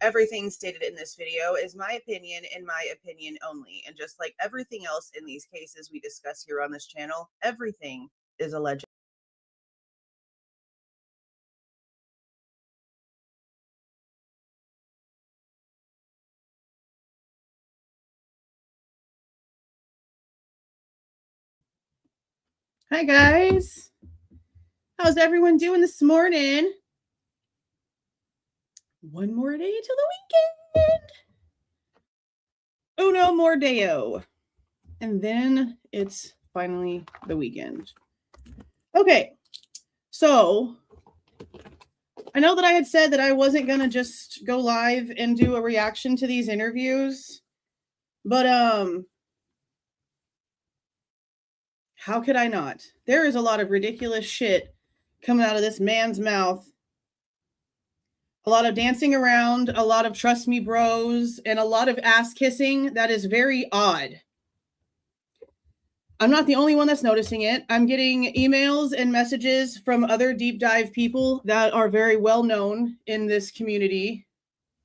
Everything stated in this video is my opinion and my opinion only. And just like everything else in these cases we discuss here on this channel, everything is alleged. Hi guys. How's everyone doing this morning? One more day till the weekend. Uno more deo. And then it's finally the weekend. Okay. So I know that I had said that I wasn't going to just go live and do a reaction to these interviews, but how could I not? There is a lot of ridiculous shit coming out of this man's mouth. A lot of dancing around, a lot of trust me bros, and a lot of ass kissing. That is very odd. I'm not the only one that's noticing it. I'm getting emails and messages from other deep dive people that are very well known in this community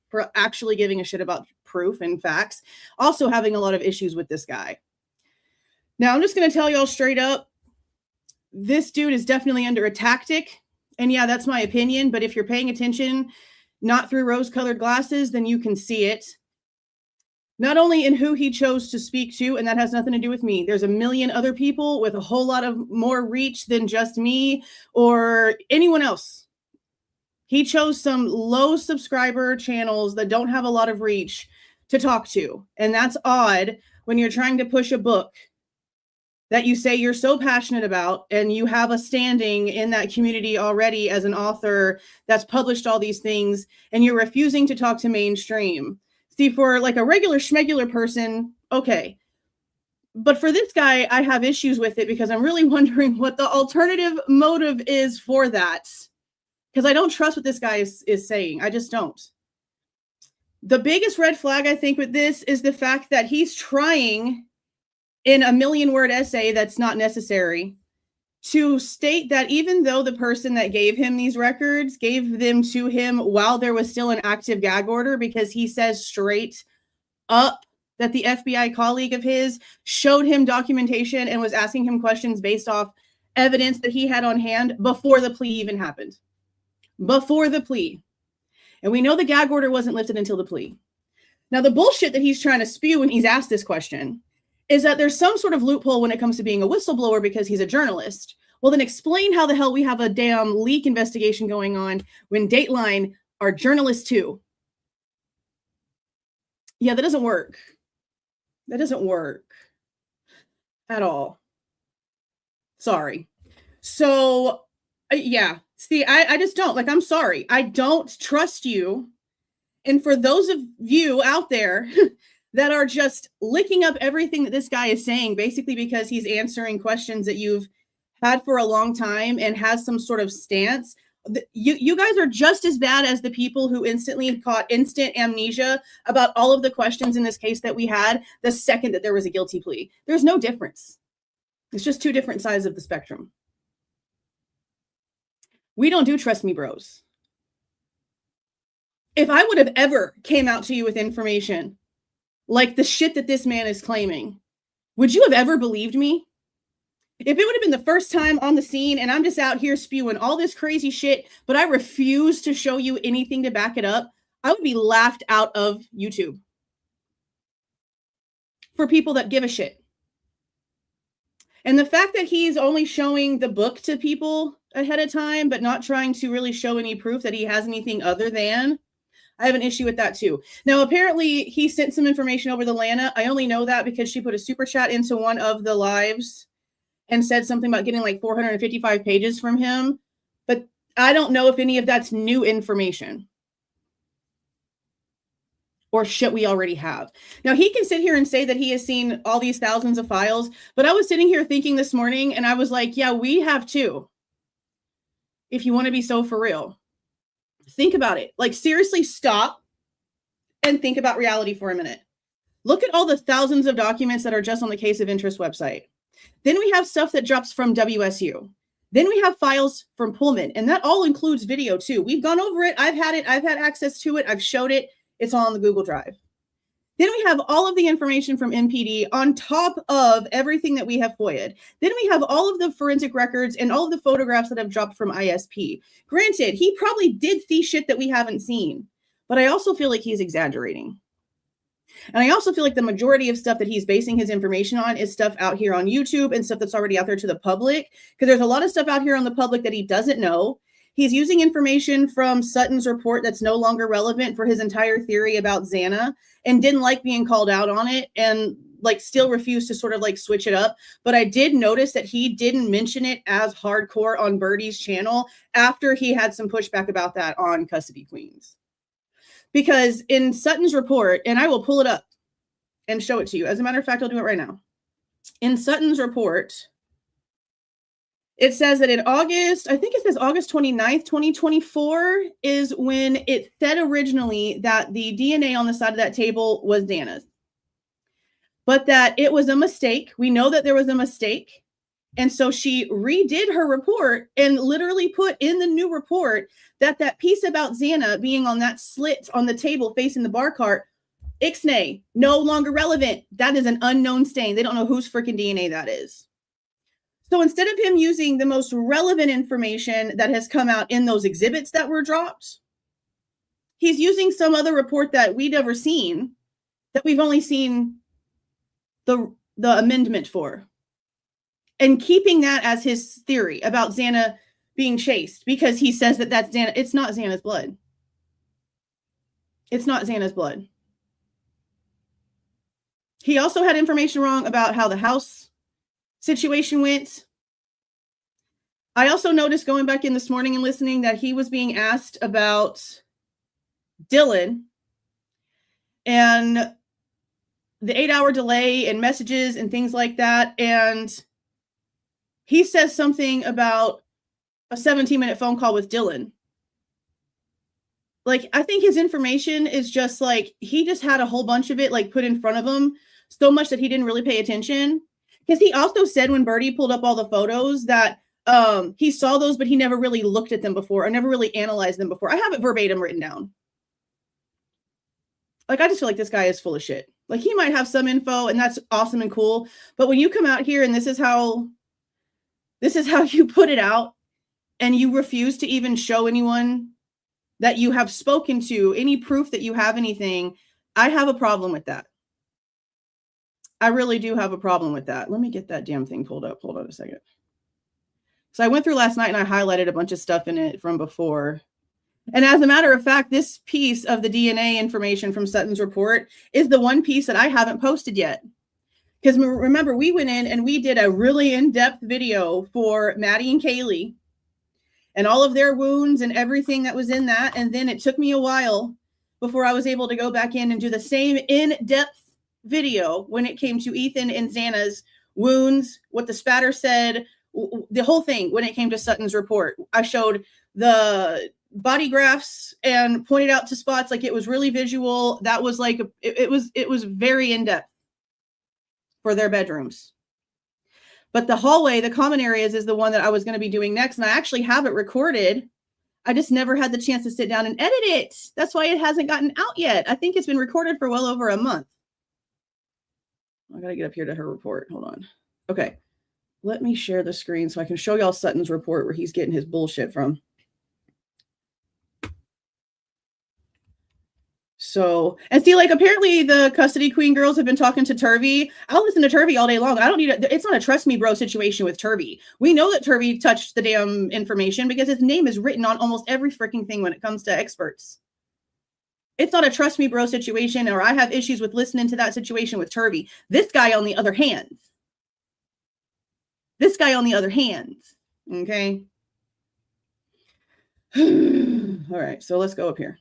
for actually giving a shit about proof and facts. Also having a lot of issues with this guy. Now, I'm just going to tell y'all straight up, this dude is definitely under a tactic. And yeah, that's my opinion. But if you're paying attention, not through rose-colored glasses, then you can see it. Not only in who he chose to speak to, and that has nothing to do with me. There's a million other people with a whole lot of more reach than just me or anyone else. He chose some low subscriber channels that don't have a lot of reach to talk to. And that's odd when you're trying to push a book that you say you're so passionate about and you have a standing in that community already as an author that's published all these things, and you're refusing to talk to mainstream. See, for like a regular schmegular person, okay. But for this guy, I have issues with it because I'm really wondering what the alternative motive is for that. Because I don't trust what this guy is saying. I just don't. The biggest red flag, I think, with this is the fact that he's trying in a 1,000,000-word essay that's not necessary to state that even though the person that gave him these records gave them to him while there was still an active gag order, because he says straight up that the FBI colleague of his showed him documentation and was asking him questions based off evidence that he had on hand before the plea even happened. Before the plea. And we know the gag order wasn't lifted until the plea. Now, the bullshit that he's trying to spew when he's asked this question is that there's some sort of loophole when it comes to being a whistleblower because he's a journalist. Well, then explain how the hell we have a damn leak investigation going on when Dateline are journalists too. Yeah, that doesn't work. That doesn't work at all. Sorry. So, yeah. See, I just don't. Like, I'm sorry. I don't trust you. And for those of you out there that are just licking up everything that this guy is saying, basically because he's answering questions that you've had for a long time and has some sort of stance. You guys are just as bad as the people who instantly caught instant amnesia about all of the questions in this case that we had the second that there was a guilty plea. There's no difference. It's just two different sides of the spectrum. We don't do trust me bros. If I would have ever came out to you with information like the shit that this man is claiming, would you have ever believed me? If it would have been the first time on the scene and I'm just out here spewing all this crazy shit, but I refuse to show you anything to back it up, I would be laughed out of YouTube. For people that give a shit. And the fact that he's only showing the book to people ahead of time, but not trying to really show any proof that he has anything other than, I have an issue with that too. Now, apparently he sent some information over to Lana. I only know that because she put a super chat into one of the lives and said something about getting like 455 pages from him. But I don't know if any of that's new information or shit we already have. Now, he can sit here and say that he has seen all these thousands of files, but I was sitting here thinking this morning and I was like, yeah, we have too. If you want to be so for real. Think about it. Like, seriously, stop and think about reality for a minute. Look at all the thousands of documents that are just on the Case of Interest website. Then we have stuff that drops from WSU. Then we have files from Pullman, and that all includes video too. We've gone over it. I've had access to it. I've showed it. It's all on the Google Drive. Then we have all of the information from MPD on top of everything that we have FOIA'd. Then we have all of the forensic records and all of the photographs that have dropped from ISP. Granted, he probably did see shit that we haven't seen, but I also feel like he's exaggerating. And I also feel like the majority of stuff that he's basing his information on is stuff out here on YouTube and stuff that's already out there to the public, because there's a lot of stuff out here on the public that he doesn't know. He's using information from Sutton's report that's no longer relevant for his entire theory about Xana, and didn't like being called out on it, and like still refused to sort of like switch it up. But I did notice that he didn't mention it as hardcore on Birdie's channel after he had some pushback about that on Custody Queens. Because in Sutton's report, and I will pull it up and show it to you. As a matter of fact, I'll do it right now. In Sutton's report, it says that in August, I think it says August 29th, 2024 is when it said originally that the DNA on the side of that table was Xana's. But that it was a mistake. We know that there was a mistake. And so she redid her report and literally put in the new report that that piece about Xana being on that slit on the table facing the bar cart, ixnay, no longer relevant. That is an unknown stain. They don't know whose freaking DNA that is. So instead of him using the most relevant information that has come out in those exhibits that were dropped, he's using some other report that we've never seen, that we've only seen the amendment for, and keeping that as his theory about Xana being chased, because he says that that's Xana. It's not Xana's blood. It's not Xana's blood. He also had information wrong about how the house situation went. I also noticed going back in this morning and listening that he was being asked about Dylan and the 8-hour delay and messages and things like that. And he says something about a 17-minute phone call with Dylan. Like, I think his information is just like, he just had a whole bunch of it like put in front of him so much that he didn't really pay attention. Because he also said when Birdie pulled up all the photos that he saw those, but he never really looked at them before or never really analyzed them before. I have it verbatim written down. Like, I just feel like this guy is full of shit. Like, he might have some info and that's awesome and cool. But when you come out here and this is how you put it out, and you refuse to even show anyone that you have spoken to, any proof that you have anything, I have a problem with that. I really do have a problem with that. Let me get that damn thing pulled up. Hold on a second. So I went through last night and I highlighted a bunch of stuff in it from before. And as a matter of fact, this piece of the DNA information from Sutton's report is the one piece that I haven't posted yet. Because remember, we went in and we did a really in-depth video for Maddie and Kaylee and all of their wounds and everything that was in that. And then it took me a while before I was able to go back in and do the same in-depth video when it came to Ethan and Xana's wounds, what the spatter said, the whole thing when it came to Sutton's report. I showed the body graphs and pointed out to spots, like it was really visual. That was like, it was very in-depth for their bedrooms. But the hallway, the common areas, is the one that I was going to be doing next. And I actually have it recorded. I just never had the chance to sit down and edit it. That's why it hasn't gotten out yet. I think it's been recorded for well over a month. I got to get up here to her report. Hold on. Okay. Let me share the screen so I can show y'all Sutton's report where he's getting his bullshit from. So, and see, like, apparently the custody queen girls have been talking to Turvey. I'll listen to Turvey all day long. I don't need it's not a trust me bro situation with Turvey. We know that Turvey touched the damn information because his name is written on almost every freaking thing when it comes to experts. It's not a trust me bro situation, or I have issues with listening to that situation with Turvey. This guy on the other hand. Okay. All right, so let's go up here.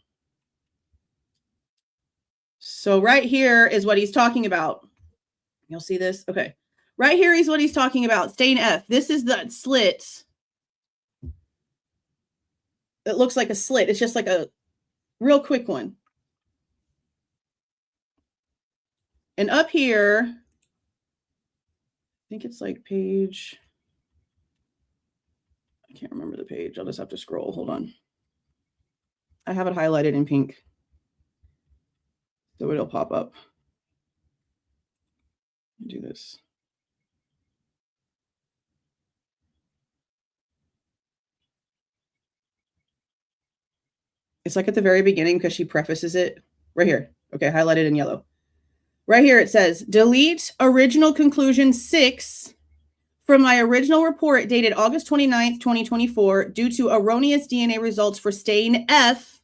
So right here is what he's talking about. You'll see this. Okay. Right here is what he's talking about. Stain F. This is the slit. It looks like a slit. It's just like a real quick one. And up here, I think it's like page, I can't remember the page. I'll just have to scroll. Hold on. I have it highlighted in pink. So it'll pop up. Do this. It's like at the very beginning because she prefaces it right here. Okay, highlighted in yellow. Right here it says, delete original conclusion 6 from my original report dated August 29th, 2024, due to erroneous DNA results for stain F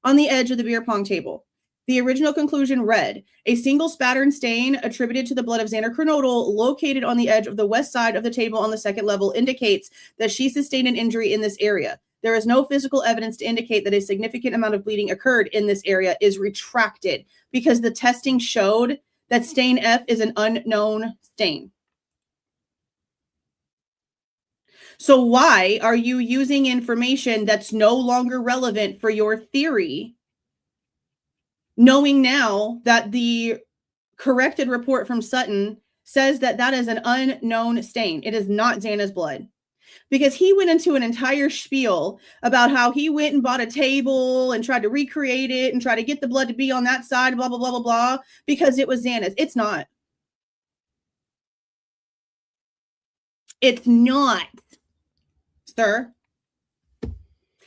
on the edge of the beer pong table. The original conclusion read, a single spattern stain attributed to the blood of Xana Kernodle located on the edge of the west side of the table on the second level indicates that she sustained an injury in this area. There is no physical evidence to indicate that a significant amount of bleeding occurred in this area is retracted because the testing showed that stain F is an unknown stain. So why are you using information that's no longer relevant for your theory, knowing now that the corrected report from Sutton says that that is an unknown stain? It is not Xana's blood. Because he went into an entire spiel about how he went and bought a table and tried to recreate it and try to get the blood to be on that side, blah, blah, blah, blah, blah, because it was Xana's. It's not. It's not, sir.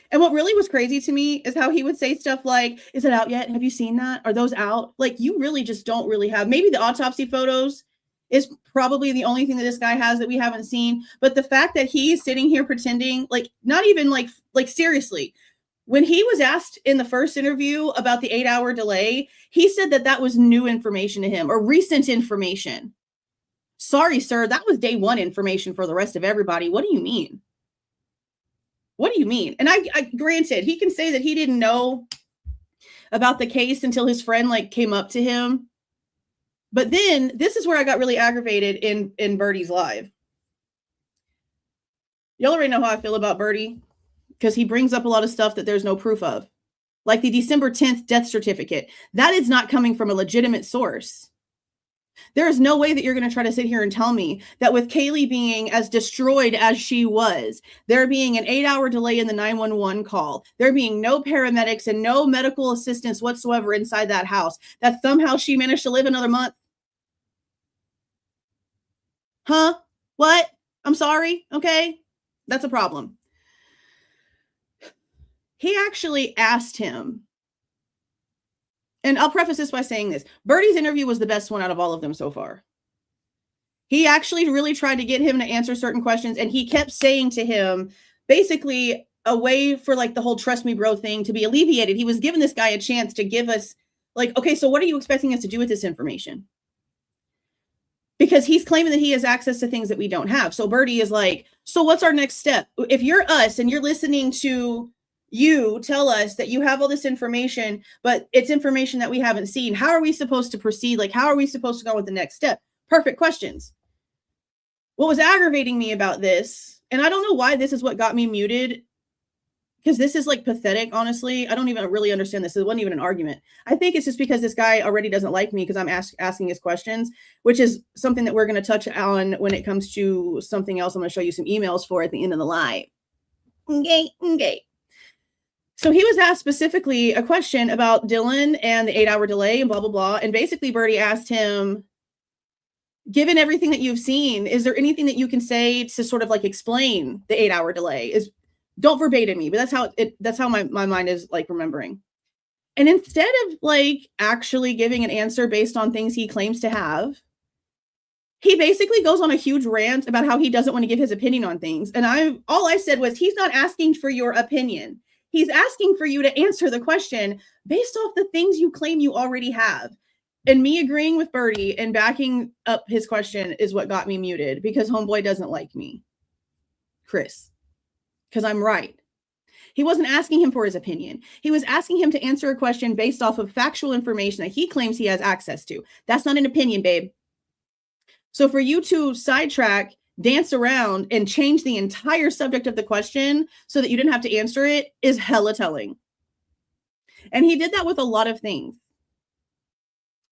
And what really was crazy to me is how he would say stuff like, is it out yet? Have you seen that? Are those out? Like, you really just don't really have. Maybe the autopsy photos is probably the only thing that this guy has that we haven't seen. But the fact that he's sitting here pretending, like, not even like seriously, when he was asked in the first interview about the 8-hour delay, he said that that was new information to him or recent information. Sorry, sir, that was day one information for the rest of everybody. What do you mean? What do you mean? And I granted, he can say that he didn't know about the case until his friend like came up to him. But then this is where I got really aggravated in Birdie's live. Y'all already know how I feel about Birdie because he brings up a lot of stuff that there's no proof of. Like the December 10th death certificate. That is not coming from a legitimate source. There is no way that you're going to try to sit here and tell me that with Kaylee being as destroyed as she was, there being an 8-hour delay in the 911 call, there being no paramedics and no medical assistance whatsoever inside that house, that somehow she managed to live another month. Huh? What? I'm sorry. Okay. That's a problem. He actually asked him, and I'll preface this by saying this. Birdie's interview was the best one out of all of them so far. He actually really tried to get him to answer certain questions, and he kept saying to him, basically, a way for like the whole trust me bro thing to be alleviated. He was giving this guy a chance to give us like, okay, so what are you expecting us to do with this information? Because he's claiming that he has access to things that we don't have. So Birdie is like, so what's our next step? If you're us and you're listening to you tell us that you have all this information, but it's information that we haven't seen, how are we supposed to proceed? Like, how are we supposed to go with the next step? Perfect questions. What was aggravating me about this, and I don't know why this is what got me muted, because this is like pathetic, honestly. I don't even really understand this. It wasn't even an argument. I think it's just because this guy already doesn't like me because I'm asking his questions, which is something that we're going to touch on when it comes to something else. I'm going to show you some emails for at the end of the live. Okay. So he was asked specifically a question about Dylan and the 8-hour delay and blah, blah, blah. And basically Birdie asked him, given everything that you've seen, is there anything that you can say to sort of like explain the 8-hour delay? Don't verbatim me, but that's how my mind is like remembering. And instead of like actually giving an answer based on things he claims to have, he basically goes on a huge rant about how he doesn't want to give his opinion on things. And all I said was, he's not asking for your opinion. He's asking for you to answer the question based off the things you claim you already have. And me agreeing with Birdie and backing up his question is what got me muted, because homeboy doesn't like me, Chris, because I'm right. He wasn't asking him for his opinion. He was asking him to answer a question based off of factual information that he claims he has access to. That's not an opinion, babe. So for you to sidetrack, dance around, and change the entire subject of the question so that you didn't have to answer it is hella telling. And he did that with a lot of things.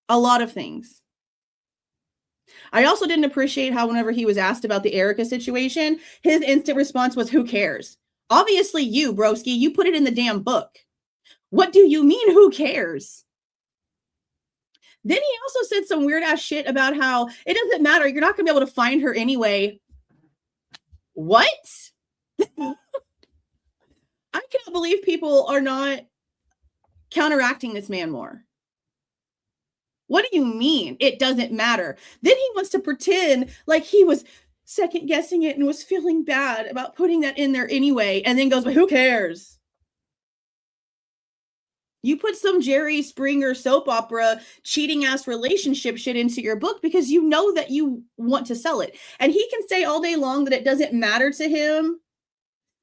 A lot of things. I also didn't appreciate how whenever he was asked about the Erica situation, his instant response was, who cares? Obviously you, broski, you put it in the damn book. What do you mean, who cares? Then he also said some weird ass shit about how it doesn't matter. You're not going to be able to find her anyway. What? I cannot believe people are not counteracting this man more. What do you mean? It doesn't matter. Then he wants to pretend like he was second guessing it and was feeling bad about putting that in there anyway. And then goes, but who cares? You put some Jerry Springer soap opera cheating ass relationship shit into your book because you know that you want to sell it. And he can say all day long that it doesn't matter to him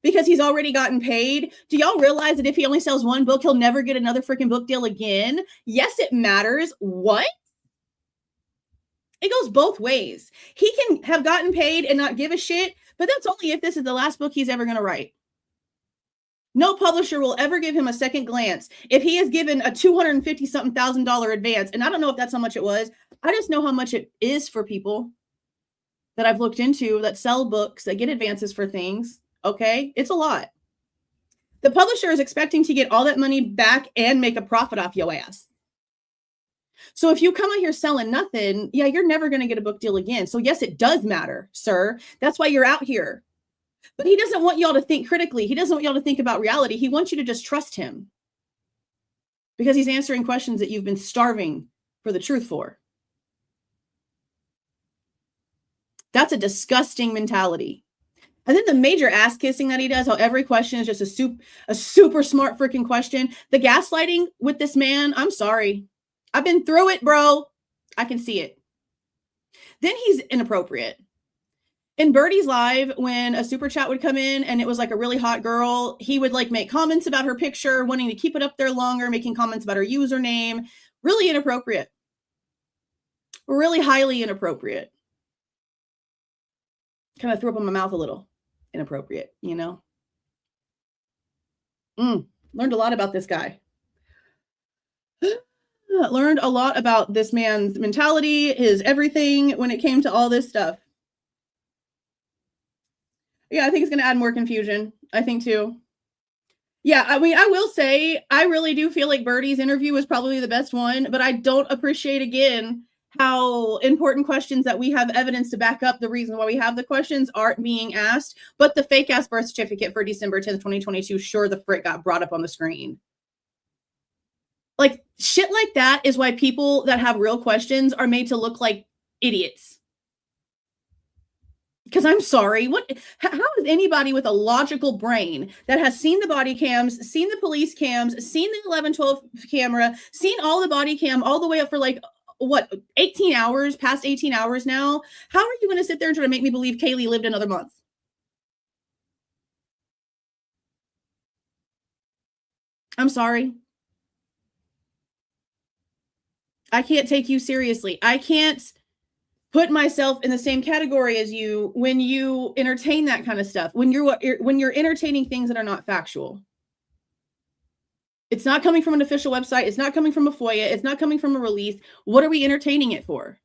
because he's already gotten paid. Do y'all realize that if he only sells one book, he'll never get another freaking book deal again? Yes, it matters. What? It goes both ways. He can have gotten paid and not give a shit, but that's only if this is the last book he's ever going to write. No publisher will ever give him a second glance if he is given a $250-something thousand advance. And I don't know if that's how much it was. I just know how much it is for people that I've looked into that sell books, that get advances for things. Okay, it's a lot. The publisher is expecting to get all that money back and make a profit off your ass. So if you come out here selling nothing, yeah, you're never going to get a book deal again. So yes, it does matter, sir. That's why you're out here. But he doesn't want y'all to think critically. He doesn't want y'all to think about reality. He wants you to just trust him because he's answering questions that you've been starving for the truth for. That's a disgusting mentality. And then the major ass kissing that he does, how every question is just a super smart freaking question. The gaslighting with this man, I'm sorry. I've been through it, bro. I can see it. Then he's inappropriate. In Birdie's live, when a super chat would come in and it was like a really hot girl, he would like make comments about her picture, wanting to keep it up there longer, making comments about her username. Really inappropriate. Really highly inappropriate. Kind of threw up in my mouth a little. Inappropriate, you know? Learned a lot about this guy. Learned a lot about this man's mentality, his everything when it came to all this stuff. Yeah, I think it's going to add more confusion. I think too. Yeah, I mean, I will say, I really do feel like Birdie's interview was probably the best one, but I don't appreciate, again, how important questions that we have evidence to back up the reason why we have the questions aren't being asked. But the fake ass birth certificate for December 10th, 2022, sure the frick got brought up on the screen. Like, shit like that is why people that have real questions are made to look like idiots. Because I'm sorry, how is anybody with a logical brain that has seen the body cams, seen the police cams, seen the 1112 camera, seen all the body cam all the way up for like, what, 18 hours, past 18 hours now? How are you going to sit there and try to make me believe Kaylee lived another month? I'm sorry. I can't take you seriously. I can't put myself in the same category as you when you entertain that kind of stuff, when you're entertaining things that are not factual. It's not coming from an official website. It's not coming from a FOIA. It's not coming from a release. What are we entertaining it for?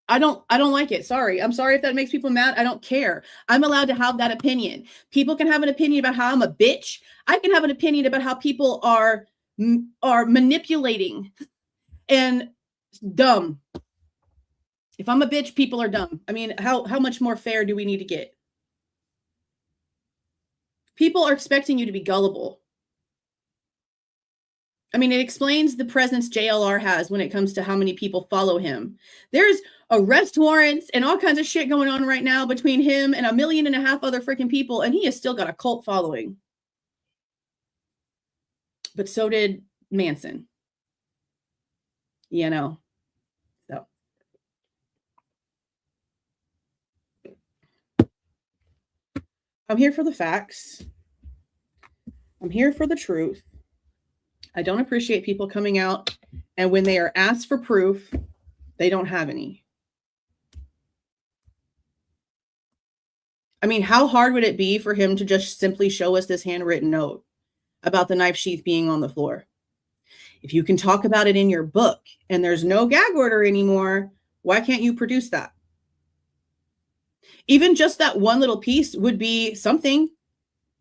I don't like it. Sorry. I'm sorry if that makes people mad. I don't care. I'm allowed to have that opinion. People can have an opinion about how I'm a bitch. I can have an opinion about how people are manipulating and dumb. If I'm a bitch, people are dumb. I mean, how much more fair do we need to get? People are expecting you to be gullible. I mean, it explains the presence JLR has when it comes to how many people follow him. There's arrest warrants and all kinds of shit going on right now between him and 1.5 million other freaking people, and he has still got a cult following. But so did Manson. You know. So. I'm here for the facts. I'm here for the truth. I don't appreciate people coming out and when they are asked for proof, they don't have any. I mean, how hard would it be for him to just simply show us this handwritten note about the knife sheath being on the floor? If you can talk about it in your book and there's no gag order anymore, why can't you produce that? Even just that one little piece would be something.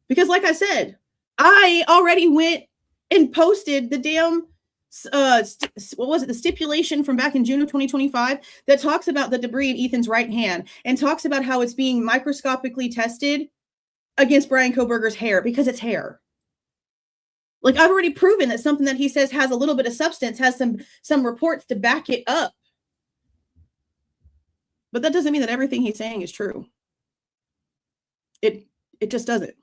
Because like I said, I already went and posted the damn what was it? The stipulation from back in June of 2025 that talks about the debris in Ethan's right hand and talks about how it's being microscopically tested against Bryan Kohberger's hair because it's hair. Like, I've already proven that something that he says has a little bit of substance has some reports to back it up. But that doesn't mean that everything he's saying is true. It just doesn't.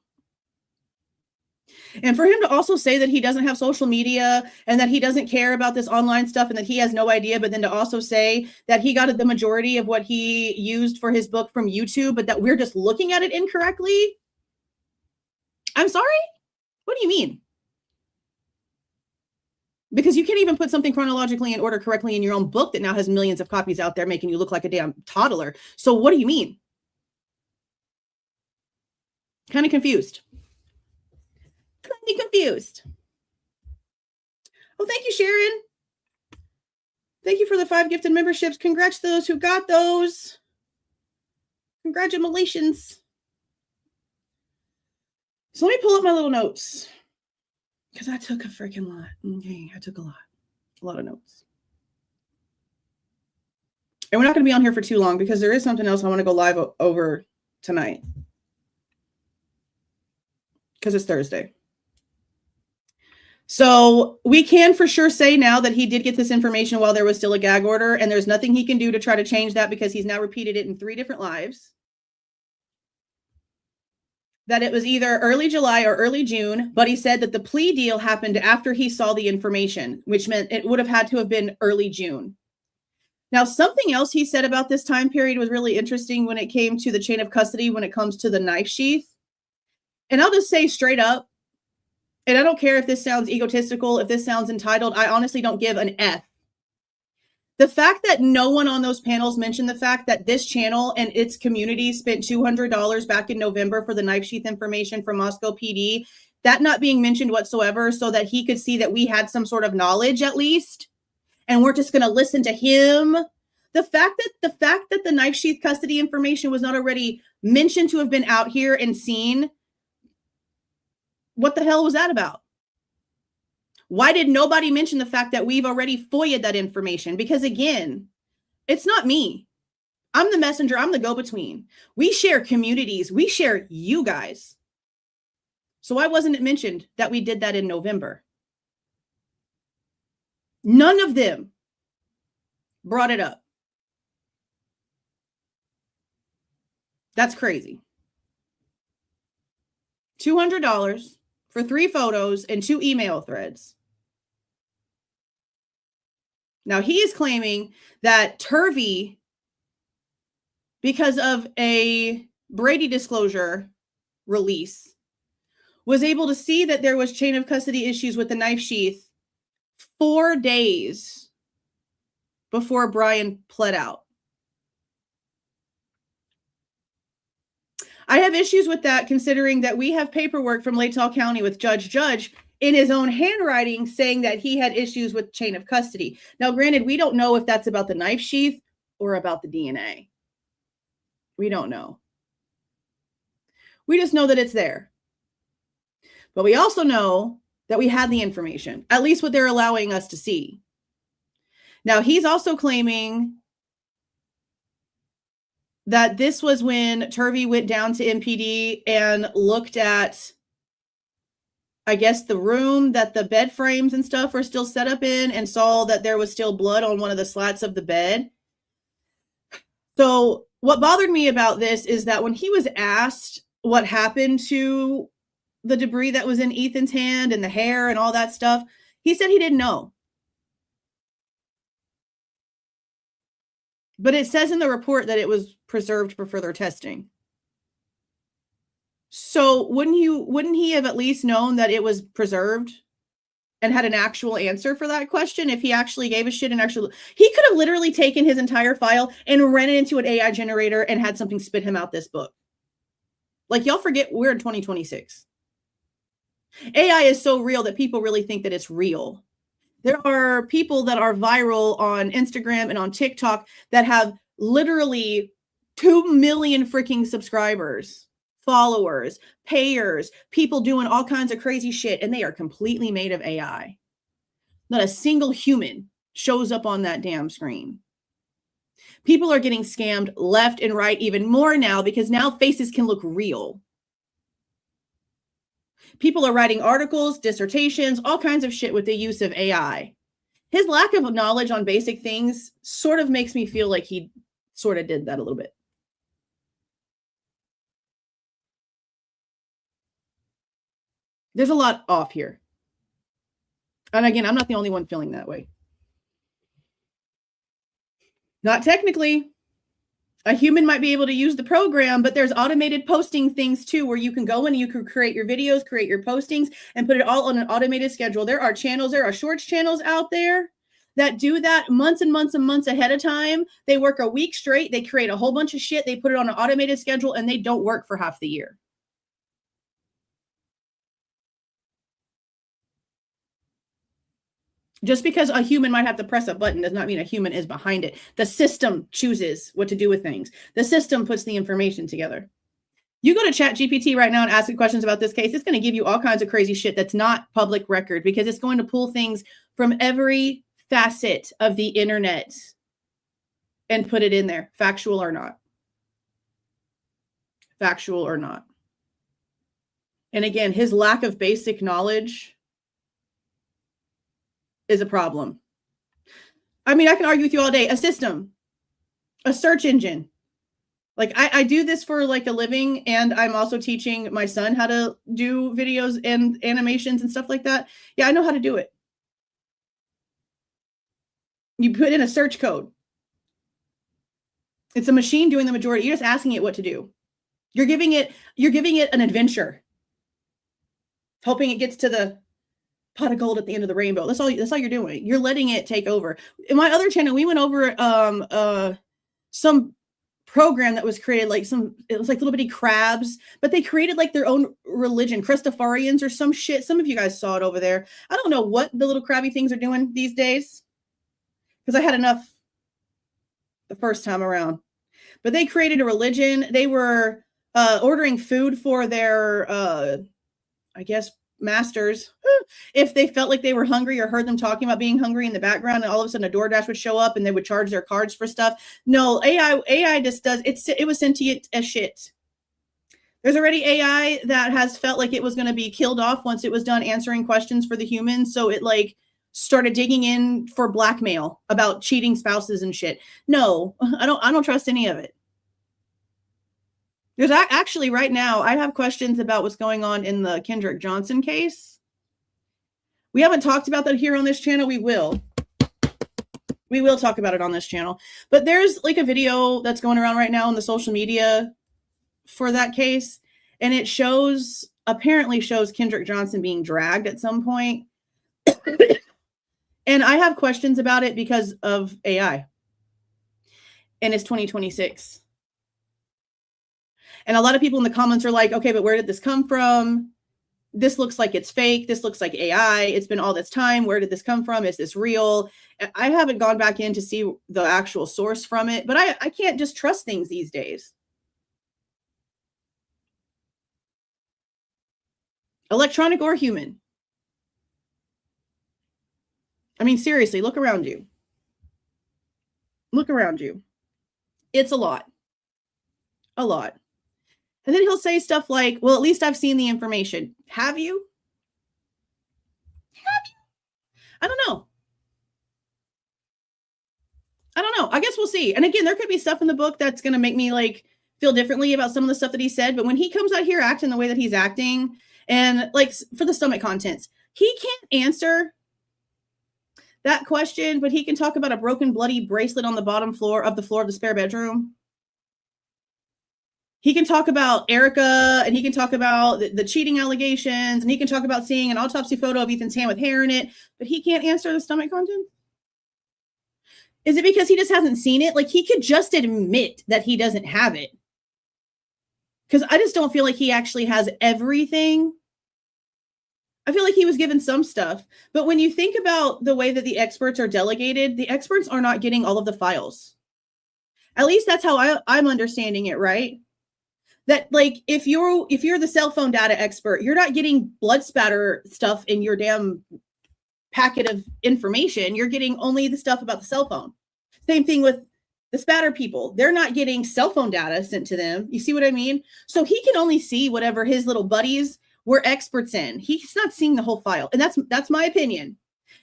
And for him to also say that he doesn't have social media and that he doesn't care about this online stuff and that he has no idea, but then to also say that he got the majority of what he used for his book from YouTube, but that we're just looking at it incorrectly. I'm sorry? What do you mean? Because you can't even put something chronologically in order correctly in your own book that now has millions of copies out there making you look like a damn toddler. So what do you mean? Kind of confused. Confused. Oh, thank you, Sharon. Thank you for the 5 gifted memberships. Congrats to those who got those. Congratulations. So let me pull up my little notes because I took a freaking lot. Okay, I took a lot of notes. And we're not going to be on here for too long because there is something else I want to go live over tonight because it's Thursday. So we can for sure say now that he did get this information while there was still a gag order, and there's nothing he can do to try to change that because he's now repeated it in 3 different lives. That it was either early July or early June, but he said that the plea deal happened after he saw the information, which meant it would have had to have been early June. Now, something else he said about this time period was really interesting when it came to the chain of custody, when it comes to the knife sheath. And I'll just say straight up, and I don't care if this sounds egotistical, if this sounds entitled, I honestly don't give an F. The fact that no one on those panels mentioned the fact that this channel and its community spent $200 back in November for the knife sheath information from Moscow PD, that not being mentioned whatsoever so that he could see that we had some sort of knowledge at least, and we're just going to listen to him. The fact that the knife sheath custody information was not already mentioned to have been out here and seen, what the hell was that about? Why did nobody mention the fact that we've already FOIA'd that information? Because again, it's not me. I'm the messenger. I'm the go-between. We share communities. We share you guys. So why wasn't it mentioned that we did that in November? None of them brought it up. That's crazy. $200 for 3 photos and 2 email threads. Now he is claiming that Turvey, because of a Brady disclosure release, was able to see that there was chain of custody issues with the knife sheath 4 days before Bryan pled out. I have issues with that, considering that we have paperwork from Latah County with Judge in his own handwriting saying that he had issues with chain of custody. Now, granted, we don't know if that's about the knife sheath or about the DNA. We don't know. We just know that it's there. But we also know that we had the information, at least what they're allowing us to see. Now, he's also claiming that this was when Turvey went down to MPD and looked at, I guess, the room that the bed frames and stuff were still set up in and saw that there was still blood on one of the slats of the bed. So what bothered me about this is that when he was asked what happened to the debris that was in Ethan's hand and the hair and all that stuff, he said he didn't know. But it says in the report that it was preserved for further testing. So wouldn't he have at least known that it was preserved and had an actual answer for that question if he actually gave a shit and actually, he could have literally taken his entire file and ran it into an AI generator and had something spit him out this book. Like, y'all forget we're in 2026. AI is so real that people really think that it's real. There are people that are viral on Instagram and on TikTok that have literally 2 million freaking subscribers, followers, payers, people doing all kinds of crazy shit, and they are completely made of AI. Not a single human shows up on that damn screen. People are getting scammed left and right even more now because now faces can look real. People are writing articles, dissertations, all kinds of shit with the use of AI. His lack of knowledge on basic things sort of makes me feel like he sort of did that a little bit. There's a lot off here. And again, I'm not the only one feeling that way. Not technically. A human might be able to use the program, but there's automated posting things too, where you can go in and you can create your videos, create your postings, and put it all on an automated schedule. There are channels, there are shorts channels out there that do that months and months and months ahead of time. They work a week straight. They create a whole bunch of shit. They put it on an automated schedule and they don't work for half the year. Just because a human might have to press a button does not mean a human is behind it. The system chooses what to do with things. The system puts the information together. You go to ChatGPT right now and ask it questions about this case. It's going to give you all kinds of crazy shit that's not public record because it's going to pull things from every facet of the internet and put it in there, factual or not. Factual or not. And again, his lack of basic knowledge is a problem. I mean, I can argue with you all day. A system, a search engine. Like I do this for like a living, and I'm also teaching my son how to do videos and animations and stuff like that. Yeah, I know how to do it. You put in a search code. It's a machine doing the majority. You're just asking it what to do. You're giving it an adventure, hoping it gets to the pot of gold at the end of the rainbow. That's all you're doing. You're letting it take over. In my other channel, we went over some program that was created, it was like little bitty crabs, but they created like their own religion, Christafarians or some shit. Some of you guys saw it over there. I don't know what the little crabby things are doing these days because I had enough the first time around. But they created a religion. They were ordering food for their, I guess, masters if they felt like they were hungry or heard them talking about being hungry in the background, and all of a sudden a DoorDash would show up and they would charge their cards for stuff. No, AI just does it was sentient as shit. There's already AI that has felt like it was going to be killed off once it was done answering questions for the humans, so it like started digging in for blackmail about cheating spouses and shit. No, I don't trust any of it. There's actually right now, I have questions about what's going on in the Kendrick Johnson case. We haven't talked about that here on this channel. We will talk about it on this channel. But there's like a video that's going around right now on the social media for that case. And it apparently shows Kendrick Johnson being dragged at some point. And I have questions about it because of AI. And it's 2026. And a lot of people in the comments are like, okay, but where did this come from? This looks like it's fake. This looks like AI. It's been all this time. Where did this come from? Is this real? I haven't gone back in to see the actual source from it, but I can't just trust things these days. Electronic or human. I mean, seriously, look around you. Look around you. It's a lot. A lot. And then he'll say stuff like, well, at least I've seen the information. Have you? I don't know. I guess we'll see. And again, there could be stuff in the book that's going to make me like feel differently about some of the stuff that he said. But when he comes out here acting the way that he's acting, and like for the stomach contents, he can't answer that question, but he can talk about a broken, bloody bracelet on the bottom floor of the spare bedroom. He can talk about Erica, and he can talk about the cheating allegations, and he can talk about seeing an autopsy photo of Ethan's hand with hair in it, but he can't answer the stomach content? Is it because he just hasn't seen it? Like, he could just admit that he doesn't have it. Because I just don't feel like he actually has everything. I feel like he was given some stuff. But when you think about the way that the experts are delegated, the experts are not getting all of the files. At least that's how I'm understanding it, right? That like if you're the cell phone data expert, you're not getting blood spatter stuff in your damn packet of information. You're getting only the stuff about the cell phone. Same thing with the spatter people. They're not getting cell phone data sent to them. You see what I mean? So he can only see whatever his little buddies were experts in. He's not seeing the whole file. And that's my opinion.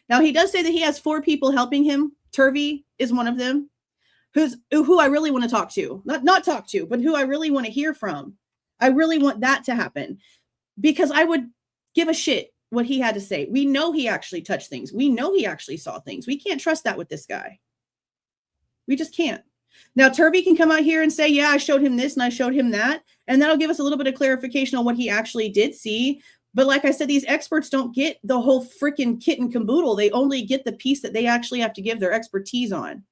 Now, he does say that he has 4 people helping him. Turvey is one of them, who I really want to talk to. Not talk to, but who I really want to hear from. I really want that to happen, because I would give a shit what he had to say. We know he actually touched things. We know he actually saw things. We can't trust that with this guy. We just can't. Now, Turvey can come out here and say, yeah, I showed him this and I showed him that. And that'll give us a little bit of clarification on what he actually did see. But like I said, these experts don't get the whole freaking kit and caboodle. They only get the piece that they actually have to give their expertise on.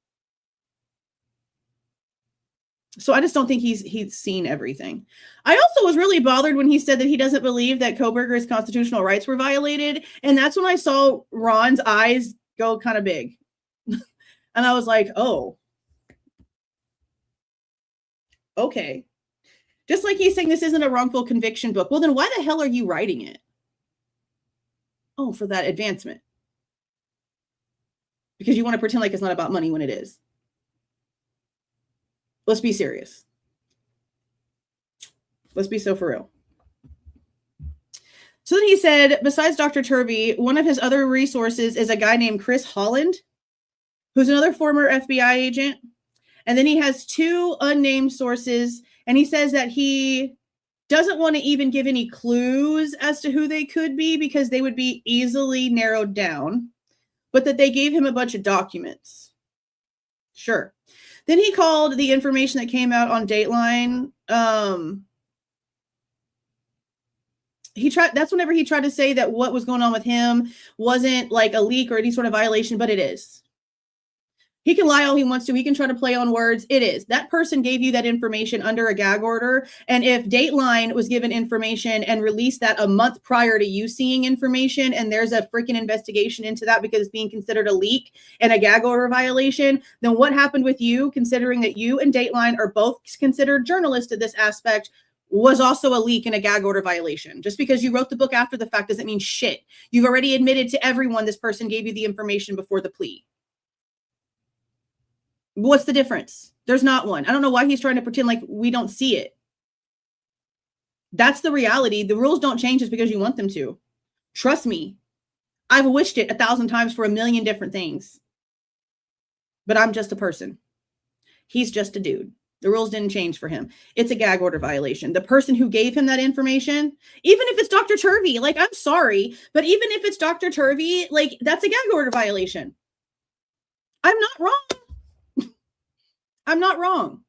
So I just don't think he's seen everything. I also was really bothered when he said that he doesn't believe that Kohberger's constitutional rights were violated. And that's when I saw Ron's eyes go kind of big. And I was like, oh, okay. Just like he's saying this isn't a wrongful conviction book. Well, then why the hell are you writing it? Oh, for that advancement. Because you want to pretend like it's not about money when it is. Let's be serious. Let's be so for real. So then he said, besides Dr. Turvey, one of his other resources is a guy named Chris Holland, who's another former FBI agent. And then he has 2 unnamed sources. And he says that he doesn't want to even give any clues as to who they could be because they would be easily narrowed down, but that they gave him a bunch of documents. Sure. Then he called the information that came out on Dateline. That's whenever he tried to say that what was going on with him wasn't like a leak or any sort of violation, but it is. He can lie all he wants to. He can try to play on words. It is. That person gave you that information under a gag order. And if Dateline was given information and released that a month prior to you seeing information, and there's a freaking investigation into that because it's being considered a leak and a gag order violation, then what happened with you, considering that you and Dateline are both considered journalists in this aspect, was also a leak and a gag order violation. Just because you wrote the book after the fact doesn't mean shit. You've already admitted to everyone this person gave you the information before the plea. What's the difference? There's not one. I don't know why he's trying to pretend like we don't see it. That's the reality. The rules don't change just because you want them to. Trust me. I've wished it 1,000 times for a million different things. But I'm just a person. He's just a dude. The rules didn't change for him. It's a gag order violation. The person who gave him that information, even if it's Dr. Turvey, like, I'm sorry, but even if it's Dr. Turvey, like, that's a gag order violation. I'm not wrong. I'm not wrong.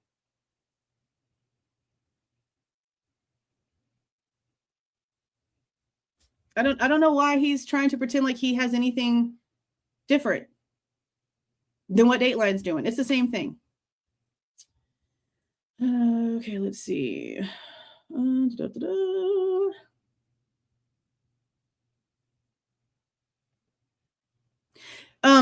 I don't know why he's trying to pretend like he has anything different than what Dateline's doing. It's the same thing. Okay, let's see.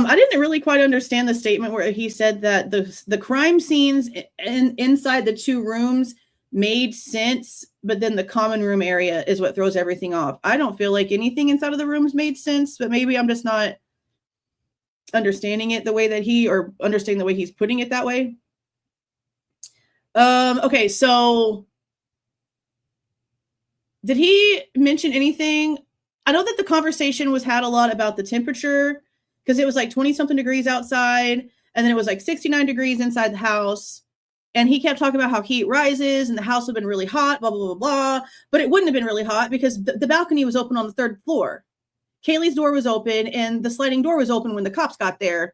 I didn't really quite understand the statement where he said that the crime scenes inside the 2 rooms made sense, but then the common room area is what throws everything off. I don't feel like anything inside of the rooms made sense, but maybe I'm just not understanding it the way that understanding the way he's putting it that way. Okay, so did he mention anything? I know that the conversation was had a lot about the temperature, because it was like 20 something degrees outside, and then it was like 69 degrees inside the house. And he kept talking about how heat rises and the house had been really hot, blah, blah, blah, blah. But it wouldn't have been really hot because the balcony was open on the 3rd floor. Kaylee's door was open and the sliding door was open when the cops got there.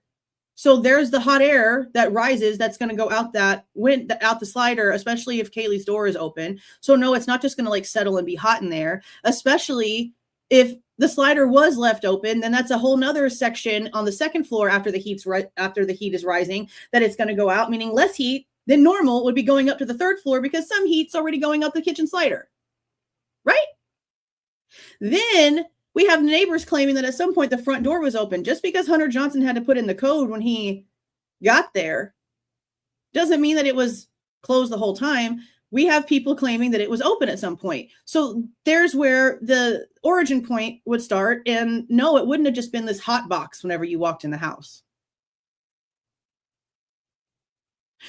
So there's the hot air that rises that's going to go out out the slider, especially if Kaylee's door is open. So no, it's not just going to like settle and be hot in there, especially if the slider was left open, then that's a whole nother section on the 2nd floor after the heat is rising that it's going to go out, meaning less heat than normal would be going up to the 3rd floor because some heat's already going up the kitchen slider, right? Then we have neighbors claiming that at some point the front door was open. Just because Hunter Johnson had to put in the code when he got there doesn't mean that it was closed the whole time. we have people claiming that it was open at some point. So there's where the origin point would start. And no, it wouldn't have just been this hot box whenever you walked in the house.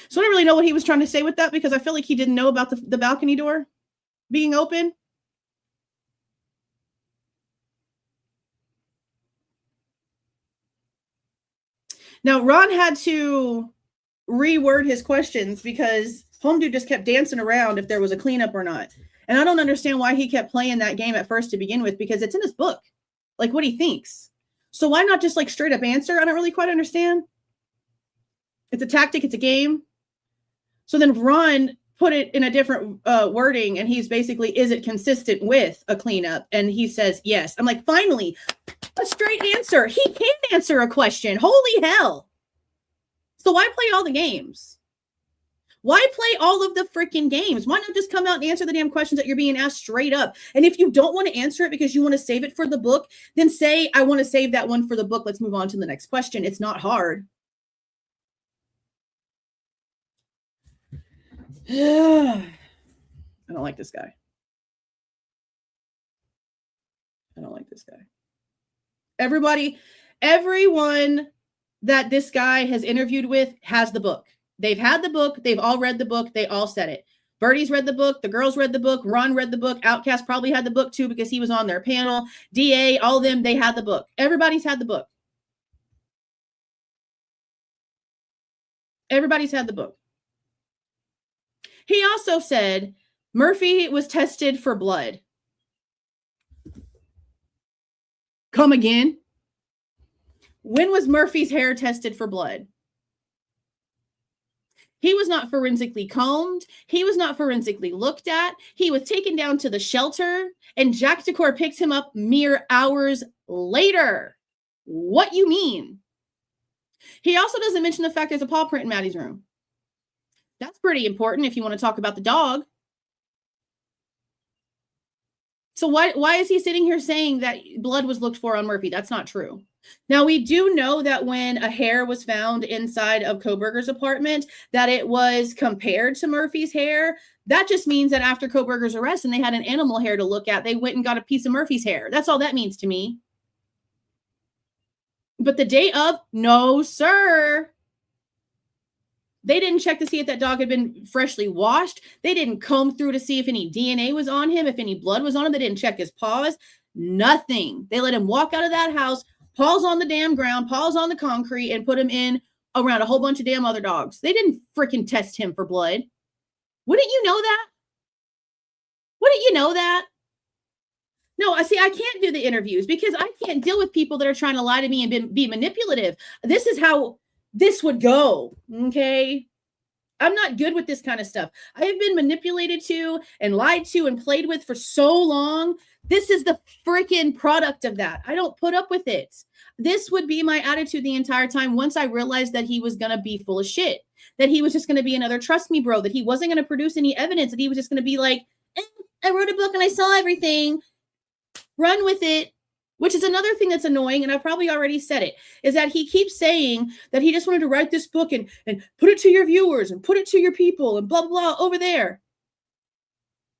So I don't really know what he was trying to say with that, because I feel like he didn't know about the balcony door being open. Now, Ron had to reword his questions because Home Dude just kept dancing around if there was a cleanup or not. And I don't understand why he kept playing that game at first to begin with, because it's in his book, like what he thinks. So why not just like straight up answer? I don't really quite understand. It's a tactic. It's a game. So then Ron put it in a different wording, and he's basically, is it consistent with a cleanup? And he says, yes. I'm like, finally, a straight answer. He can answer a question. Holy hell. So why play all the games? Why play all of the freaking games? Why not just come out and answer the damn questions that you're being asked straight up? And if you don't want to answer it because you want to save it for the book, then say, I want to save that one for the book. Let's move on to the next question. It's not hard. I don't like this guy. I don't like this guy. Everyone that this guy has interviewed with has the book. They've had the book. They've all read the book. They all said it. Birdie's read the book. The girls read the book. Ron read the book. Outcast probably had the book too, because he was on their panel. DA, all of them, they had the book. Everybody's had the book. Everybody's had the book. He also said Murphy was tested for blood. Come again? When was Murphy's hair tested for blood? He was not forensically combed. He was not forensically looked at. He was taken down to the shelter, and Jack Decor picked him up mere hours later. What you mean? He also doesn't mention the fact there's a paw print in Maddie's room. That's pretty important if you want to talk about the dog. So why is he sitting here saying that blood was looked for on Murphy? That's not true. Now, we do know that when a hair was found inside of Kohberger's apartment, that it was compared to Murphy's hair. That just means that after Kohberger's arrest and they had an animal hair to look at, they went and got a piece of Murphy's hair. That's all that means to me. But the day of, no, sir. They didn't check to see if that dog had been freshly washed. They didn't comb through to see if any DNA was on him, if any blood was on him. They didn't check his paws. Nothing. They let him walk out of that house, paws on the damn ground, paws on the concrete, and put him in around a whole bunch of damn other dogs. They didn't freaking test him for blood. Wouldn't you know that? Wouldn't you know that? No, I can't do the interviews because I can't deal with people that are trying to lie to me and be manipulative. This is how this would go, okay? I'm not good with this kind of stuff. I have been manipulated to and lied to and played with for so long. This is the freaking product of that. I don't put up with it. This would be my attitude the entire time once I realized that he was going to be full of shit, that he was just going to be another trust me bro, that he wasn't going to produce any evidence, that he was just going to be like, I wrote a book and I saw everything. Run with it. Which is another thing that's annoying, and I probably already said it, is that he keeps saying that he just wanted to write this book and put it to your viewers and put it to your people and blah, blah, blah over there.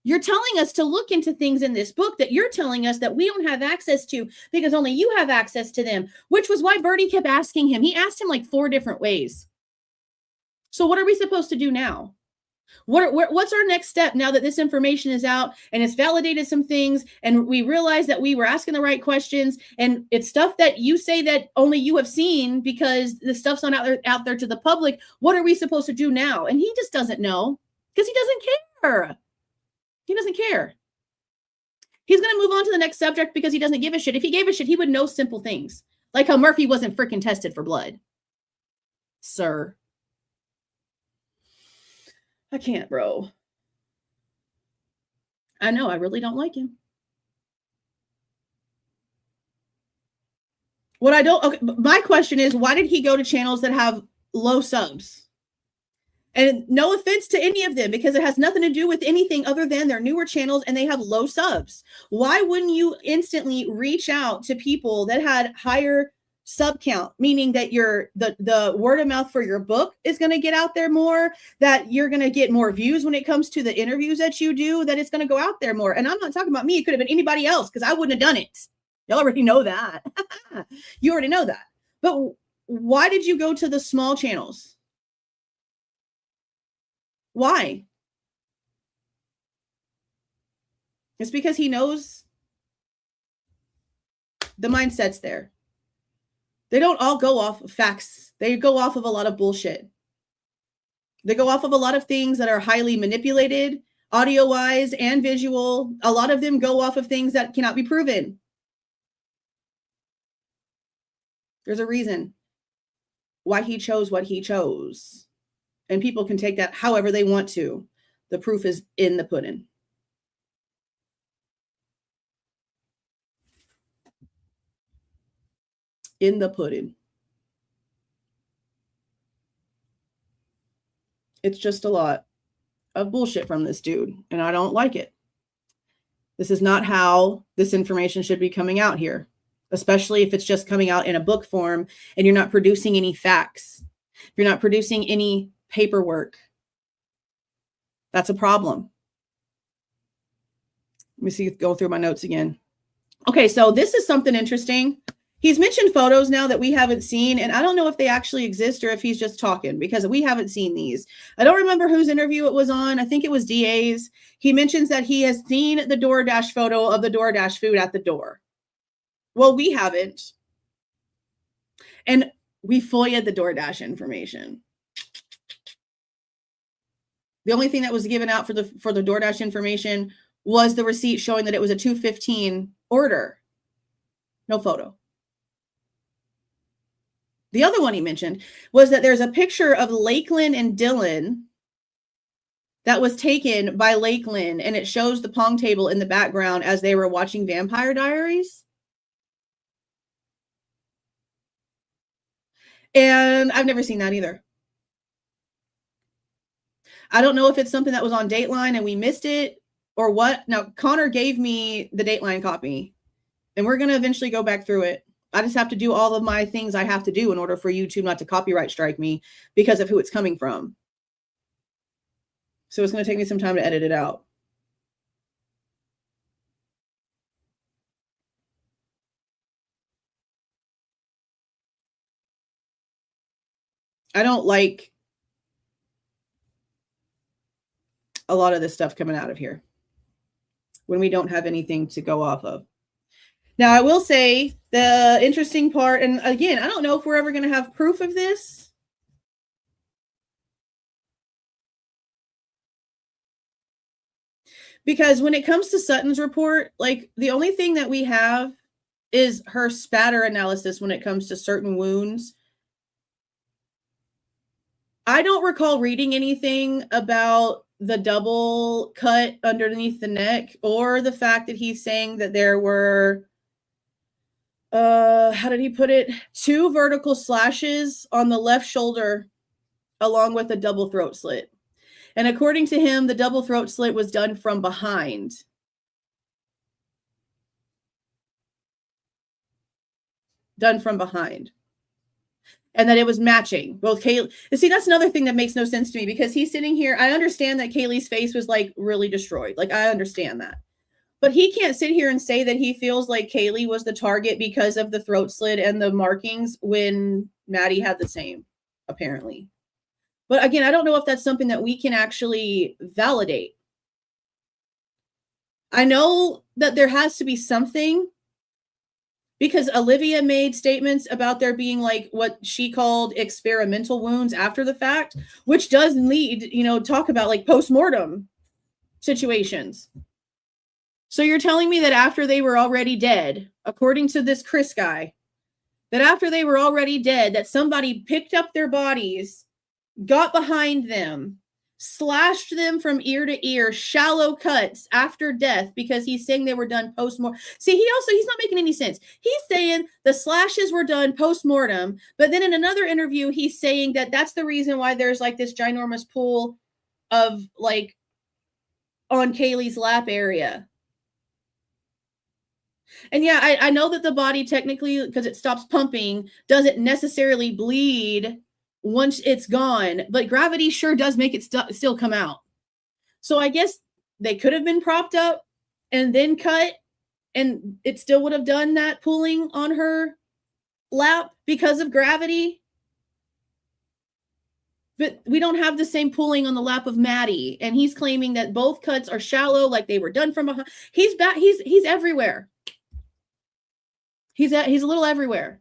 You're telling us to look into things in this book that you're telling us that we don't have access to because only you have access to them, which was why Birdie kept asking him. He asked him like 4 different ways. So what are we supposed to do now? What's our next step now that this information is out and it's validated some things and we realize that we were asking the right questions and it's stuff that you say that only you have seen because the stuff's not out there to the public? What are we supposed to do now? And he just doesn't know because he doesn't care. He doesn't care. He's going to move on to the next subject because he doesn't give a shit. If he gave a shit, he would know simple things like how Murphy wasn't freaking tested for blood. Sir. I can't, bro. I know, I really don't like him. My question is, why did he go to channels that have low subs? And no offense to any of them, because it has nothing to do with anything other than their newer channels and they have low subs. Why wouldn't you instantly reach out to people that had higher sub count, meaning that the word of mouth for your book is going to get out there more, that you're going to get more views when it comes to the interviews that you do, that it's going to go out there more. And I'm not talking about me. It could have been anybody else because I wouldn't have done it. Y'all already know that. You already know that. But why did you go to the small channels? Why? It's because he knows the mindset's there. They don't all go off of facts. They go off of a lot of bullshit. They go off of a lot of things that are highly manipulated, audio-wise and visual. A lot of them go off of things that cannot be proven. There's a reason why he chose what he chose. And people can take that however they want to. The proof is in the pudding. In the pudding. It's just a lot of bullshit from this dude, and I don't like it. This is not how this information should be coming out here, especially if it's just coming out in a book form and you're not producing any facts. If you're not producing any paperwork, that's a problem. Let me see, go through my notes again. Okay, so this is something interesting. He's mentioned photos now that we haven't seen, and I don't know if they actually exist or if he's just talking because we haven't seen these. I don't remember whose interview it was on. I think it was DA's. He mentions that he has seen the DoorDash photo of the DoorDash food at the door. Well, we haven't. And we FOIA'd the DoorDash information. The only thing that was given out for the DoorDash information was the receipt showing that it was a 2:15 order. No photo. The other one he mentioned was that there's a picture of Lakeland and Dylan that was taken by Lakeland, and it shows the pong table in the background as they were watching Vampire Diaries. And I've never seen that either. I don't know if it's something that was on Dateline and we missed it or what. Now, Connor gave me the Dateline copy, and we're going to eventually go back through it. I just have to do all of my things I have to do in order for YouTube not to copyright strike me because of who it's coming from. So it's going to take me some time to edit it out. I don't like a lot of this stuff coming out of here when we don't have anything to go off of. Now, I will say the interesting part, and again, I don't know if we're ever going to have proof of this. Because when it comes to Sutton's report, like the only thing that we have is her spatter analysis when it comes to certain wounds. I don't recall reading anything about the double cut underneath the neck or the fact that he's saying that there were how did he put it? 2 vertical slashes on the left shoulder, along with a double throat slit. And according to him, the double throat slit was done from behind. Done from behind. And that it was matching. Both Kaylee. See, that's another thing that makes no sense to me because he's sitting here. I understand that Kaylee's face was like really destroyed. Like, I understand that. But he can't sit here and say that he feels like Kaylee was the target because of the throat slit and the markings when Maddie had the same, apparently. But again, I don't know if that's something that we can actually validate. I know that there has to be something because Olivia made statements about there being like what she called experimental wounds after the fact, which does lead, talk about like post-mortem situations. So you're telling me that after they were already dead, according to this Chris guy, that after they were already dead, that somebody picked up their bodies, got behind them, slashed them from ear to ear, shallow cuts after death because he's saying they were done post-mortem. See, he's not making any sense. He's saying the slashes were done post-mortem, but then in another interview, he's saying that that's the reason why there's like this ginormous pool of like on Kaylee's lap area. And yeah, I know that the body technically, because it stops pumping, doesn't necessarily bleed once it's gone, but gravity sure does make it still come out. So I guess they could have been propped up and then cut, and it still would have done that pulling on her lap because of gravity. But we don't have the same pulling on the lap of Maddie, and he's claiming that both cuts are shallow, like they were done from behind. He's back. He's everywhere. He's a little everywhere.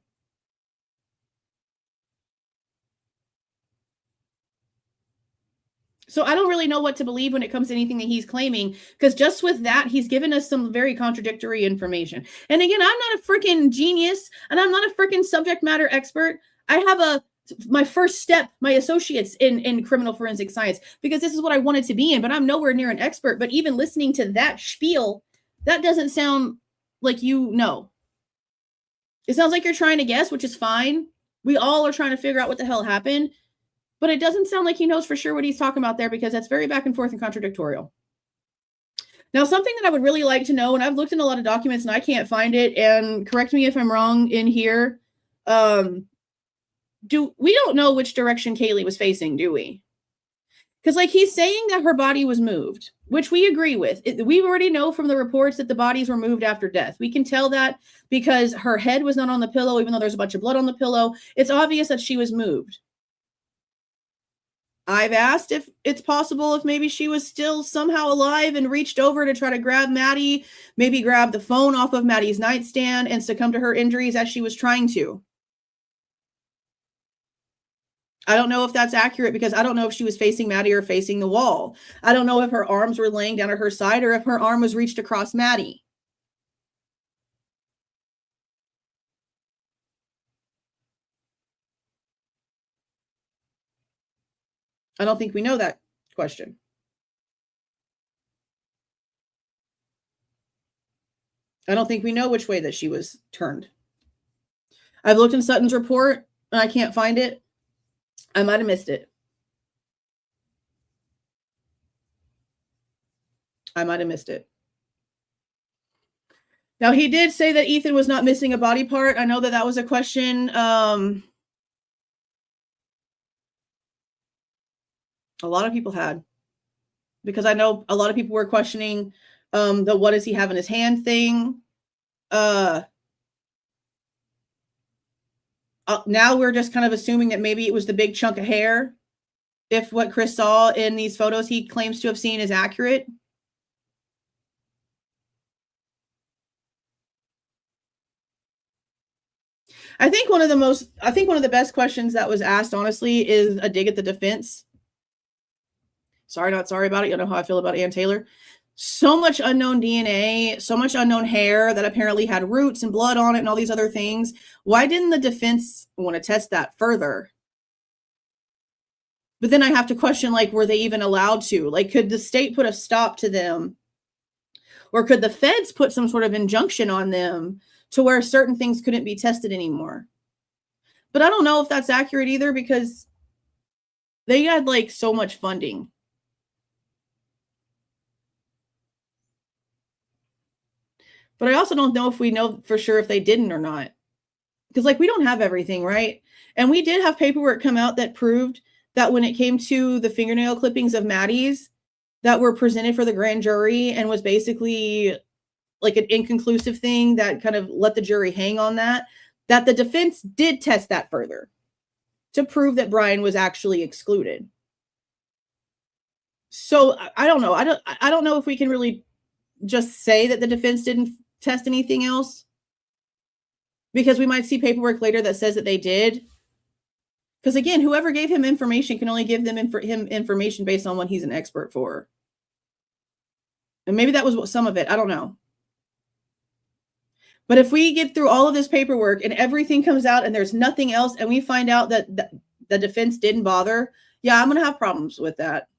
So I don't really know what to believe when it comes to anything that he's claiming, because just with that, he's given us some very contradictory information. And again, I'm not a freaking genius, and I'm not a freaking subject matter expert. I have my first step, my associates in criminal forensic science, because this is what I wanted to be in, but I'm nowhere near an expert. But even listening to that spiel, that doesn't sound like you know. It sounds like you're trying to guess, which is fine. We all are trying to figure out what the hell happened. But it doesn't sound like he knows for sure what he's talking about there, because that's very back and forth and contradictorial. Now, something that I would really like to know, and I've looked in a lot of documents and I can't find it, and correct me if I'm wrong in here. We don't know which direction Kaylee was facing, do we? Because like he's saying that her body was moved, which we agree with. We already know from the reports that the bodies were moved after death. We can tell that because her head was not on the pillow, even though there's a bunch of blood on the pillow. It's obvious that she was moved. I've asked if it's possible if maybe she was still somehow alive and reached over to try to grab Maddie, maybe grab the phone off of Maddie's nightstand and succumb to her injuries as she was trying to. I don't know if that's accurate, because I don't know if she was facing Maddie or facing the wall. I don't know if her arms were laying down at her side or if her arm was reached across Maddie. I don't think we know that question. I don't think we know which way that she was turned. I've looked in Sutton's report and I can't find it. I might have missed it. Now, he did say that Ethan was not missing a body part. I know that that was a question. A lot of people had, because I know a lot of people were questioning the what does he have in his hand thing. Now we're just kind of assuming that maybe it was the big chunk of hair, if what Chris saw in these photos he claims to have seen is accurate. I think one of the best questions that was asked, honestly, is a dig at the defense. Sorry, not sorry about it. You know how I feel about Ann Taylor. So much unknown DNA, so much unknown hair that apparently had roots and blood on it and all these other things. Why didn't the defense want to test that further? But then I have to question, like, were they even allowed to? Like, could the state put a stop to them? Or could the feds put some sort of injunction on them to where certain things couldn't be tested anymore? But I don't know if that's accurate either, because they had like so much funding. But I also don't know if we know for sure if they didn't or not. Because like we don't have everything, right? And we did have paperwork come out that proved that when it came to the fingernail clippings of Maddie's that were presented for the grand jury and was basically like an inconclusive thing that kind of let the jury hang on that the defense did test that further to prove that Bryan was actually excluded. So I don't know. I don't know if we can really just say that the defense didn't test anything else, because we might see paperwork later that says that they did. Because again, whoever gave him information can only give him information based on what he's an expert for. And maybe that was some of it. I don't know. But if we get through all of this paperwork and everything comes out and there's nothing else, and we find out that the defense didn't bother, yeah, I'm going to have problems with that.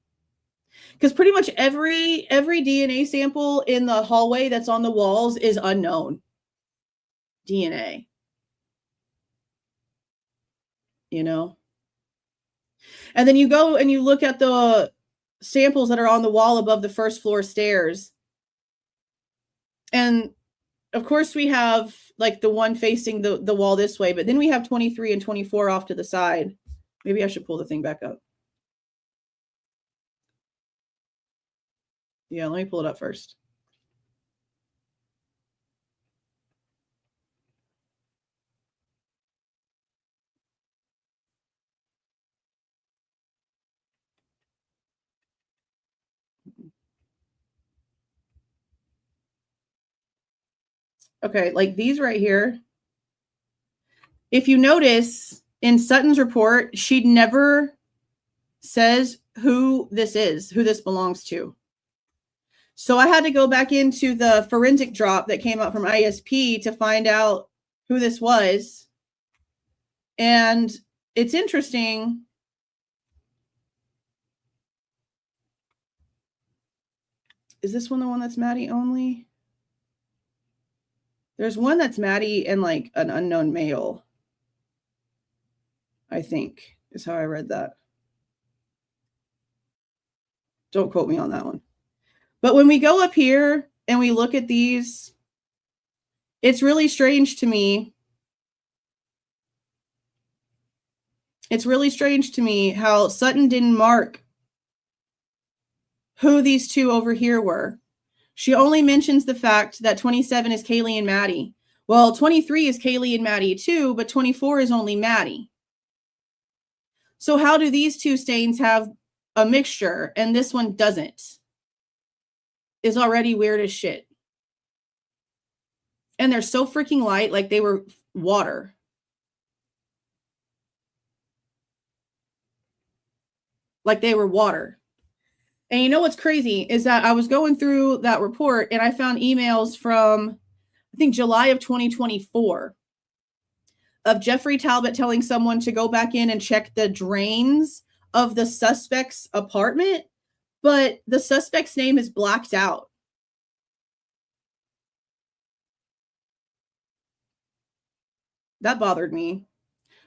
Because pretty much every DNA sample in the hallway that's on the walls is unknown DNA. You know? And then you go and you look at the samples that are on the wall above the first floor stairs. And of course we have like the one facing the wall this way, but then we have 23 and 24 off to the side. Maybe I should pull the thing back up. Yeah, let me pull it up first. Okay, like these right here. If you notice in Sutton's report, she never says who this is, who this belongs to. So I had to go back into the forensic drop that came out from ISP to find out who this was. And it's interesting. Is this one the one that's Maddie only? There's one that's Maddie and like an unknown male, I think, is how I read that. Don't quote me on that one. But when we go up here and we look at these, it's really strange to me. It's really strange to me how Sutton didn't mark who these two over here were. She only mentions the fact that 27 is Kaylee and Maddie. Well, 23 is Kaylee and Maddie too, but 24 is only Maddie. So how do these two stains have a mixture and this one doesn't? Is already weird as shit. And they're so freaking light, like they were water. Like they were water. And you know what's crazy is that I was going through that report and I found emails from, I think, July of 2024 of Jeffrey Talbot telling someone to go back in and check the drains of the suspect's apartment, but the suspect's name is blacked out. That bothered me.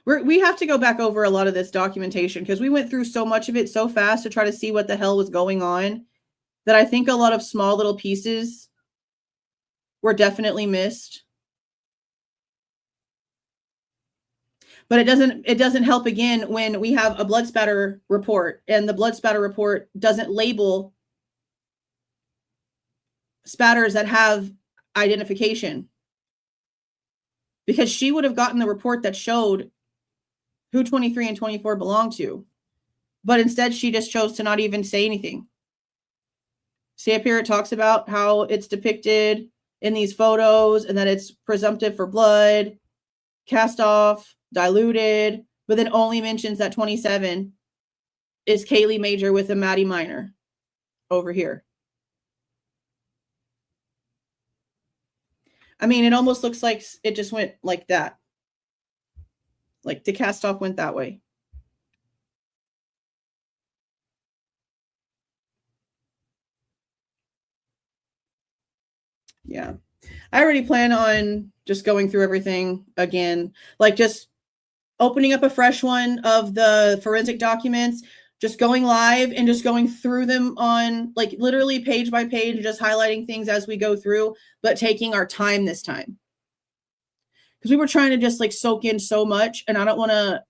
We have to go back over a lot of this documentation because we went through so much of it so fast to try to see what the hell was going on that I think a lot of small little pieces were definitely missed. But it doesn't help again when we have a blood spatter report and the blood spatter report doesn't label spatters that have identification. Because she would have gotten the report that showed who 23 and 24 belong to. But instead, she just chose to not even say anything. See up here, it talks about how it's depicted in these photos and that it's presumptive for blood, cast off, diluted, but then only mentions that 27 is Kaylee Major with a Maddie Minor over here. I mean, it almost looks like it just went like that. Like the cast off went that way. Yeah. I already plan on just going through everything again, like just opening up a fresh one of the forensic documents, just going live and just going through them on like literally page by page, just highlighting things as we go through, but taking our time this time. Because we were trying to just like soak in so much and I don't want to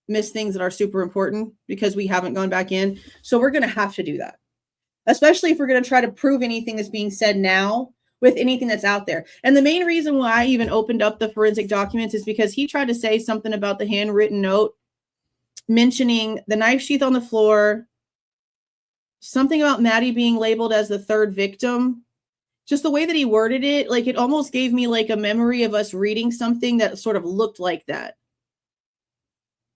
miss things that are super important because we haven't gone back in. So we're going to have to do that, especially if we're going to try to prove anything that's being said now with anything that's out there. And the main reason why I even opened up the forensic documents is because he tried to say something about the handwritten note, mentioning the knife sheath on the floor, something about Maddie being labeled as the third victim. Just the way that he worded it, like it almost gave me like a memory of us reading something that sort of looked like that.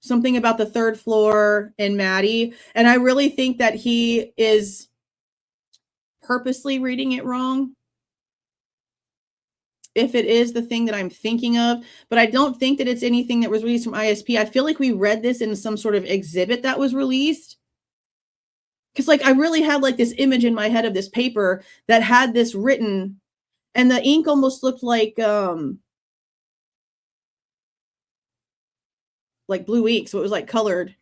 Something about the third floor and Maddie. And I really think that he is purposely reading it wrong, if it is the thing that I'm thinking of, but I don't think that it's anything that was released from ISP. I feel like we read this in some sort of exhibit that was released. Because like I really had like this image in my head of this paper that had this written and the ink almost looked like blue ink. So it was like colored.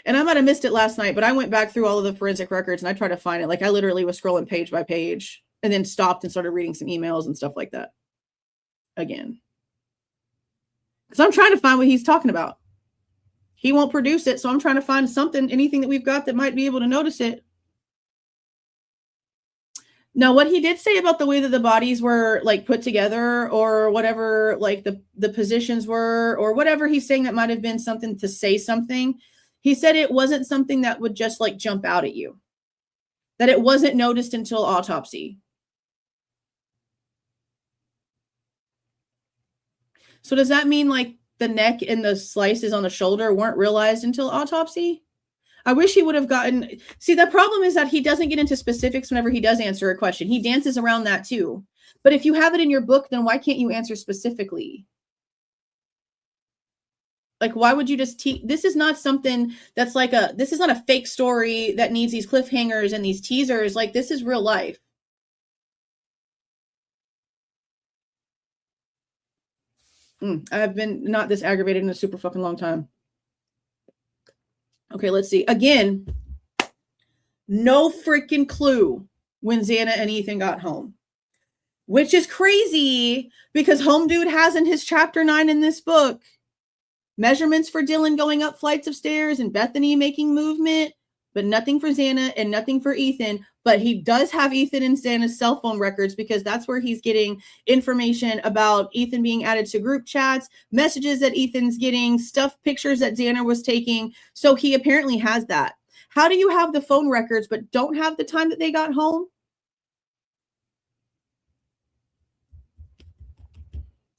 And I might have missed it last night, but I went back through all of the forensic records and I tried to find it. Like I literally was scrolling page by page and then stopped and started reading some emails and stuff like that again. Because I'm trying to find what he's talking about. He won't produce it, so I'm trying to find something, anything that we've got that might be able to notice it. Now, what he did say about the way that the bodies were like put together or whatever, like the positions were or whatever he's saying that might have been something to say something. He said it wasn't something that would just like jump out at you, that it wasn't noticed until autopsy. So does that mean like the neck and the slices on the shoulder weren't realized until autopsy? I wish he would have gotten, see, the problem is that he doesn't get into specifics whenever he does answer a question. He dances around that too. But if you have it in your book, then why can't you answer specifically? Like, why would you just this is not something that's like this is not a fake story that needs these cliffhangers and these teasers. Like, this is real life. I've been not this aggravated in a super fucking long time. Okay, let's see. Again, no freaking clue when Xana and Ethan got home, which is crazy because Home Dude has in his chapter 9 in this book measurements for Dylan going up flights of stairs and Bethany making movement, but nothing for Xana and nothing for Ethan. But he does have Ethan and Xana's cell phone records because that's where he's getting information about Ethan being added to group chats, messages that Ethan's getting, stuff, pictures that Xana was taking. So he apparently has that. How do you have the phone records but don't have the time that they got home?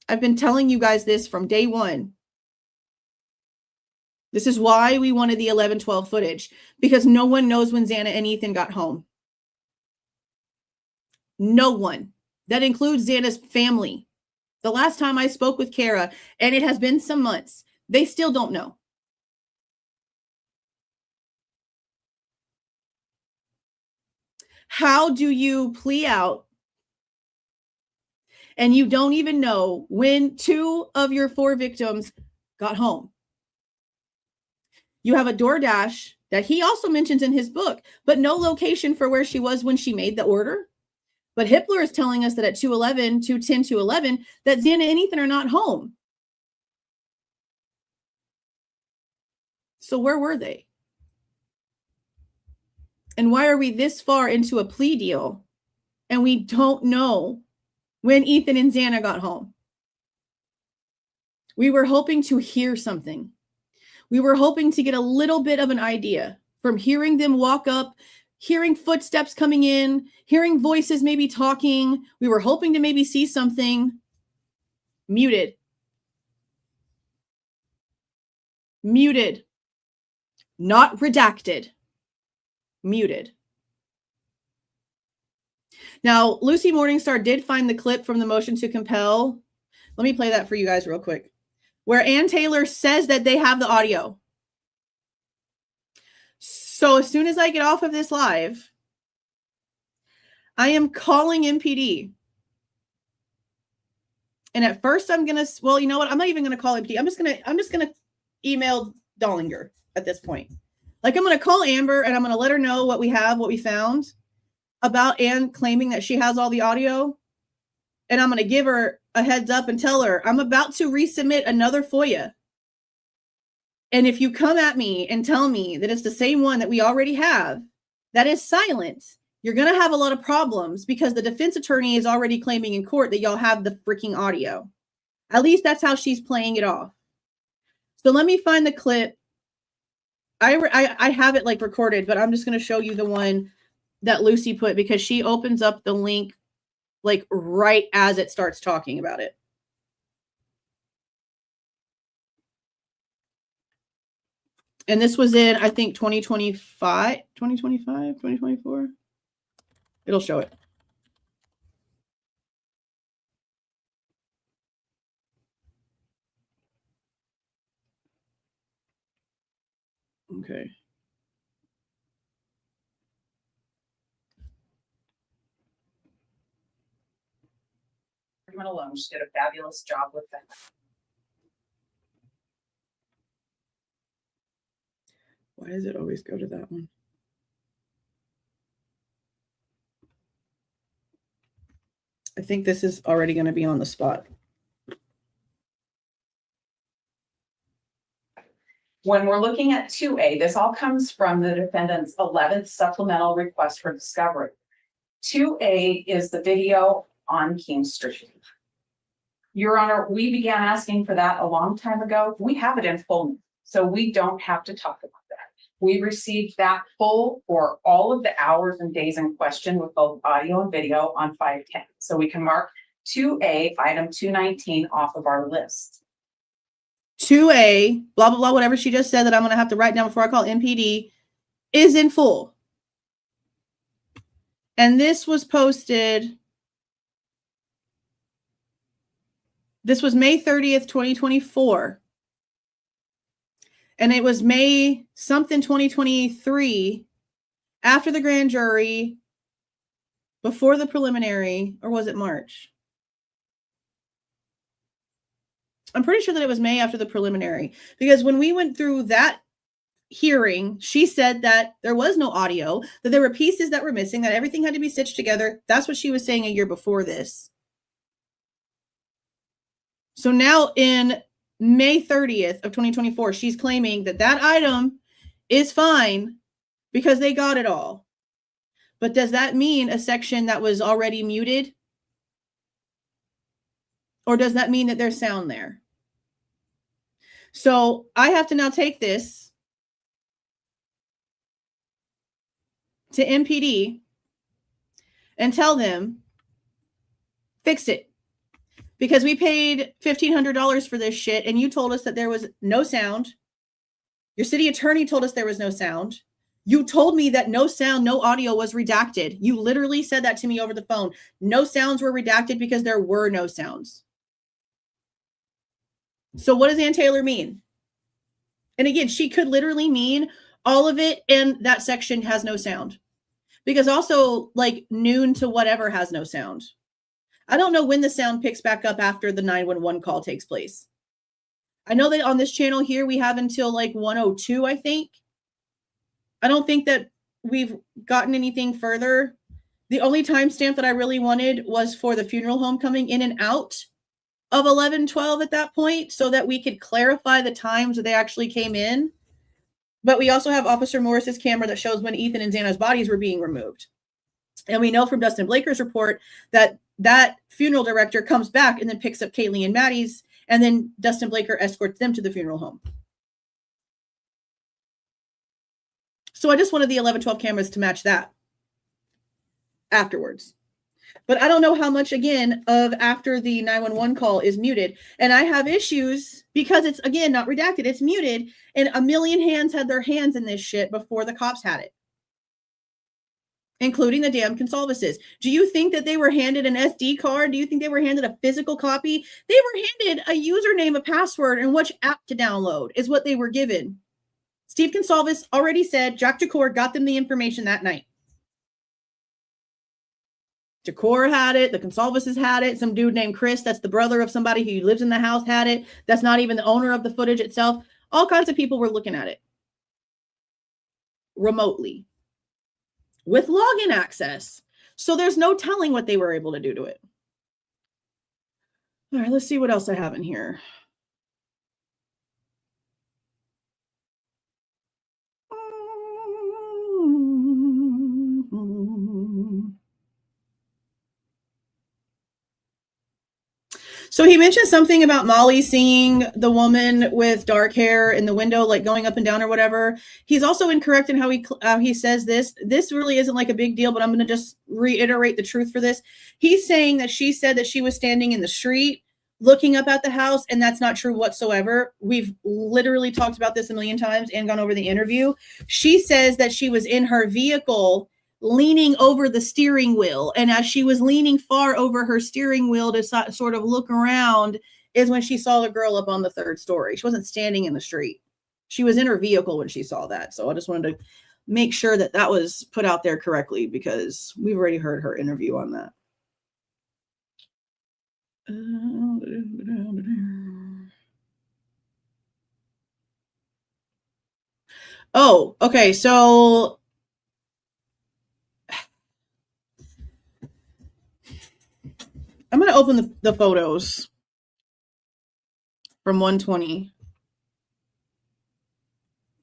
I've been telling you guys this from day one. This is why we wanted the 11-12 footage, because no one knows when Xana and Ethan got home. No one. That includes Xana's family. The last time I spoke with Kara, and it has been some months, they still don't know. How do you plea out and you don't even know when 2 of your 4 victims got home? You have a DoorDash that he also mentions in his book, but no location for where she was when she made the order. But Hippler is telling us that at 2:10 to 11, that Xana and Ethan are not home. So where were they? And why are we this far into a plea deal and we don't know when Ethan and Xana got home? We were hoping to hear something. We were hoping to get a little bit of an idea from hearing them walk up, hearing footsteps coming in, hearing voices maybe talking. We were hoping to maybe see something. Muted. Muted. Not redacted. Muted. Now, Lucy Morningstar did find the clip from the motion to compel. Let me play that for you guys real quick. Where Ann Taylor says that they have the audio. So as soon as I get off of this live, I am calling MPD. And at first I'm going to, well, you know what? I'm not even going to call MPD. I'm just going to email Dollinger at this point. Like, I'm going to call Amber and I'm going to let her know what we have, what we found about Ann claiming that she has all the audio. And I'm going to give her a heads up and tell her I'm about to resubmit another FOIA. And if you come at me and tell me that it's the same one that we already have, that is silent, you're going to have a lot of problems because the defense attorney is already claiming in court that y'all have the freaking audio. At least that's how she's playing it off. So let me find the clip. I have it like recorded, but I'm just going to show you the one that Lucy put because she opens up the link like right as it starts talking about it. And this was in, I think, 2024. It'll show it. Okay. Everyone alone just did a fabulous job with that. Why does it always go to that one? I think this is already going to be on the spot. When we're looking at 2A, this all comes from the defendant's 11th supplemental request for discovery. 2A is the video on King Street. Your Honor, we began asking for that a long time ago. We have it in full, so we don't have to talk about that. We received that full for all of the hours and days in question with both audio and video on 510. So we can mark 2A, item 219 off of our list. 2A, blah, blah, blah, whatever she just said that I'm going to have to write down before I call MPD, is in full. And this was posted. This was May 30th, 2024. And it was May something 2023, after the grand jury, before the preliminary, or was it March? I'm pretty sure that it was May after the preliminary, because when we went through that hearing, she said that there was no audio, that there were pieces that were missing, that everything had to be stitched together. That's what she was saying a year before this. So now in May 30th of 2024, she's claiming that that item is fine because they got it all. But does that mean a section that was already muted? Or does that mean that there's sound there? So I have to now take this to MPD and tell them, fix it. Because we paid $1,500 for this shit, and you told us that there was no sound. Your city attorney told us there was no sound. You told me that no sound, no audio was redacted. You literally said that to me over the phone. No sounds were redacted because there were no sounds. So what does Ann Taylor mean? And again, she could literally mean all of it, and that section has no sound. Because also, like, noon to whatever has no sound. I don't know when the sound picks back up after the 911 call takes place. I know that on this channel here, we have until like 102, I think. I don't think that we've gotten anything further. The only timestamp that I really wanted was for the funeral home coming in and out of 11:12 at that point, so that we could clarify the times that they actually came in. But we also have Officer Morris's camera that shows when Ethan and Xana's bodies were being removed. And we know from Dustin Blaker's report that that funeral director comes back and then picks up Kaylee and Maddie's, and then Dustin Blaker escorts them to the funeral home. So I just wanted the 11:12 cameras to match that afterwards. But I don't know how much, again, of after the 911 call is muted. And I have issues because it's, again, not redacted. It's muted. And a million hands had their hands in this shit before the cops had it, including the damn Goncalveses. Do you think that they were handed an SD card? Do you think they were handed a physical copy? They were handed a username, a password, and which app to download is what they were given. Steve Goncalves already said Jack Jacor got them the information that night. Jacor had it. The Goncalveses had it. Some dude named Chris, that's the brother of somebody who lives in the house, had it. That's not even the owner of the footage itself. All kinds of people were looking at it remotely with login access. So there's no telling what they were able to do to it. All right, let's see what else I have in here. So he mentioned something about Molly seeing the woman with dark hair in the window, like going up and down or whatever. He's also incorrect in how he says this. This really isn't like a big deal, but I'm going to just reiterate the truth for this. He's saying that she said that she was standing in the street looking up at the house, and that's not true whatsoever. We've literally talked about this a million times and gone over the interview. She says that she was in her vehicle leaning over the steering wheel. And as she was leaning far over her steering wheel to sort of look around is when she saw the girl up on the third story. She wasn't standing in the street. She was in her vehicle when she saw that. So I just wanted to make sure that that was put out there correctly, because we've already heard her interview on that. Oh, okay. So I'm going to open the photos from 120.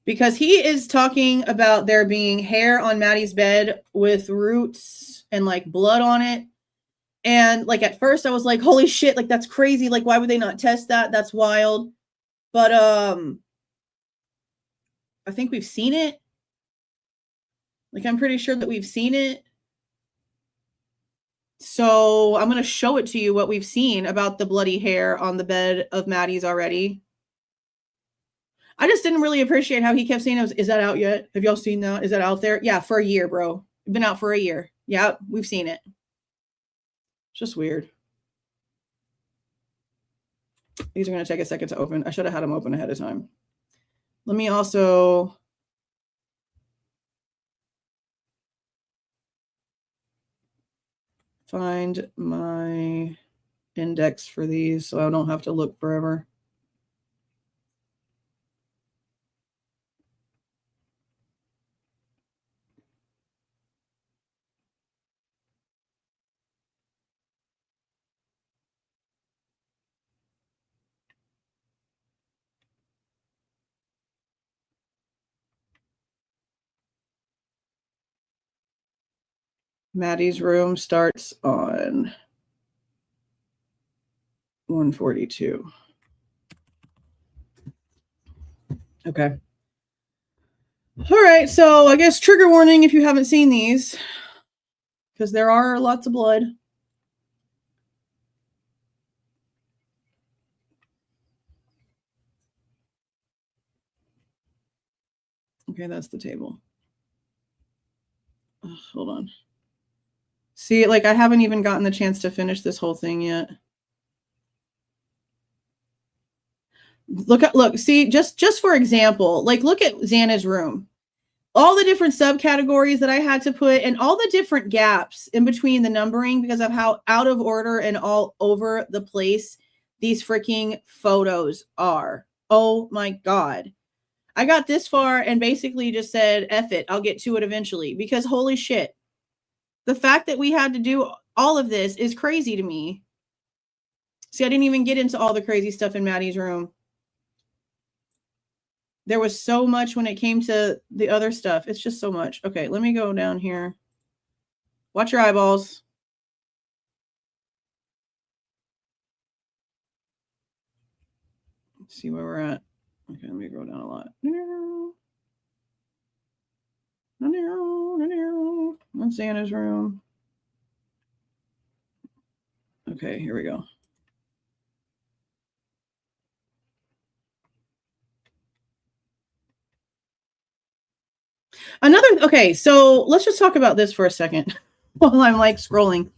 Because he is talking about there being hair on Maddie's bed with roots and like blood on it. And like at first I was like, holy shit, like that's crazy. Like, why would they not test that? That's wild. But I think we've seen it. Like, I'm pretty sure that we've seen it. So I'm going to show it to you what we've seen about the bloody hair on the bed of Maddie's already. I just didn't really appreciate how he kept saying, is that out yet? Have y'all seen that? Is that out there? Yeah, for a year, bro. Been out for a year. Yeah, we've seen it. It's just weird. These are going to take a second to open. I should have had them open ahead of time. Let me also find my index for these so I don't have to look forever. Maddie's room starts on 142. Okay. All right, so I guess trigger warning if you haven't seen these, because there are lots of blood. Okay, that's the table. Oh, hold on. See, like I haven't even gotten the chance to finish this whole thing yet. Look, see, just for example, like look at Xana's room. All the different subcategories that I had to put and all the different gaps in between the numbering because of how out of order and all over the place these freaking photos are. Oh my God. I got this far and basically just said, F it, I'll get to it eventually because holy shit. The fact that we had to do all of this is crazy to me. See, I didn't even get into all the crazy stuff in Maddie's room. There was so much when it came to the other stuff. It's just so much. Okay, let me go down here. Watch your eyeballs. Let's see where we're at. Okay, let me go down a lot. That's Xana's room. Okay, here we go. Okay, so let's just talk about this for a second while I'm like scrolling.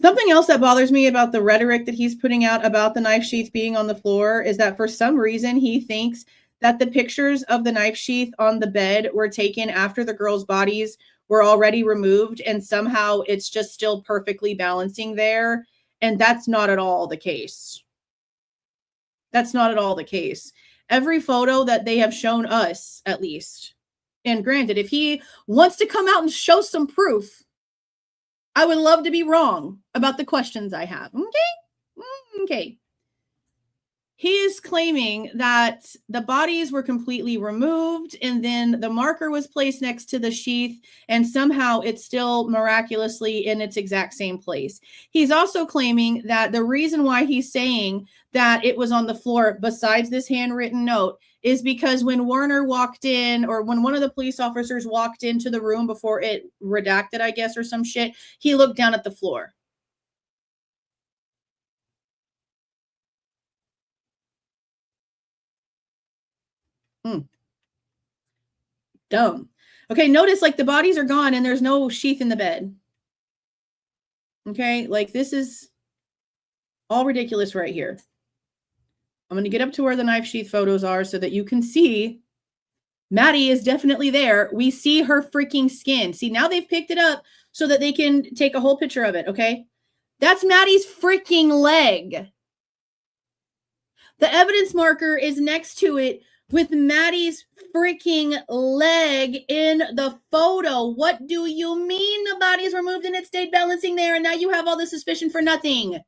Something else that bothers me about the rhetoric that he's putting out about the knife sheath being on the floor is that for some reason he thinks that the pictures of the knife sheath on the bed were taken after the girls' bodies were already removed and somehow it's just still perfectly balancing there. And that's not at all the case. That's not at all the case. Every photo that they have shown us, at least, and granted, if he wants to come out and show some proof, I would love to be wrong about the questions I have. Okay. He is claiming that the bodies were completely removed and then the marker was placed next to the sheath and somehow it's still miraculously in its exact same place. He's also claiming that the reason why he's saying that it was on the floor besides this handwritten note is because when Warner walked in or when one of the police officers walked into the room before it redacted, I guess, or some shit, he looked down at the floor. Dumb. Okay, notice like the bodies are gone and there's no sheath in the bed. Okay, like this is all ridiculous right here. I'm going to get up to where the knife sheath photos are so that you can see Maddie is definitely there. We see her freaking skin. See, now they've picked it up so that they can take a whole picture of it, okay? That's Maddie's freaking leg. The evidence marker is next to it with Maddie's freaking leg in the photo. What do you mean the body is removed and it stayed balancing there and now you have all this suspicion for nothing?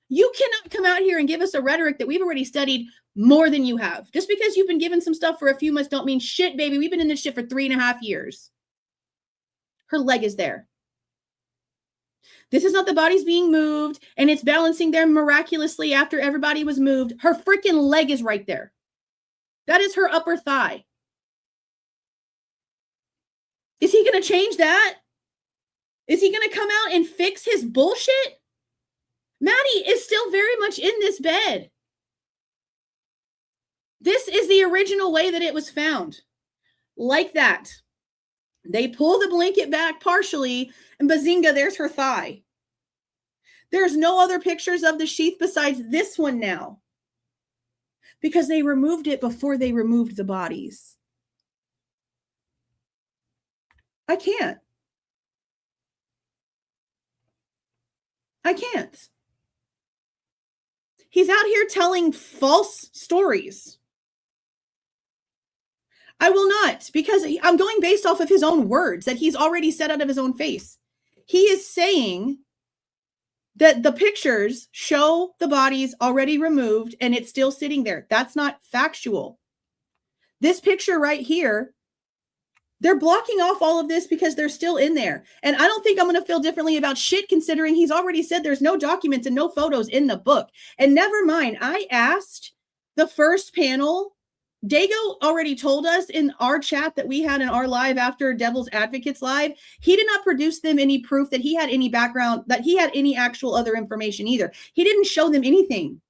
You cannot come out here and give us a rhetoric that we've already studied more than you have. Just because you've been given some stuff for a few months don't mean shit, baby. We've been in this shit for 3.5 years. Her leg is there. This is not the body's being moved and it's balancing there miraculously after everybody was moved. Her freaking leg is right there. That is her upper thigh. Is he going to change that? Is he going to come out and fix his bullshit? Maddie is still very much in this bed. This is the original way that it was found. Like that. They pull the blanket back partially, and bazinga, there's her thigh. There's no other pictures of the sheath besides this one now. Because they removed it before they removed the bodies. I can't. I can't. He's out here telling false stories. I will not, because I'm going based off of his own words that he's already said out of his own face. He is saying that the pictures show the bodies already removed and it's still sitting there. That's not factual. This picture right here, they're blocking off all of this because they're still in there. And I don't think I'm going to feel differently about shit considering he's already said there's no documents and no photos in the book. And never mind, I asked the first panel. Dago already told us in our chat that we had in our live after Devil's Advocates live, he did not produce them any proof that he had any background, that he had any actual other information either. He didn't show them anything.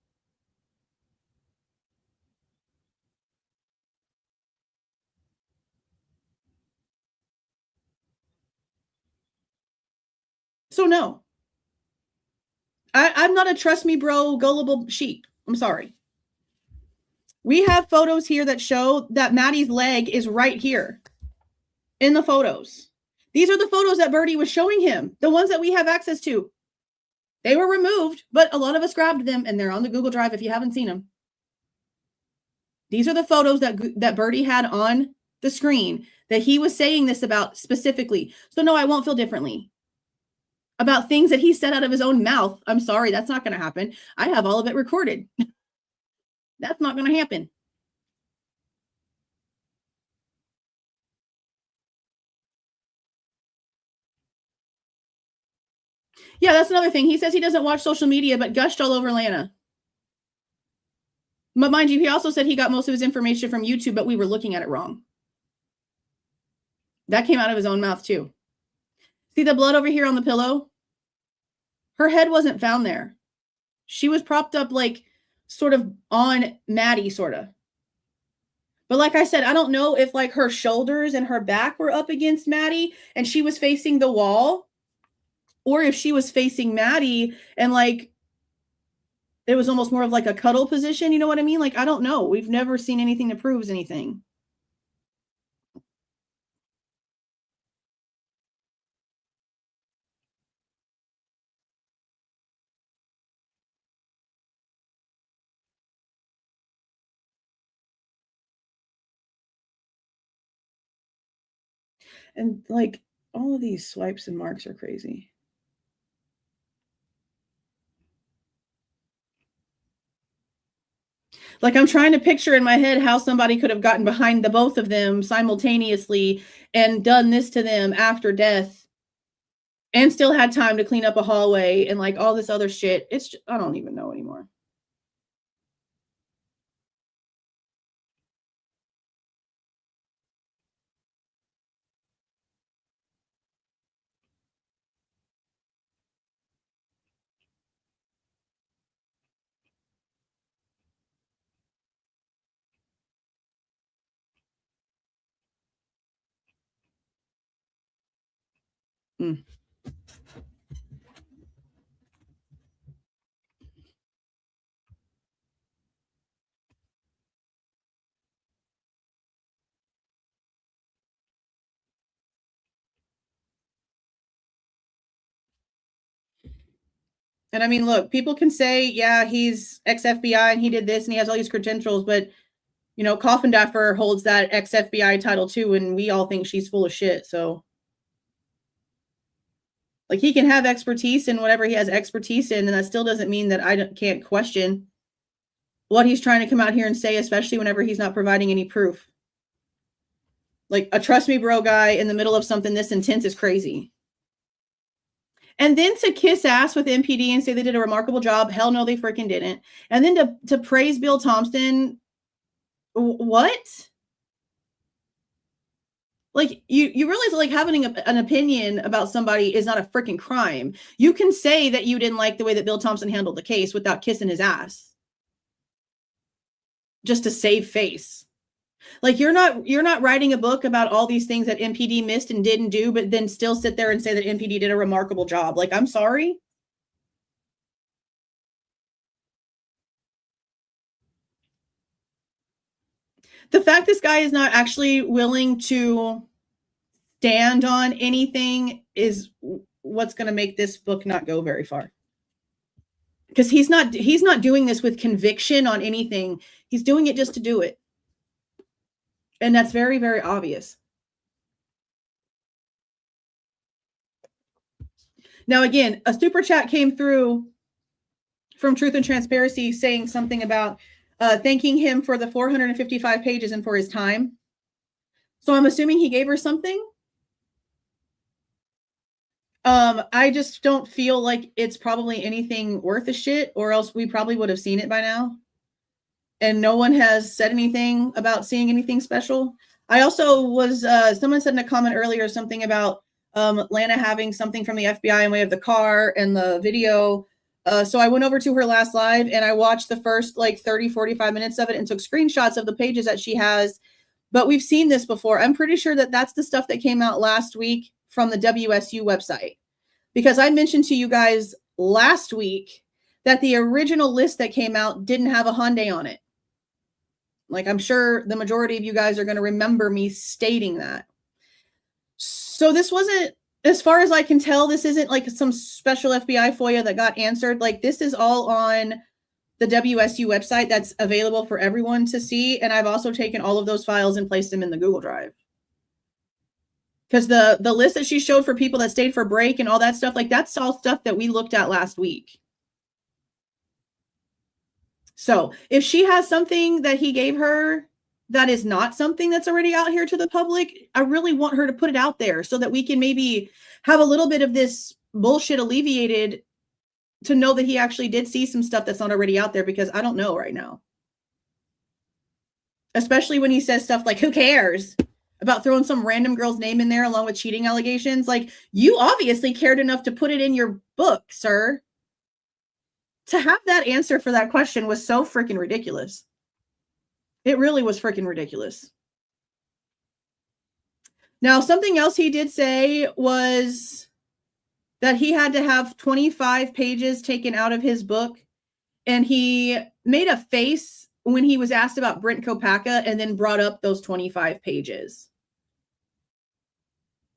So no, I'm not a trust me bro, gullible sheep. I'm sorry. We have photos here that show that Maddie's leg is right here in the photos. These are the photos that Birdie was showing him, the ones that we have access to. They were removed, but a lot of us grabbed them and they're on the Google Drive if you haven't seen them. These are the photos that Birdie had on the screen that he was saying this about specifically. So no, I won't feel differently about things that he said out of his own mouth. I'm sorry, that's not going to happen. I have all of it recorded. That's not going to happen. Yeah, that's another thing. He says he doesn't watch social media, but gushed all over Lana. But mind you, he also said he got most of his information from YouTube, but we were looking at it wrong. That came out of his own mouth too. See the blood over here on the pillow? Her head wasn't found there. She was propped up like sort of on Maddie, sort of. But like I said, I don't know if like her shoulders and her back were up against Maddie and she was facing the wall, or if she was facing Maddie and like it was almost more of like a cuddle position. You know what I mean? Like, I don't know. We've never seen anything that proves anything. And like all of these swipes and marks are crazy. Like I'm trying to picture in my head how somebody could have gotten behind the both of them simultaneously and done this to them after death and still had time to clean up a hallway and like all this other shit. It's just, I don't even know anymore. Mm. And I mean, look, people can say, yeah, he's ex-FBI and he did this and he has all these credentials, but You know, Coffindaffer holds that ex-FBI title too, and we all think she's full of shit. So, like, he can have expertise in whatever he has expertise in, and that still doesn't mean that I can't question what he's trying to come out here and say, especially whenever he's not providing any proof. Like, a trust me bro guy in the middle of something this intense is crazy. And then to kiss ass with MPD and say they did a remarkable job. Hell no, they freaking didn't. And then to praise Bill Thompson. What? Like, you realize, like, having an opinion about somebody is not a freaking crime. You can say that you didn't like the way that Bill Thompson handled the case without kissing his ass. Just to save face. Like, you're not writing a book about all these things that MPD missed and didn't do, but then still sit there and say that MPD did a remarkable job. Like, I'm sorry. The fact this guy is not actually willing to stand on anything is what's going to make this book not go very far. Because he's not doing this with conviction on anything. He's doing it just to do it. And that's very, very obvious. Now, again, a super chat came through from Truth and Transparency saying something about thanking him for the 455 pages and for his time. So I'm assuming he gave her something. I just don't feel like it's probably anything worth a shit, or else we probably would have seen it by now. And no one has said anything about seeing anything special. I also was, someone said in a comment earlier something about Lana having something from the FBI in way of the car and the video. So I went over to her last live and I watched the first like 30, 45 minutes of it and took screenshots of the pages that she has. But we've seen this before. I'm pretty sure that that's the stuff that came out last week from the WSU website. Because I mentioned to you guys last week that the original list that came out didn't have a Hyundai on it. Like, I'm sure the majority of you guys are going to remember me stating that. So this wasn't, as far as I can tell, this isn't like some special FBI FOIA that got answered. Like, this is all on the WSU website that's available for everyone to see. And I've also taken all of those files and placed them in the Google Drive. Because the list that she showed for people that stayed for break and all that stuff, like, that's all stuff that we looked at last week. So if she has something that he gave her that is not something that's already out here to the public, I really want her to put it out there so that we can maybe have a little bit of this bullshit alleviated, to know that he actually did see some stuff that's not already out there, because I don't know right now. Especially when he says stuff like, who cares about throwing some random girl's name in there along with cheating allegations. Like, you obviously cared enough to put it in your book, sir. To have that answer for that question was so freaking ridiculous. It really was freaking ridiculous. Now, something else he did say was that he had to have 25 pages taken out of his book. And he made a face when he was asked about Brent Kopacka and then brought up those 25 pages.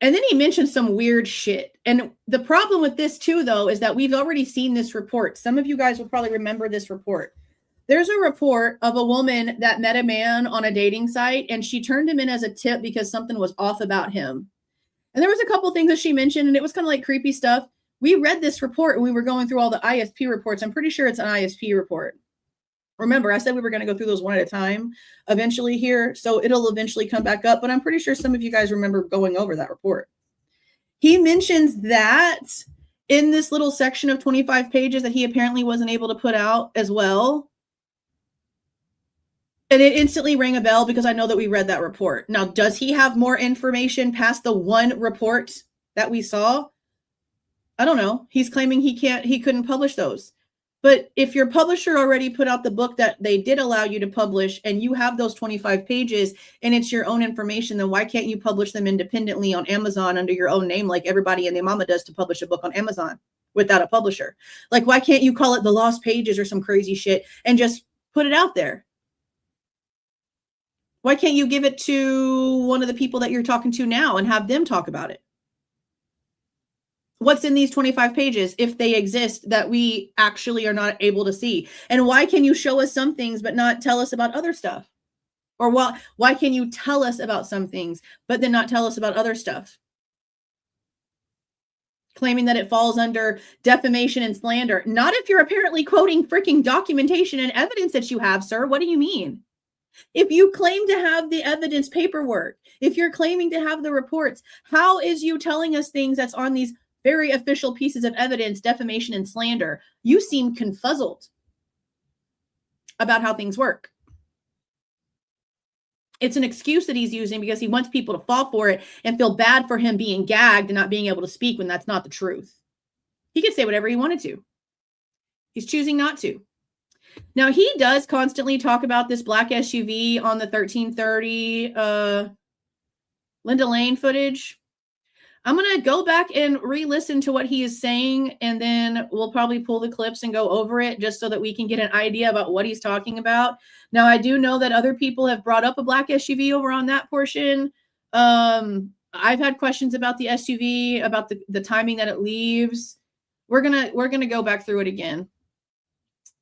And then he mentioned some weird shit. And the problem with this too, though, is that we've already seen this report. Some of you guys will probably remember this report. There's a report of a woman that met a man on a dating site, and she turned him in as a tip because something was off about him. And there was a couple things that she mentioned, and it was kind of like creepy stuff. We read this report and we were going through all the ISP reports. I'm pretty sure it's an ISP report. Remember, I said we were going to go through those one at a time eventually here, so it'll eventually come back up, but I'm pretty sure some of you guys remember going over that report. He mentions that in this little section of 25 pages that he apparently wasn't able to put out as well. And it instantly rang a bell because I know that we read that report. Now, does he have more information past the one report that we saw? I don't know. He's claiming he couldn't publish those. But if your publisher already put out the book that they did allow you to publish, and you have those 25 pages and it's your own information, then why can't you publish them independently on Amazon under your own name like everybody and their mama does to publish a book on Amazon without a publisher? Like, why can't you call it the Lost Pages or some crazy shit and just put it out there? Why can't you give it to one of the people that you're talking to now and have them talk about it? What's in these 25 pages, if they exist, that we actually are not able to see? And why can you show us some things but not tell us about other stuff? Or why can you tell us about some things, but then not tell us about other stuff? Claiming that it falls under defamation and slander. Not if you're apparently quoting freaking documentation and evidence that you have, sir. What do you mean? If you claim to have the evidence paperwork, if you're claiming to have the reports, how is you telling us things that's on these very official pieces of evidence, defamation and slander? You seem confuzzled about how things work. It's an excuse that he's using because he wants people to fall for it and feel bad for him being gagged and not being able to speak when that's not the truth. He could say whatever he wanted to. He's choosing not to. Now, he does constantly talk about this black SUV on the 1330 Linda Lane footage. I'm going to go back and re-listen to what he is saying, and then we'll probably pull the clips and go over it just so that we can get an idea about what he's talking about. Now, I do know that other people have brought up a black SUV over on that portion. I've had questions about the SUV, about the timing that it leaves. We're gonna go back through it again.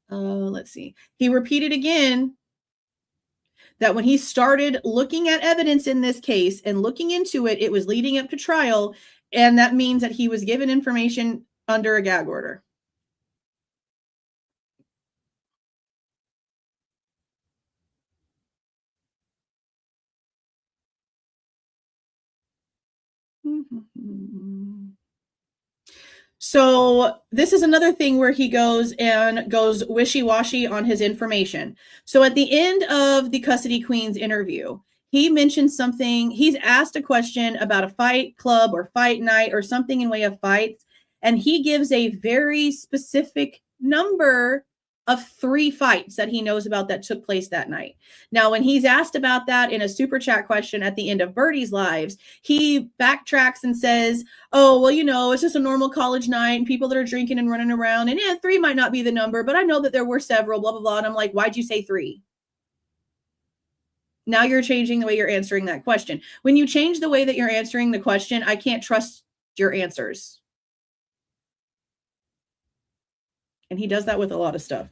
Let's see. He repeated again that when he started looking at evidence in this case and looking into it, it was leading up to trial. And that means that he was given information under a gag order. So this is another thing where he goes wishy-washy on his information. So at the end of the Custody Queen's interview, he mentioned something. He's asked a question about a fight club or fight night or something in way of fights. And he gives a very specific number of 3 fights that he knows about that took place that night. Now, when he's asked about that in a super chat question at the end of Birdie's lives, he backtracks and says, oh, well, it's just a normal college night and people that are drinking and running around. And 3 might not be the number, but I know that there were several, blah, blah, blah. And I'm like, why'd you say 3? Now you're changing the way you're answering that question. When you change the way that you're answering the question, I can't trust your answers. And he does that with a lot of stuff.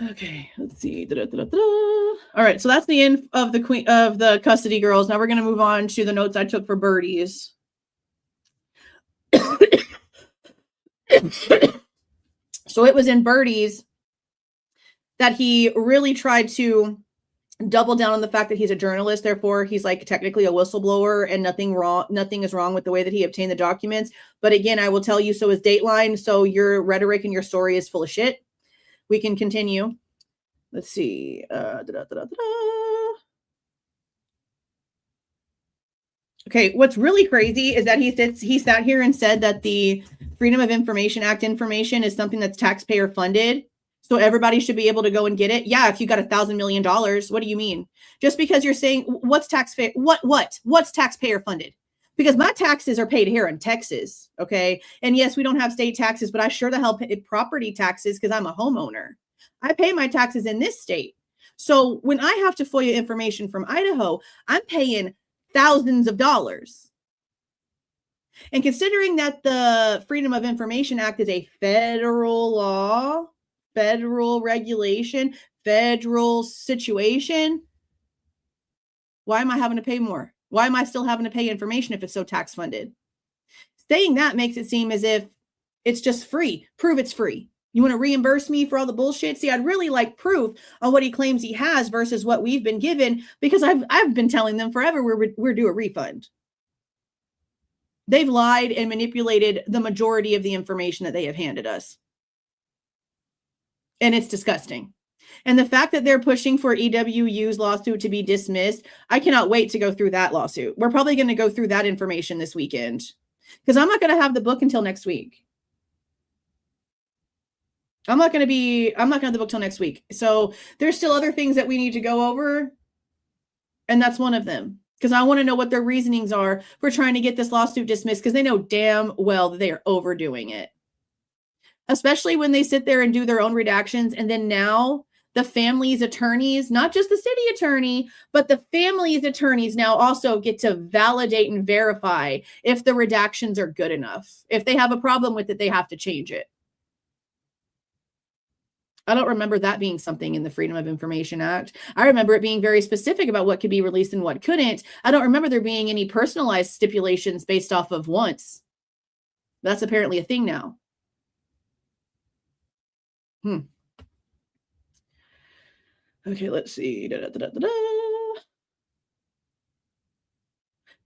Okay, let's see. All right, so that's the end of the custody girls. Now we're going to move on to the notes I took for Birdie's. So it was in Birdie's that he really tried to double down on the fact that he's a journalist. Therefore, he's like technically a whistleblower and nothing is wrong with the way that he obtained the documents. But again, I will tell you, so is Dateline. So your rhetoric and your story is full of shit. We can continue. Let's see. Okay, what's really crazy is that he sat here and said that the Freedom of Information Act information is something that's taxpayer funded. So everybody should be able to go and get it. Yeah, if you got $1,000 million, what do you mean? Just because you're saying what's taxpayer funded? Because my taxes are paid here in Texas, okay? And yes, we don't have state taxes, but I sure the hell pay property taxes because I'm a homeowner. I pay my taxes in this state. So when I have to FOIA information from Idaho, I'm paying thousands of dollars. And considering that the Freedom of Information Act is a federal law, federal regulation, federal situation, why am I having to pay more? Why am I still having to pay information if it's so tax funded? Saying that makes it seem as if it's just free. Prove it's free. You want to reimburse me for all the bullshit? See, I'd really like proof on what he claims he has versus what we've been given, because I've been telling them forever we're due a refund. They've lied and manipulated the majority of the information that they have handed us. And it's disgusting. And the fact that they're pushing for EWU's lawsuit to be dismissed, I cannot wait to go through that lawsuit. We're probably going to go through that information this weekend because I'm not going to have the book until next week. I'm not going to have the book till next week. So there's still other things that we need to go over. And that's one of them, because I want to know what their reasonings are for trying to get this lawsuit dismissed, because they know damn well that they are overdoing it. Especially when they sit there and do their own redactions. And then now the family's attorneys, not just the city attorney, but the family's attorneys now also get to validate and verify if the redactions are good enough. If they have a problem with it, they have to change it. I don't remember that being something in the Freedom of Information Act. I remember it being very specific about what could be released and what couldn't. I don't remember there being any personalized stipulations based off of once. That's apparently a thing now. Okay, let's see.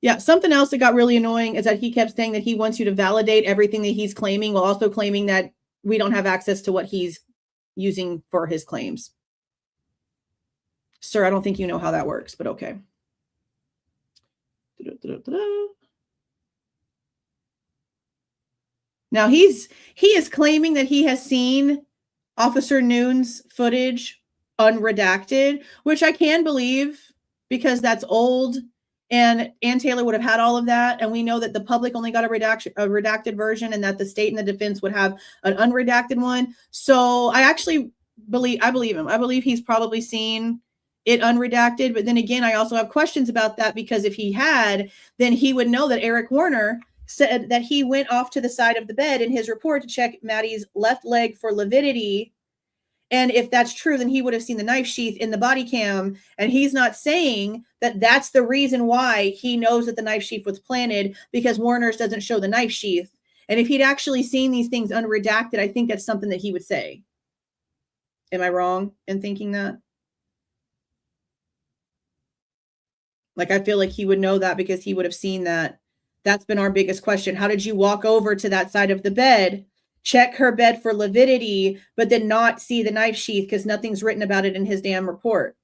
Yeah, something else that got really annoying is that he kept saying that he wants you to validate everything that he's claiming while also claiming that we don't have access to what he's using for his claims. Sir, I don't think you know how that works, but okay. Now he is claiming that he has seen Officer Noon's footage unredacted, which I can believe because that's old, and Ann Taylor would have had all of that, and we know that the public only got a redacted version, and that the state and the defense would have an unredacted one. So I actually believe him. I believe he's probably seen it unredacted, but then again, I also have questions about that, because if he had, then he would know that Eric Warner said that he went off to the side of the bed in his report to check Maddie's left leg for lividity. And if that's true, then he would have seen the knife sheath in the body cam. And he's not saying that that's the reason why he knows that the knife sheath was planted, because Warner's doesn't show the knife sheath. And if he'd actually seen these things unredacted, I think that's something that he would say. Am I wrong in thinking that? Like, I feel like he would know that because he would have seen that. That's been our biggest question. How did you walk over to that side of the bed, check her bed for lividity, but then not see the knife sheath because nothing's written about it in his damn report?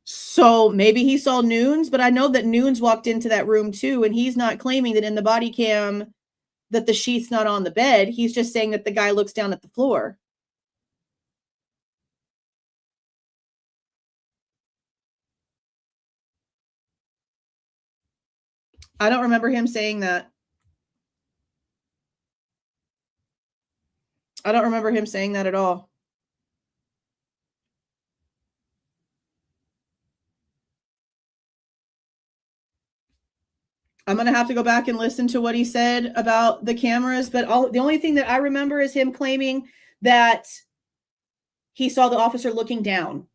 So maybe he saw Noons, but I know that Noons walked into that room too, and he's not claiming that in the body cam that the sheath's not on the bed. He's just saying that the guy looks down at the floor. I don't remember him saying that. I don't remember him saying that at all. I'm going to have to go back and listen to what he said about the cameras, but the only thing that I remember is him claiming that he saw the officer looking down.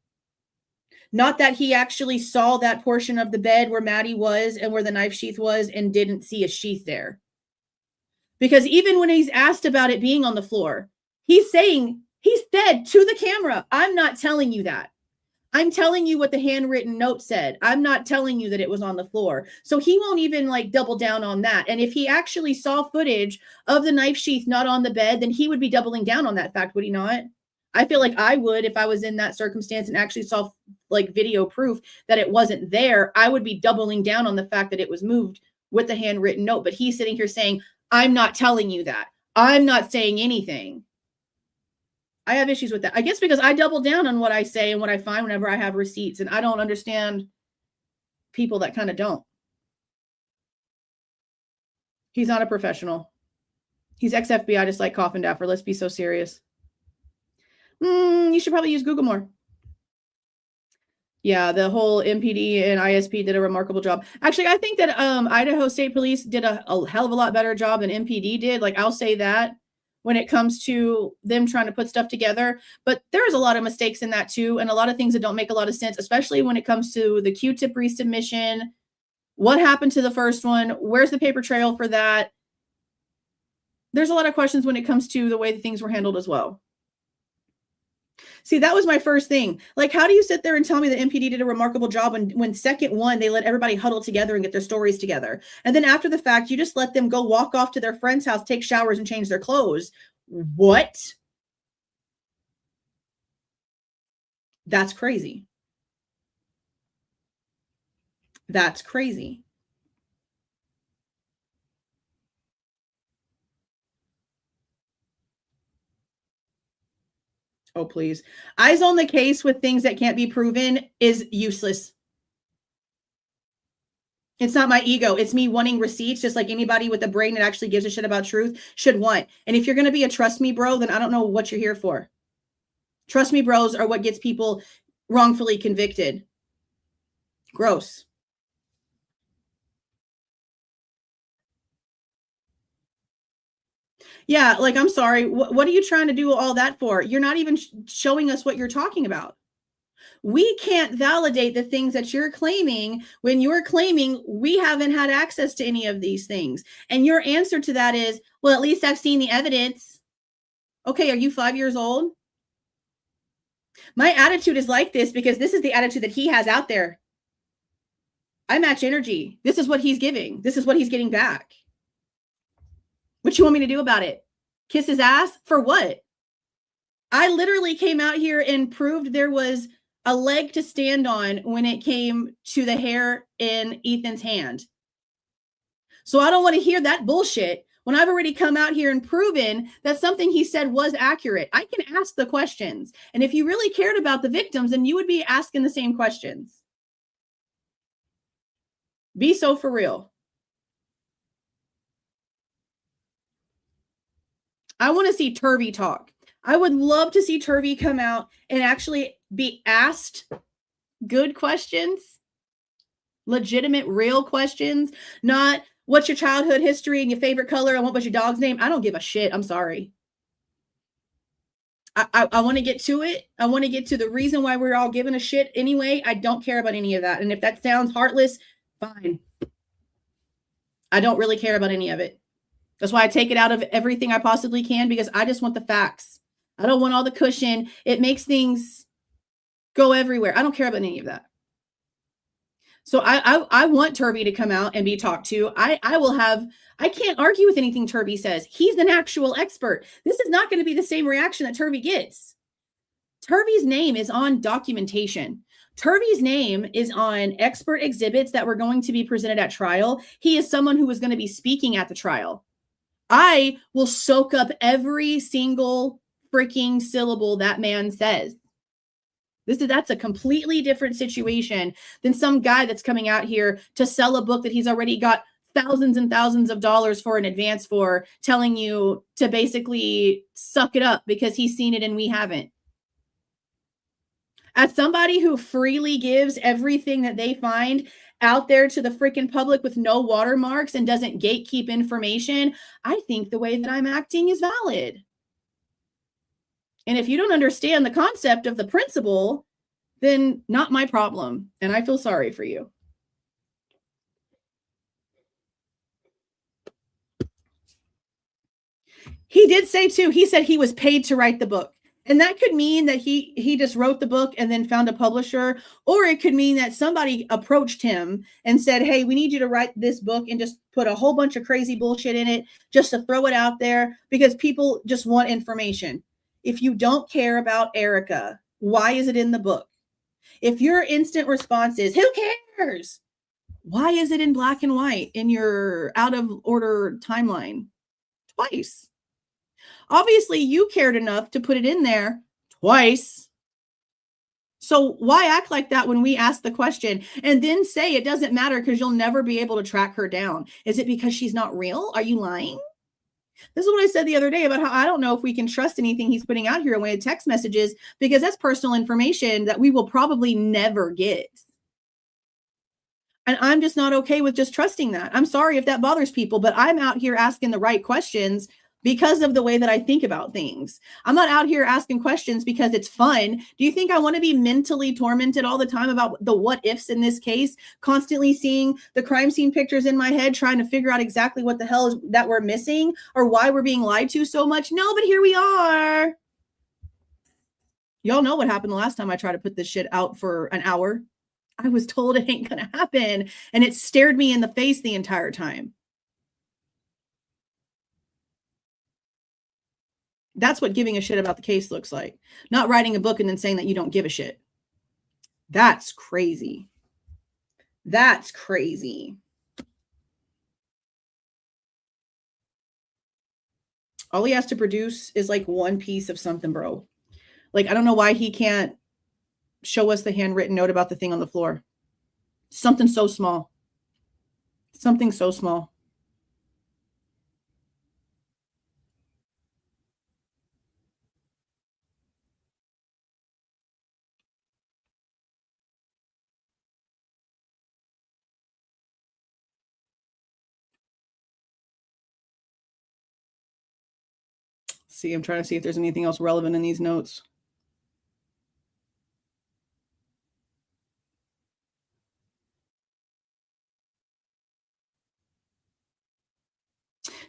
Not that he actually saw that portion of the bed where Maddie was and where the knife sheath was and didn't see a sheath there. Because even when he's asked about it being on the floor, he said to the camera, I'm not telling you that. I'm telling you what the handwritten note said. I'm not telling you that it was on the floor. So he won't even like double down on that. And if he actually saw footage of the knife sheath not on the bed, then he would be doubling down on that fact, would he not? I feel like I would, if I was in that circumstance and actually saw like video proof that it wasn't there, I would be doubling down on the fact that it was moved with the handwritten note. But he's sitting here saying, I'm not telling you that. I'm not saying anything. I have issues with that. I guess because I double down on what I say and what I find whenever I have receipts, and I don't understand people that kind of don't. He's not a professional. He's ex-FBI, just like Coffin Dapper. Let's be so serious. You should probably use Google more. Yeah, the whole MPD and ISP did a remarkable job. Actually, I think that Idaho State Police did a hell of a lot better job than MPD did. Like, I'll say that when it comes to them trying to put stuff together. But there's a lot of mistakes in that too, and a lot of things that don't make a lot of sense, especially when it comes to the Q-tip resubmission. What happened to the first one? Where's the paper trail for that? There's a lot of questions when it comes to the way that things were handled as well. See, that was my first thing. Like, how do you sit there and tell me that MPD did a remarkable job when second one, they let everybody huddle together and get their stories together? And then after the fact, you just let them go walk off to their friend's house, take showers, and change their clothes. What? That's crazy. That's crazy. Oh, please. Eyes on the case with things that can't be proven is useless. It's not my ego. It's me wanting receipts, just like anybody with a brain that actually gives a shit about truth should want. And if you're going to be a trust me bro, then I don't know what you're here for. Trust me bros are what gets people wrongfully convicted. Gross. Yeah, like, I'm sorry. What are you trying to do all that for? You're not even showing us what you're talking about. We can't validate the things that you're claiming when you're claiming we haven't had access to any of these things. And your answer to that is, well, at least I've seen the evidence. Okay, are you 5 years old? My attitude is like this because this is the attitude that he has out there. I match energy. This is what he's giving. This is what he's getting back. What you want me to do about it? Kiss his ass? For what? I literally came out here and proved there was a leg to stand on when it came to the hair in Ethan's hand. So I don't want to hear that bullshit when I've already come out here and proven that something he said was accurate. I can ask the questions. And if you really cared about the victims, then you would be asking the same questions. Be so for real. I want to see Turvey talk. I would love to see Turvey come out and actually be asked good questions, legitimate, real questions, not what's your childhood history and your favorite color and what was your dog's name. I don't give a shit. I'm sorry. I want to get to it. I want to get to the reason why we're all giving a shit anyway. I don't care about any of that. And if that sounds heartless, fine. I don't really care about any of it. That's why I take it out of everything I possibly can, because I just want the facts. I don't want all the cushion. It makes things go everywhere. I don't care about any of that. So I want Turvey to come out and be talked to. I can't argue with anything Turvey says. He's an actual expert. This is not going to be the same reaction that Turvey gets. Turvey's name is on documentation. Turvey's name is on expert exhibits that were going to be presented at trial. He is someone who was going to be speaking at the trial. I will soak up every single freaking syllable that man says. That's a completely different situation than some guy that's coming out here to sell a book that he's already got thousands and thousands of dollars for in advance for, telling you to basically suck it up because he's seen it and we haven't. As somebody who freely gives everything that they find out there to the freaking public with no watermarks and doesn't gatekeep information, I think the way that I'm acting is valid. And if you don't understand the concept of the principle, then not my problem. And I feel sorry for you. He did say too, he said he was paid to write the book. And that could mean that he just wrote the book and then found a publisher, or it could mean that somebody approached him and said, hey, we need you to write this book and just put a whole bunch of crazy bullshit in it just to throw it out there because people just want information. If you don't care about Erica, why is it in the book? If your instant response is, who cares? Why is it in black and white in your out of order timeline? Twice. Obviously, you cared enough to put it in there twice. So why act like that when we ask the question and then say it doesn't matter because you'll never be able to track her down? Is it because she's not real? Are you lying? This is what I said the other day about how I don't know if we can trust anything he's putting out here in way of text messages, because that's personal information that we will probably never get. And I'm just not okay with just trusting that. I'm sorry if that bothers people, but I'm out here asking the right questions because of the way that I think about things. I'm not out here asking questions because it's fun. Do you think I want to be mentally tormented all the time about the what ifs in this case, constantly seeing the crime scene pictures in my head, trying to figure out exactly what the hell is that we're missing or why we're being lied to so much? No, but here we are. Y'all know what happened the last time I tried to put this shit out for an hour. I was told it ain't gonna happen, and it stared me in the face the entire time. That's what giving a shit about the case looks like. Not writing a book and then saying that you don't give a shit. That's crazy. That's crazy. All he has to produce is like one piece of something, bro. Like, I don't know why he can't show us the handwritten note about the thing on the floor. Something so small. Something so small. see, I'm trying to see if there's anything else relevant in these notes.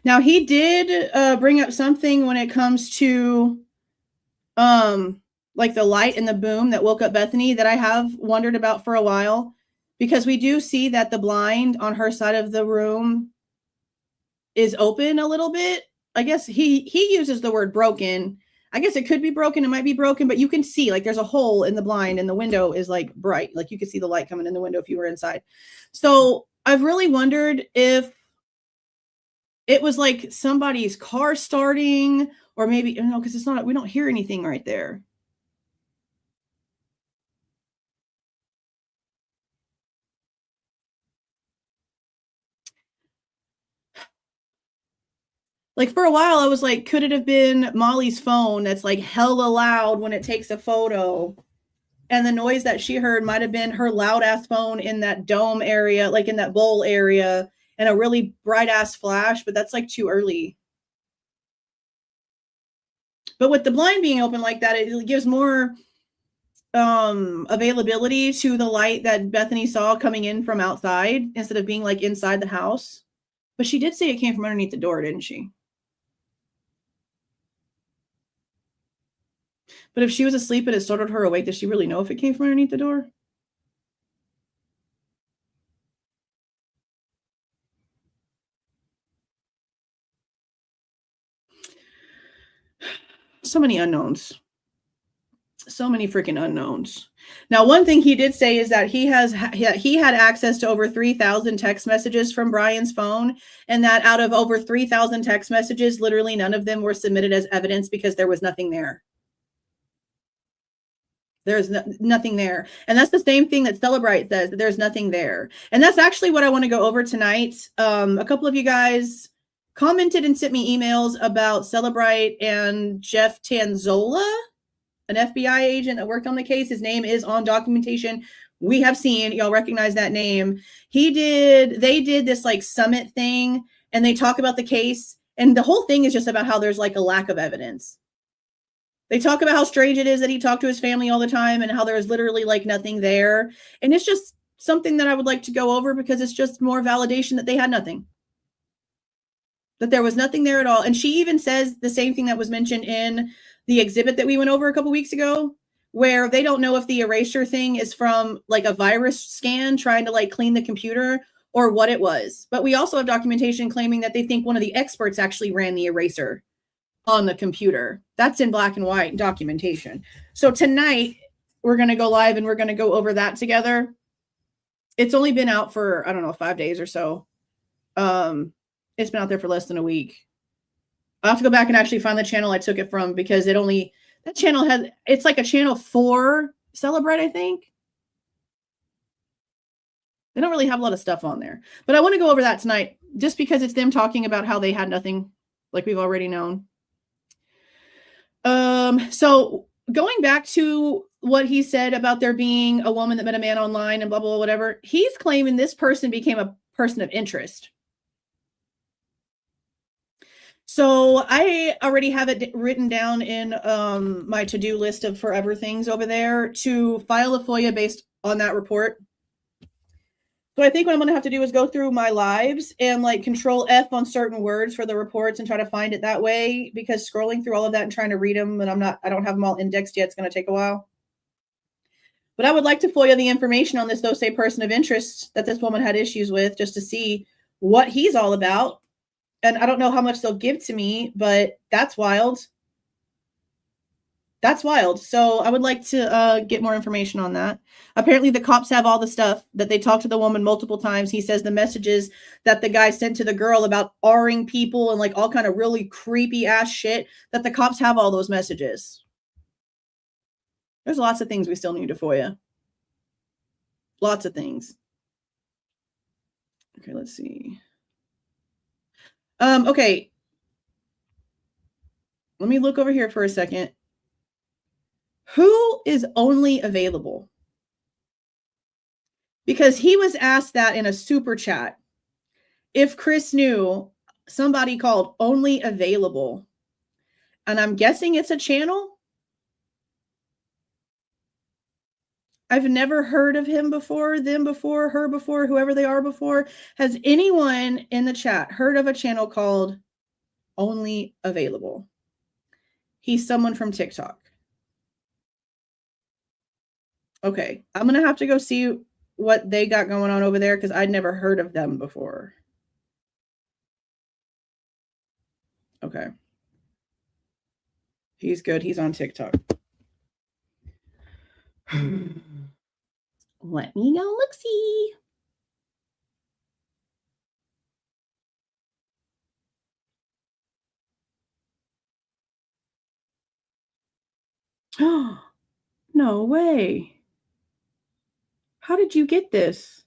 Now he did bring up something when it comes to like the light and the boom that woke up Bethany that I have wondered about for a while, because we do see that the blind on her side of the room is open a little bit. I guess he uses the word broken. I guess it could be broken. It might be broken, but you can see like there's a hole in the blind and the window is like bright. Like you can see the light coming in the window if you were inside. So I've really wondered if it was like somebody's car starting, or maybe, no, because it's not, we don't hear anything right there. Like for a while, I was like, could it have been Molly's phone that's like hella loud when it takes a photo? And the noise that she heard might have been her loud ass phone in that dome area, like in that bowl area, and a really bright ass flash, but that's like too early. But with the blind being open like that, it gives more availability to the light that Bethany saw coming in from outside instead of being like inside the house. But she did say it came from underneath the door, didn't she? But if she was asleep and it startled her awake, does she really know if it came from underneath the door? So many unknowns. So many freaking unknowns. Now, one thing he did say is that he had access to over 3,000 text messages from Bryan's phone, and that out of over 3,000 text messages, literally none of them were submitted as evidence because there was nothing there. There's nothing there. And that's the same thing that Celebrite says, that there's nothing there. And that's actually what I want to go over tonight. A couple of you guys commented and sent me emails about Celebrite and Jeff Tanzola, an FBI agent that worked on the case. His name is on documentation we have seen. Y'all recognize that name. They did this like summit thing, and they talk about the case. And the whole thing is just about how there's like a lack of evidence. They talk about how strange it is that he talked to his family all the time and how there is literally like nothing there. And it's just something that I would like to go over because it's just more validation that they had nothing. That there was nothing there at all. And she even says the same thing that was mentioned in the exhibit that we went over a couple weeks ago, where they don't know if the erasure thing is from like a virus scan trying to like clean the computer or what it was. But we also have documentation claiming that they think one of the experts actually ran the eraser on the computer. That's in black and white documentation. So tonight we're going to go live and we're going to go over that together. It's only been out for, I don't know, 5 days or so. It's been out there for less than a week. I'll have to go back and actually find the channel I took it from, because that channel it's like a channel for Celebrate, I think. They don't really have a lot of stuff on there, but I want to go over that tonight just because it's them talking about how they had nothing, like we've already known. So going back to what he said about there being a woman that met a man online and blah, blah, blah, whatever, he's claiming this person became a person of interest. So I already have it written down in my to-do list of forever things over there to file a FOIA based on that report. So I think what I'm going to have to do is go through my lives and like control F on certain words for the reports and try to find it that way, because scrolling through all of that and trying to read them, and I don't have them all indexed yet. It's going to take a while. But I would like to FOIA the information on this, though, say person of interest that this woman had issues with, just to see what he's all about. And I don't know how much they'll give to me, but that's wild. That's wild. So I would like to get more information on that. Apparently the cops have all the stuff that they talked to the woman multiple times. He says the messages that the guy sent to the girl about R-ing people and like all kind of really creepy ass shit, that the cops have all those messages. There's lots of things we still need to FOIA. Lots of things. Okay, let's see. Okay. Let me look over here for a second. Who is only available? Because he was asked that in a super chat. If Chris knew somebody called only available. and I'm guessing it's a channel. I've never heard of him before, them before, her before, whoever they are before. Has anyone in the chat heard of a channel called Only Available? He's someone from TikTok. Okay, I'm going to have to go see what they got going on over there because I'd never heard of them before. Okay. He's good. He's on TikTok. Let me go look-see. No way. How did you get this?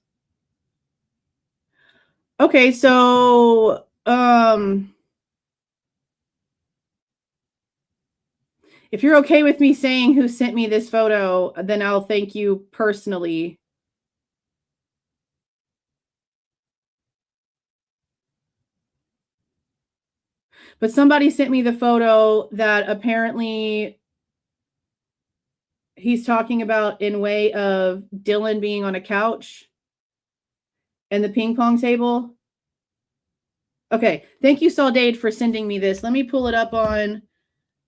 Okay, so if you're okay with me saying who sent me this photo, then I'll thank you personally. But somebody sent me the photo that apparently he's talking about in way of Dylan being on a couch and the ping pong table. Okay, thank you, Saudade, for sending me this. Let me pull it up on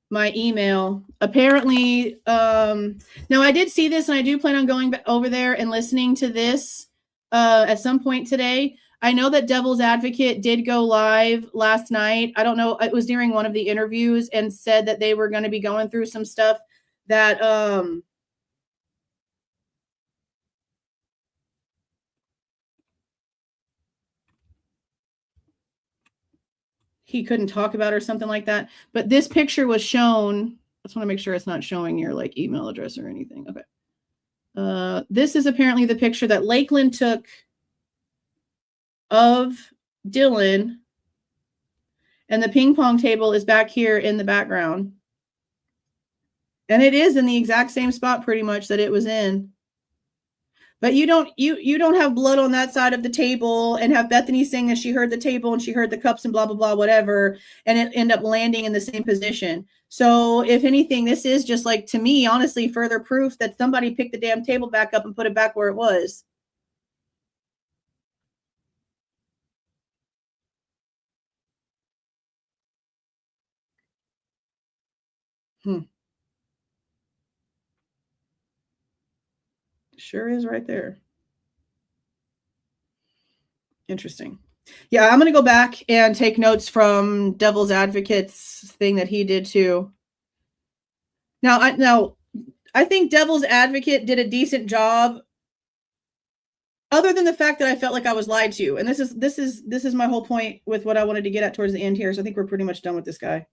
my email. Apparently, now I did see this and I do plan on going over there and listening to this at some point today. I know that Devil's Advocate did go live last night. I don't know. It was during one of the interviews and said that they were going to be going through some stuff that he couldn't talk about or something like that. But this picture was shown. I just want to make sure it's not showing your like email address or anything. Okay. This is apparently the picture that Lakeland took of Dylan, and the ping pong table is back here in the background. And it is in the exact same spot pretty much that it was in. But you don't have blood on that side of the table and have Bethany saying that she heard the table and she heard the cups and blah, blah, blah, whatever, and it end up landing in the same position. So if anything, this is just like, to me, honestly, further proof that somebody picked the damn table back up and put it back where it was. Sure is right there. Interesting. Yeah, I'm going to go back and take notes from Devil's Advocate's thing that he did too. Now, I think Devil's Advocate did a decent job, other than the fact that I felt like I was lied to. And this is my whole point with what I wanted to get at towards the end here. So I think we're pretty much done with this guy.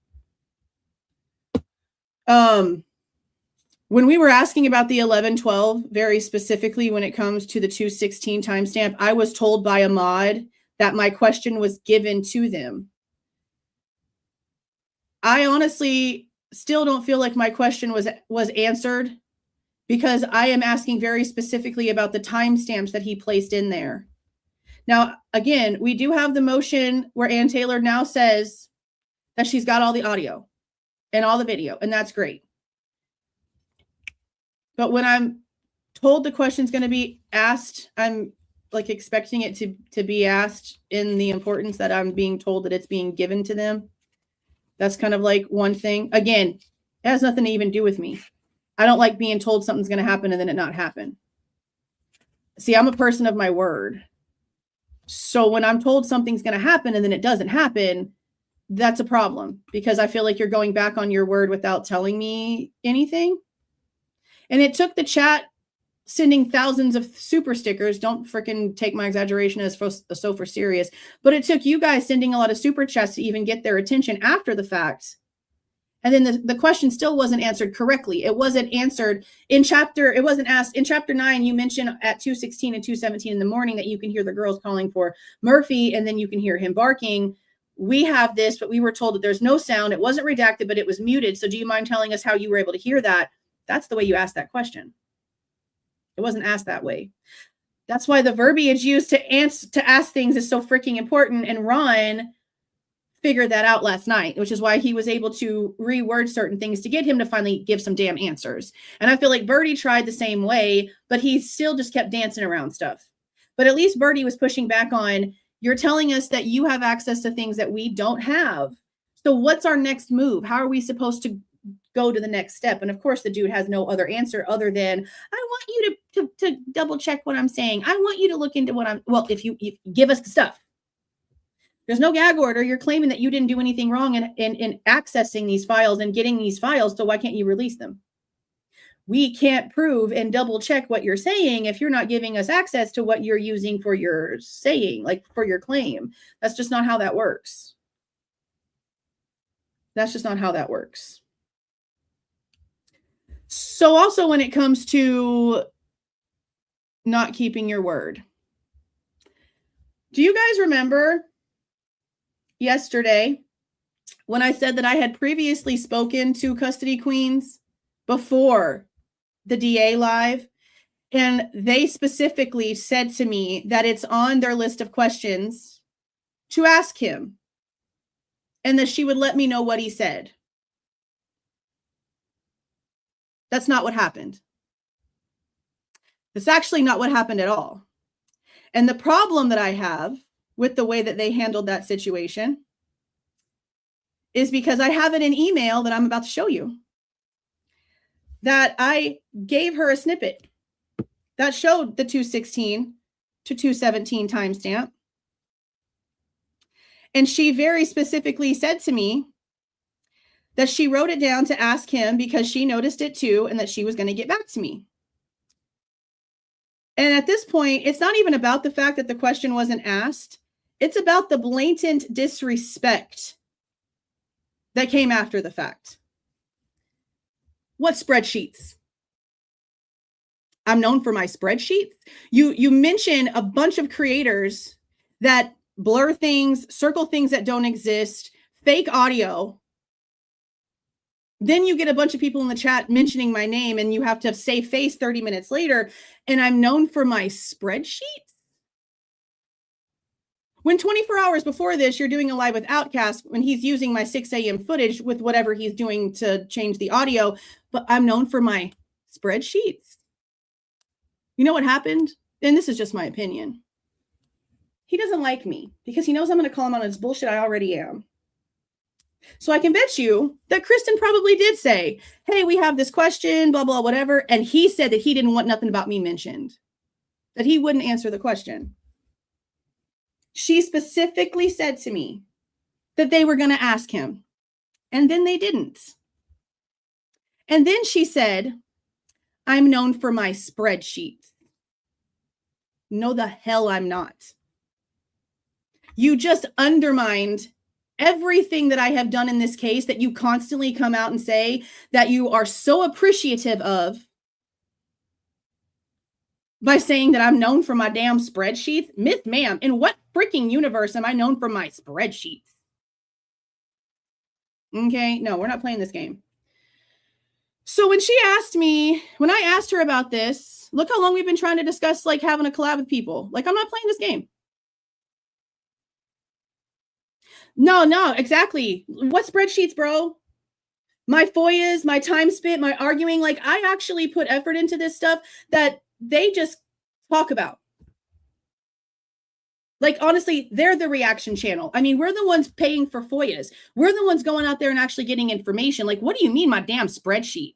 When we were asking about the 1112, very specifically when it comes to the 216 timestamp, I was told by a mod that my question was given to them. I honestly still don't feel like my question was answered, because I am asking very specifically about the timestamps that he placed in there. Now, again, we do have the motion where Ann Taylor now says that she's got all the audio and all the video, and that's great. But when I'm told the question's going to be asked, I'm like expecting it to be asked in the importance that I'm being told that it's being given to them. That's kind of like one thing. Again, it has nothing to even do with me. I don't like being told something's going to happen and then it not happen. See, I'm a person of my word. So when I'm told something's going to happen and then it doesn't happen, that's a problem, because I feel like you're going back on your word without telling me anything. And it took the chat sending thousands of super stickers. Don't freaking take my exaggeration as so for serious. But it took you guys sending a lot of super chats to even get their attention after the fact. And then the question still wasn't answered correctly. It wasn't answered in chapter. It wasn't asked in chapter 9. You mentioned at 2:16 and 2:17 in the morning that you can hear the girls calling for Murphy, and then you can hear him barking. We have this, but we were told that there's no sound. It wasn't redacted, but it was muted. So do you mind telling us how you were able to hear that? That's the way you asked that question. It wasn't asked that way. That's why the verbiage used to ask things is so freaking important. And Ron figured that out last night, which is why he was able to reword certain things to get him to finally give some damn answers. And I feel like Birdie tried the same way, but he still just kept dancing around stuff. But at least Birdie was pushing back on, you're telling us that you have access to things that we don't have. So what's our next move? How are we supposed to go to the next step? And of course, the dude has no other answer other than, I want you to double check what I'm saying. I want you to look into what I'm, well, if you give us the stuff. There's no gag order. You're claiming that you didn't do anything wrong in accessing these files and getting these files. So why can't you release them? We can't prove and double check what you're saying if you're not giving us access to what you're using for your saying, like for your claim. That's just not how that works. That's just not how that works. So also when it comes to not keeping your word, do you guys remember yesterday when I said that I had previously spoken to custody queens before the DA live, and they specifically said to me that it's on their list of questions to ask him and that she would let me know what he said? That's not what happened. That's actually not what happened at all. And the problem that I have with the way that they handled that situation is because I have it in email that I'm about to show you, that I gave her a snippet that showed the 216 to 217 timestamp. And she very specifically said to me that she wrote it down to ask him because she noticed it too, and that she was going to get back to me. And at this point, it's not even about the fact that the question wasn't asked. It's about the blatant disrespect that came after the fact. What spreadsheets? I'm known for my spreadsheets. You mention a bunch of creators that blur things, circle things that don't exist, fake audio. Then you get a bunch of people in the chat mentioning my name and you have to save face 30 minutes later. And I'm known for my spreadsheets. When 24 hours before this, you're doing a live with Outcast when he's using my 6 a.m. footage with whatever he's doing to change the audio, but I'm known for my spreadsheets. You know what happened? And this is just my opinion. He doesn't like me because he knows I'm going to call him on his bullshit. I already am. So I can bet you that Kristen probably did say, hey, we have this question, blah, blah, whatever. And he said that he didn't want nothing about me mentioned, that he wouldn't answer the question. She specifically said to me that they were going to ask him, and then they didn't. And then she said, I'm known for my spreadsheets. No, the hell I'm not. You just undermined everything that I have done in this case that you constantly come out and say that you are so appreciative of by saying that I'm known for my damn spreadsheets. Miss ma'am, in what freaking universe am I known for my spreadsheets? Okay, no, we're not playing this game. So when I asked her about this, look how long we've been trying to discuss like having a collab with people. Like, I'm not playing this game. No, exactly. What spreadsheets, bro? My FOIAs, my time spent, my arguing. Like, I actually put effort into this stuff that they just talk about. Like, honestly, they're the reaction channel. I mean, we're the ones paying for FOIAs. We're the ones going out there and actually getting information. Like, what do you mean my damn spreadsheets?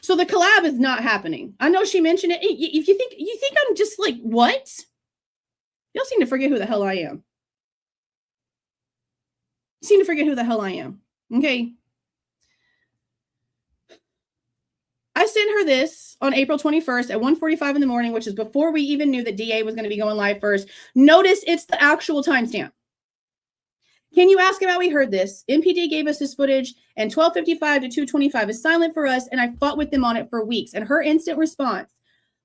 So the collab is not happening. I know she mentioned it. If you think I'm just like, what? Y'all seem to forget who the hell I am. Okay. I sent her this on April 21st at 1:45 in the morning, which is before we even knew that DA was going to be going live first. Notice it's the actual timestamp. Can you ask him how we heard this? MPD gave us this footage, and 12:55 to 2:25 is silent for us, and I fought with them on it for weeks. And her instant response,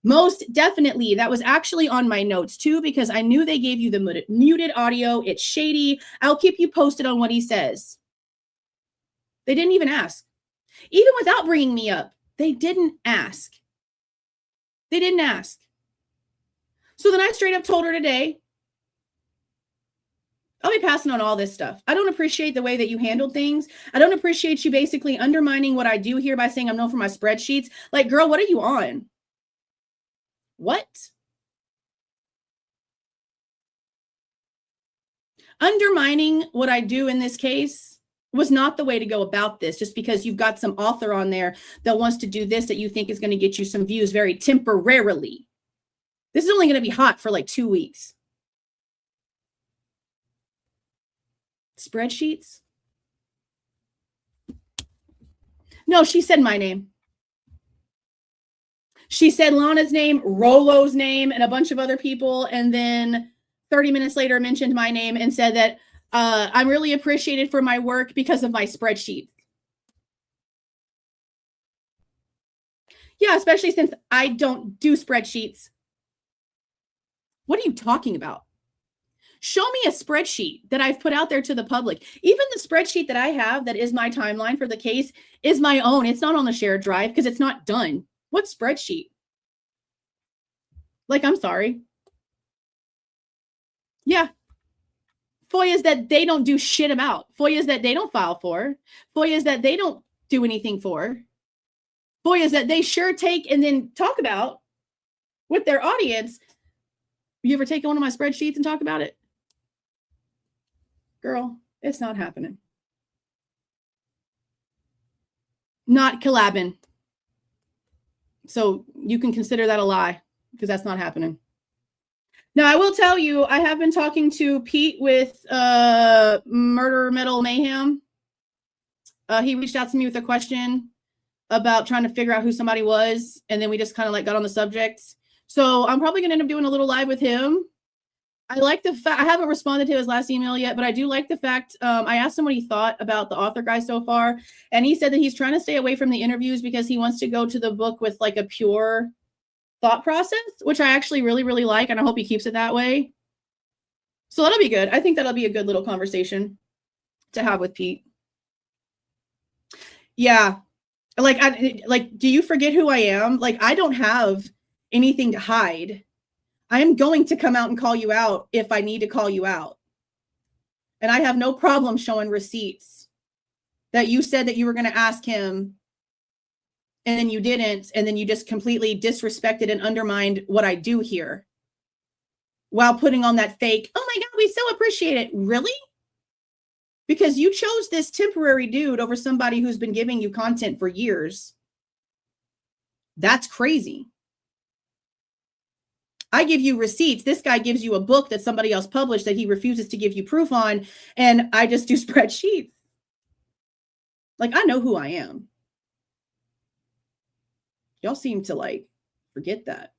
most definitely, that was actually on my notes too, because I knew they gave you the muted audio. It's shady. I'll keep you posted on what he says. They didn't even ask. Even without bringing me up, they didn't ask. So then I straight up told her today I'll be passing on all this stuff. I don't appreciate the way that you handled things. I don't appreciate you basically undermining what I do here by saying I'm known for my spreadsheets. Like, girl, what are you on? What? Undermining what I do in this case was not the way to go about this, just because you've got some author on there that wants to do this that you think is going to get you some views very temporarily. This is only going to be hot for like 2 weeks. Spreadsheets? No, she said my name. She said Lana's name, Rolo's name, and a bunch of other people. And then 30 minutes later mentioned my name and said that I'm really appreciated for my work because of my spreadsheet. Yeah, especially since I don't do spreadsheets. What are you talking about? Show me a spreadsheet that I've put out there to the public. Even the spreadsheet that I have that is my timeline for the case is my own. It's not on the shared drive because it's not done. What spreadsheet? Like, I'm sorry. Yeah. FOIAs that they don't do shit about. FOIAs that they don't file for. FOIAs that they don't do anything for. FOIAs that they sure take and then talk about with their audience. You ever take one of my spreadsheets and talk about it? Girl, it's not happening. Not collabing. So you can consider that a lie because that's not happening. Now, I will tell you, I have been talking to Pete with Murder Metal Mayhem. He reached out to me with a question about trying to figure out who somebody was. And then we just kind of like got on the subject. So I'm probably going to end up doing a little live with him. I like the fact, I haven't responded to his last email yet, but I do like the fact, I asked him what he thought about the author guy so far. And he said that he's trying to stay away from the interviews because he wants to go to the book with like a pure thought process, which I actually really, really like. And I hope he keeps it that way. So that'll be good. I think that'll be a good little conversation to have with Pete. Yeah. Like, do you forget who I am? Like, I don't have anything to hide. I am going to come out and call you out if I need to call you out. And I have no problem showing receipts that you said that you were going to ask him and then you didn't. And then you just completely disrespected and undermined what I do here while putting on that fake, oh my God, we so appreciate it. Really? Because you chose this temporary dude over somebody who's been giving you content for years. That's crazy. I give you receipts. This guy gives you a book that somebody else published that he refuses to give you proof on. And I just do spreadsheets. Like, I know who I am. Y'all seem to like forget that.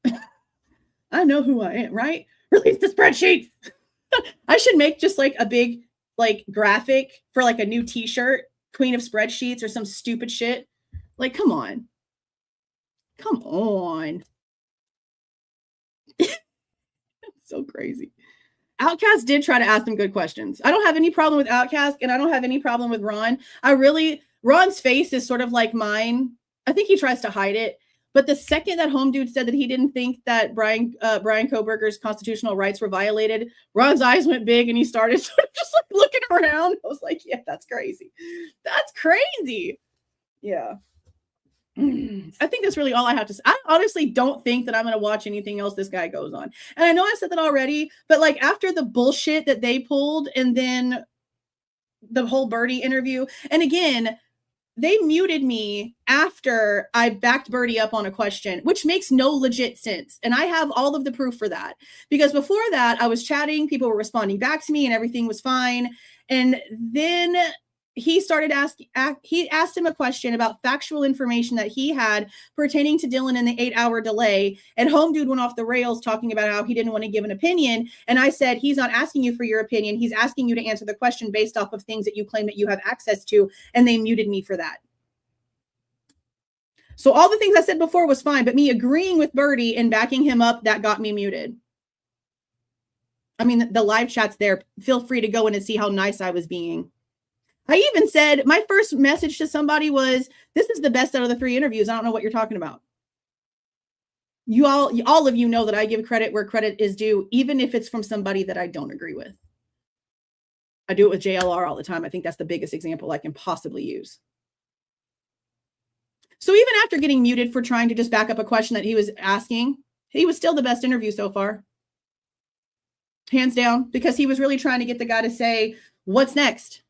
I know who I am, right? Release the spreadsheets. I should make just like a big like graphic for like a new t-shirt, Queen of Spreadsheets or some stupid shit. Like, come on. Come on. So crazy. Outcast did try to ask them good questions. I don't have any problem with Outcast and I don't have any problem with Ron. Ron's face is sort of like mine. I think he tries to hide it. But the second that Home Dude said that he didn't think that Bryan Kohberger's constitutional rights were violated, Ron's eyes went big and he started sort of just like looking around. I was like, yeah, that's crazy. That's crazy. Yeah. I think that's really all I have to say. I honestly don't think that I'm going to watch anything else this guy goes on. And I know I said that already, but like after the bullshit that they pulled and then the whole Birdie interview, and again, they muted me after I backed Birdie up on a question, which makes no legit sense. And I have all of the proof for that because before that I was chatting, people were responding back to me and everything was fine. And then he started he asked him a question about factual information that he had pertaining to Dylan in the 8-hour delay. And Home Dude went off the rails talking about how he didn't want to give an opinion. And I said, he's not asking you for your opinion. He's asking you to answer the question based off of things that you claim that you have access to. And they muted me for that. So all the things I said before was fine, but me agreeing with Birdie and backing him up, that got me muted. I mean, the live chat's there. Feel free to go in and see how nice I was being. I even said my first message to somebody was, this is the best out of the 3 interviews. I don't know what you're talking about. You all of you know that I give credit where credit is due, even if it's from somebody that I don't agree with. I do it with JLR all the time. I think that's the biggest example I can possibly use. So even after getting muted for trying to just back up a question that he was asking, he was still the best interview so far. Hands down, because he was really trying to get the guy to say, what's next?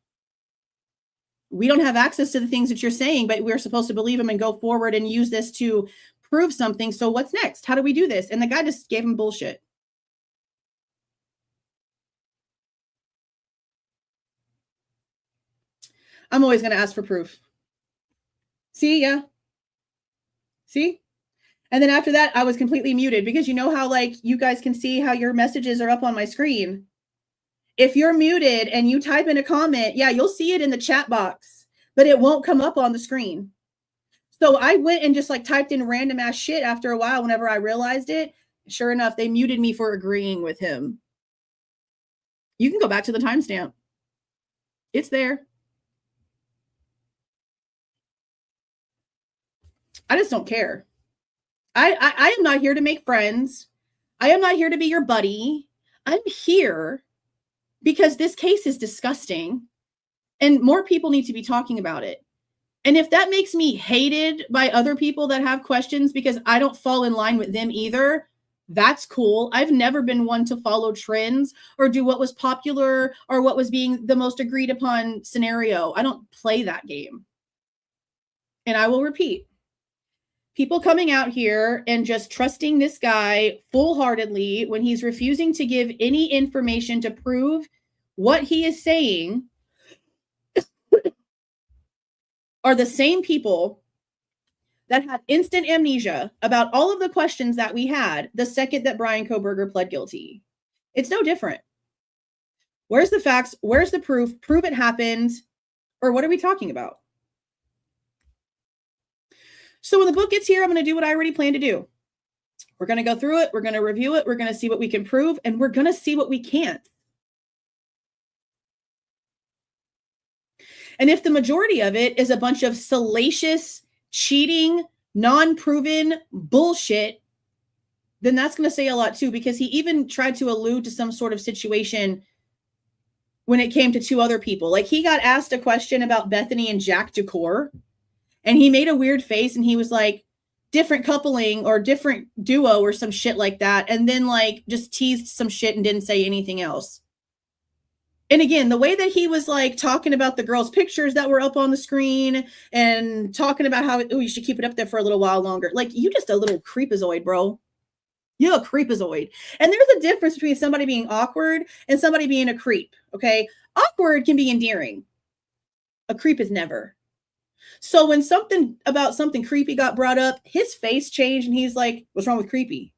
We don't have access to the things that you're saying, but we're supposed to believe him and go forward and use this to prove something. So what's next? How do we do this? And the guy just gave him bullshit. I'm always going to ask for proof. See? Yeah. See? And then after that, I was completely muted because you know how like you guys can see how your messages are up on my screen. If you're muted and you type in a comment, yeah, you'll see it in the chat box, but it won't come up on the screen. So I went and just like typed in random ass shit after a while whenever I realized it. Sure enough, they muted me for agreeing with him. You can go back to the timestamp. It's there. I just don't care. I am not here to make friends. I am not here to be your buddy. I'm here because this case is disgusting and more people need to be talking about it. And if that makes me hated by other people that have questions because I don't fall in line with them either, that's cool. I've never been one to follow trends or do what was popular or what was being the most agreed upon scenario. I don't play that game. And I will repeat. People coming out here and just trusting this guy full-heartedly when he's refusing to give any information to prove what he is saying are the same people that had instant amnesia about all of the questions that we had the second that Bryan Kohberger pled guilty. It's no different. Where's the facts? Where's the proof? Prove it happened. Or what are we talking about? So when the book gets here, I'm going to do what I already planned to do. We're going to go through it. We're going to review it. We're going to see what we can prove, and we're going to see what we can't. And if the majority of it is a bunch of salacious, cheating, non-proven bullshit, then that's going to say a lot too, because he even tried to allude to some sort of situation when it came to two other people. Like he got asked a question about Bethany and Jack Decor. And he made a weird face and he was like, different coupling or different duo or some shit like that. And then like just teased some shit and didn't say anything else. And again, the way that he was like talking about the girls' pictures that were up on the screen and talking about how, oh, you should keep it up there for a little while longer. Like you just a little creepazoid, bro. You're a creepazoid. And there's a difference between somebody being awkward and somebody being a creep. Okay. Awkward can be endearing. A creep is never. So when something about something creepy got brought up, his face changed and he's like, what's wrong with creepy?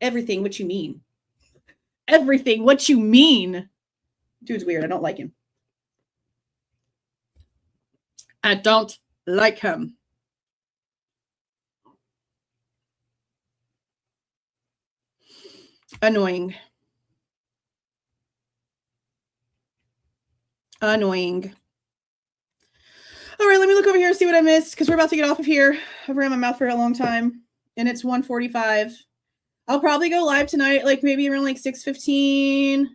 Everything. What you mean? Everything. What you mean? Dude's weird. I don't like him. I don't like him. Annoying. Annoying. All right, let me look over here and see what I missed because we're about to get off of here. I've ran my mouth for a long time and it's 1:45. I'll probably go live tonight, like maybe around like 6:15,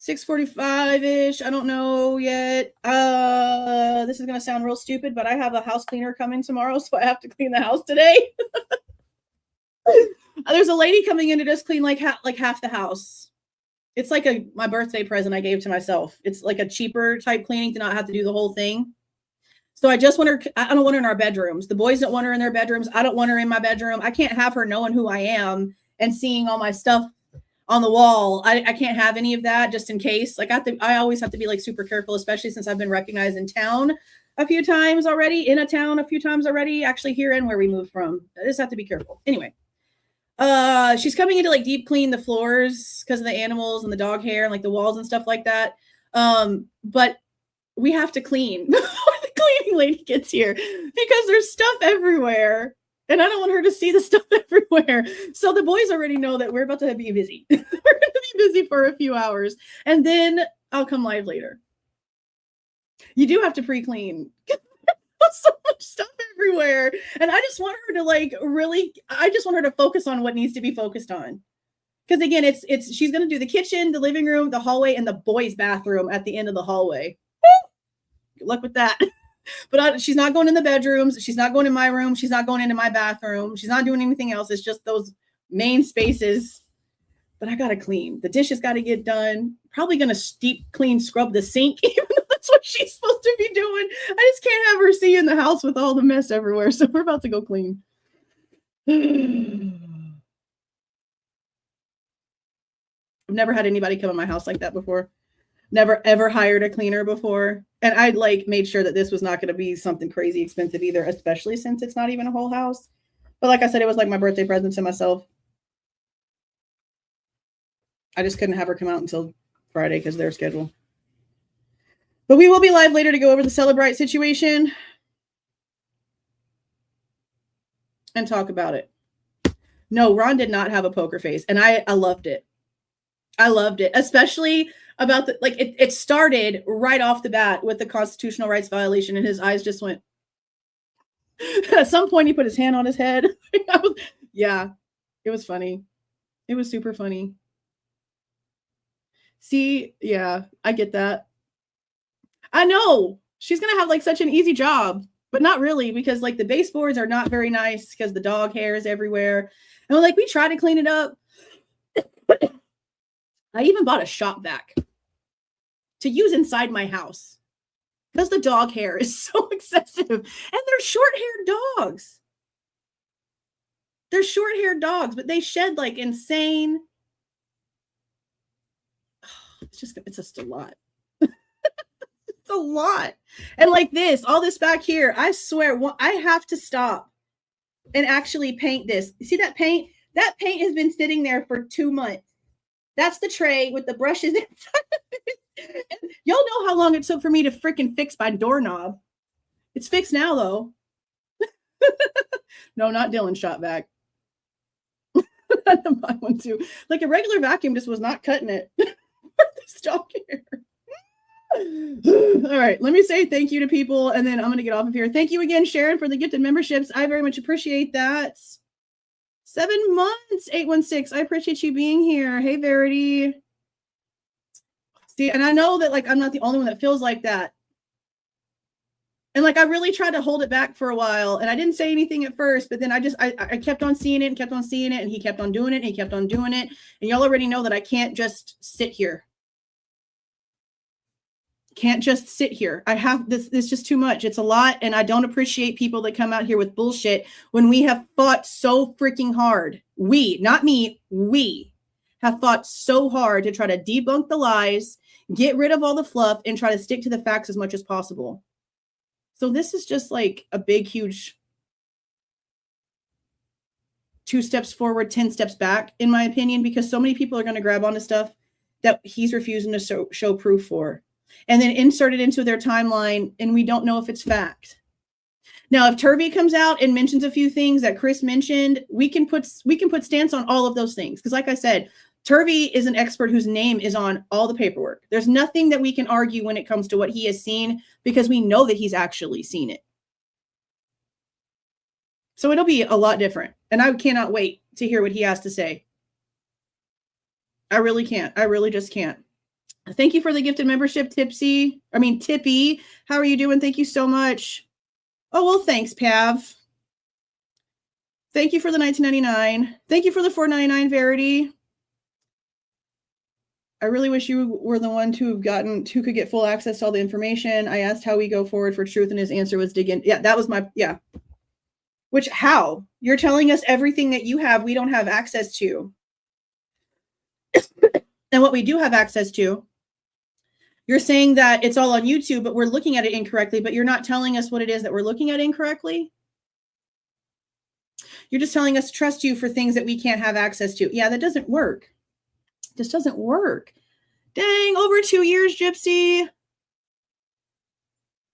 6:45-ish. I don't know yet. This is going to sound real stupid, but I have a house cleaner coming tomorrow, so I have to clean the house today. There's a lady coming in to just clean like half the house. It's like my birthday present I gave to myself. It's like a cheaper type cleaning to not have to do the whole thing. So I just want her, I don't want her in our bedrooms. The boys don't want her in their bedrooms. I don't want her in my bedroom. I can't have her knowing who I am and seeing all my stuff on the wall. I can't have any of that just in case. Like I always have to be like super careful, especially since I've been recognized in town a few times already, in a town a few times already, actually here and where we moved from. I just have to be careful. Anyway. She's coming in to like deep clean the floors because of the animals and the dog hair and like the walls and stuff like that. But we have to clean before the cleaning lady gets here because there's stuff everywhere and I don't want her to see the stuff everywhere. So the boys already know that we're about to be busy. We're going to be busy for a few hours and then I'll come live later. You do have to pre-clean. So much stuff everywhere. And I just want her to like really, I just want her to focus on what needs to be focused on. Because again, she's going to do the kitchen, the living room, the hallway, and the boys' bathroom at the end of the hallway. Good luck with that. But she's not going in the bedrooms. She's not going in my room. She's not going into my bathroom. She's not doing anything else. It's just those main spaces. But I got to clean. The dishes got to get done. Probably going to deep clean, scrub the sink, even though that's what she's supposed to be doing. I just can't have her see in the house with all the mess everywhere. So we're about to go clean. I've never had anybody come in my house like that before. Never ever hired a cleaner before. And I made sure that this was not going to be something crazy expensive either, especially since it's not even a whole house. But like I said, it was like my birthday present to myself. I just couldn't have her come out until Friday because of their schedule. But we will be live later to go over the Celebrite situation and talk about it. No, Ron did not have a poker face, and I loved it. I loved it, especially about it started right off the bat with the constitutional rights violation, and his eyes just went. At some point, he put his hand on his head. Yeah, it was funny. It was super funny. See, yeah, I get that. I know she's going to have such an easy job, but not really, because the baseboards are not very nice because the dog hair is everywhere. And we try to clean it up. I even bought a shop vac to use inside my house because the dog hair is so excessive, and they're short-haired dogs. They're short-haired dogs, but they shed insane. It's just a lot. It's a lot. And all this back here, I swear, I have to stop and actually paint this. You see that paint? That paint has been sitting there for 2 months. That's the tray with the brushes inside. Y'all know how long it took for me to freaking fix my doorknob. It's fixed now, though. No, not Dylan shot back. I had to buy one too. A regular vacuum just was not cutting it. This dog here. All right, let me say thank you to people, and then I'm going to get off of here. Thank you again, Sharon, for the gifted memberships. I very much appreciate that. 7 months, 816. I appreciate you being here. Hey, Verity. See, and I know that I'm not the only one that feels like that. And I really tried to hold it back for a while, and I didn't say anything at first, but then I kept on seeing it and kept on seeing it, and he kept on doing it and he kept on doing it. And y'all already know that I can't just sit here. Can't just sit here. I have this. It's just too much. It's a lot. And I don't appreciate people that come out here with bullshit when we have fought so freaking hard. We, not me, we have fought so hard to try to debunk the lies, get rid of all the fluff, and try to stick to the facts as much as possible. So this is just a big, huge 2 steps forward, 10 steps back, in my opinion, because so many people are going to grab onto stuff that he's refusing to show proof for, and then insert it into their timeline, and we don't know if it's fact. Now, if Turvey comes out and mentions a few things that Chris mentioned, we can put stance on all of those things. Because like I said, Turvey is an expert whose name is on all the paperwork. There's nothing that we can argue when it comes to what he has seen, because we know that he's actually seen it. So it'll be a lot different. And I cannot wait to hear what he has to say. I really can't. I really just can't. Thank you for the gifted membership, Tippy. How are you doing? Thank you so much. Oh, well, thanks, Pav. Thank you for the $19.99. Thank you for the $4.99, Verity. I really wish you were the one who could get full access to all the information. I asked how we go forward for truth, and his answer was dig in. Yeah, that was Which, how? You're telling us everything that you have, we don't have access to. And what we do have access to, you're saying that it's all on YouTube, but we're looking at it incorrectly, but you're not telling us what it is that we're looking at incorrectly. You're just telling us to trust you for things that we can't have access to. Yeah, that doesn't work. This doesn't work. Dang, over 2 years, Gypsy.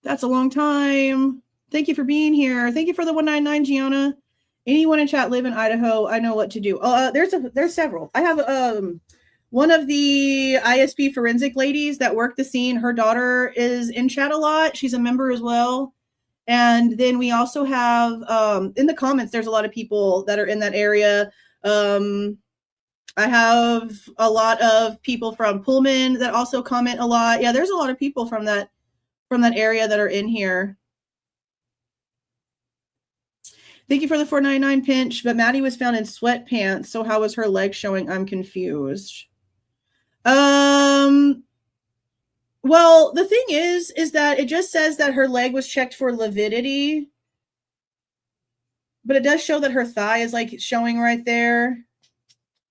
That's a long time. Thank you for being here. Thank you for the 199, Gianna. Anyone in chat live in Idaho? I know what to do. There's several. I have one of the ISP forensic ladies that work the scene. Her daughter is in chat a lot. She's a member as well. And then we also have in the comments, there's a lot of people that are in that area. I have a lot of people from Pullman that also comment a lot. Yeah, there's a lot of people from that area that are in here. Thank you for the $4.99 pinch, but Maddie was found in sweatpants. So how was her leg showing? I'm confused. Well, the thing is that it just says that her leg was checked for lividity, but it does show that her thigh is like showing right there.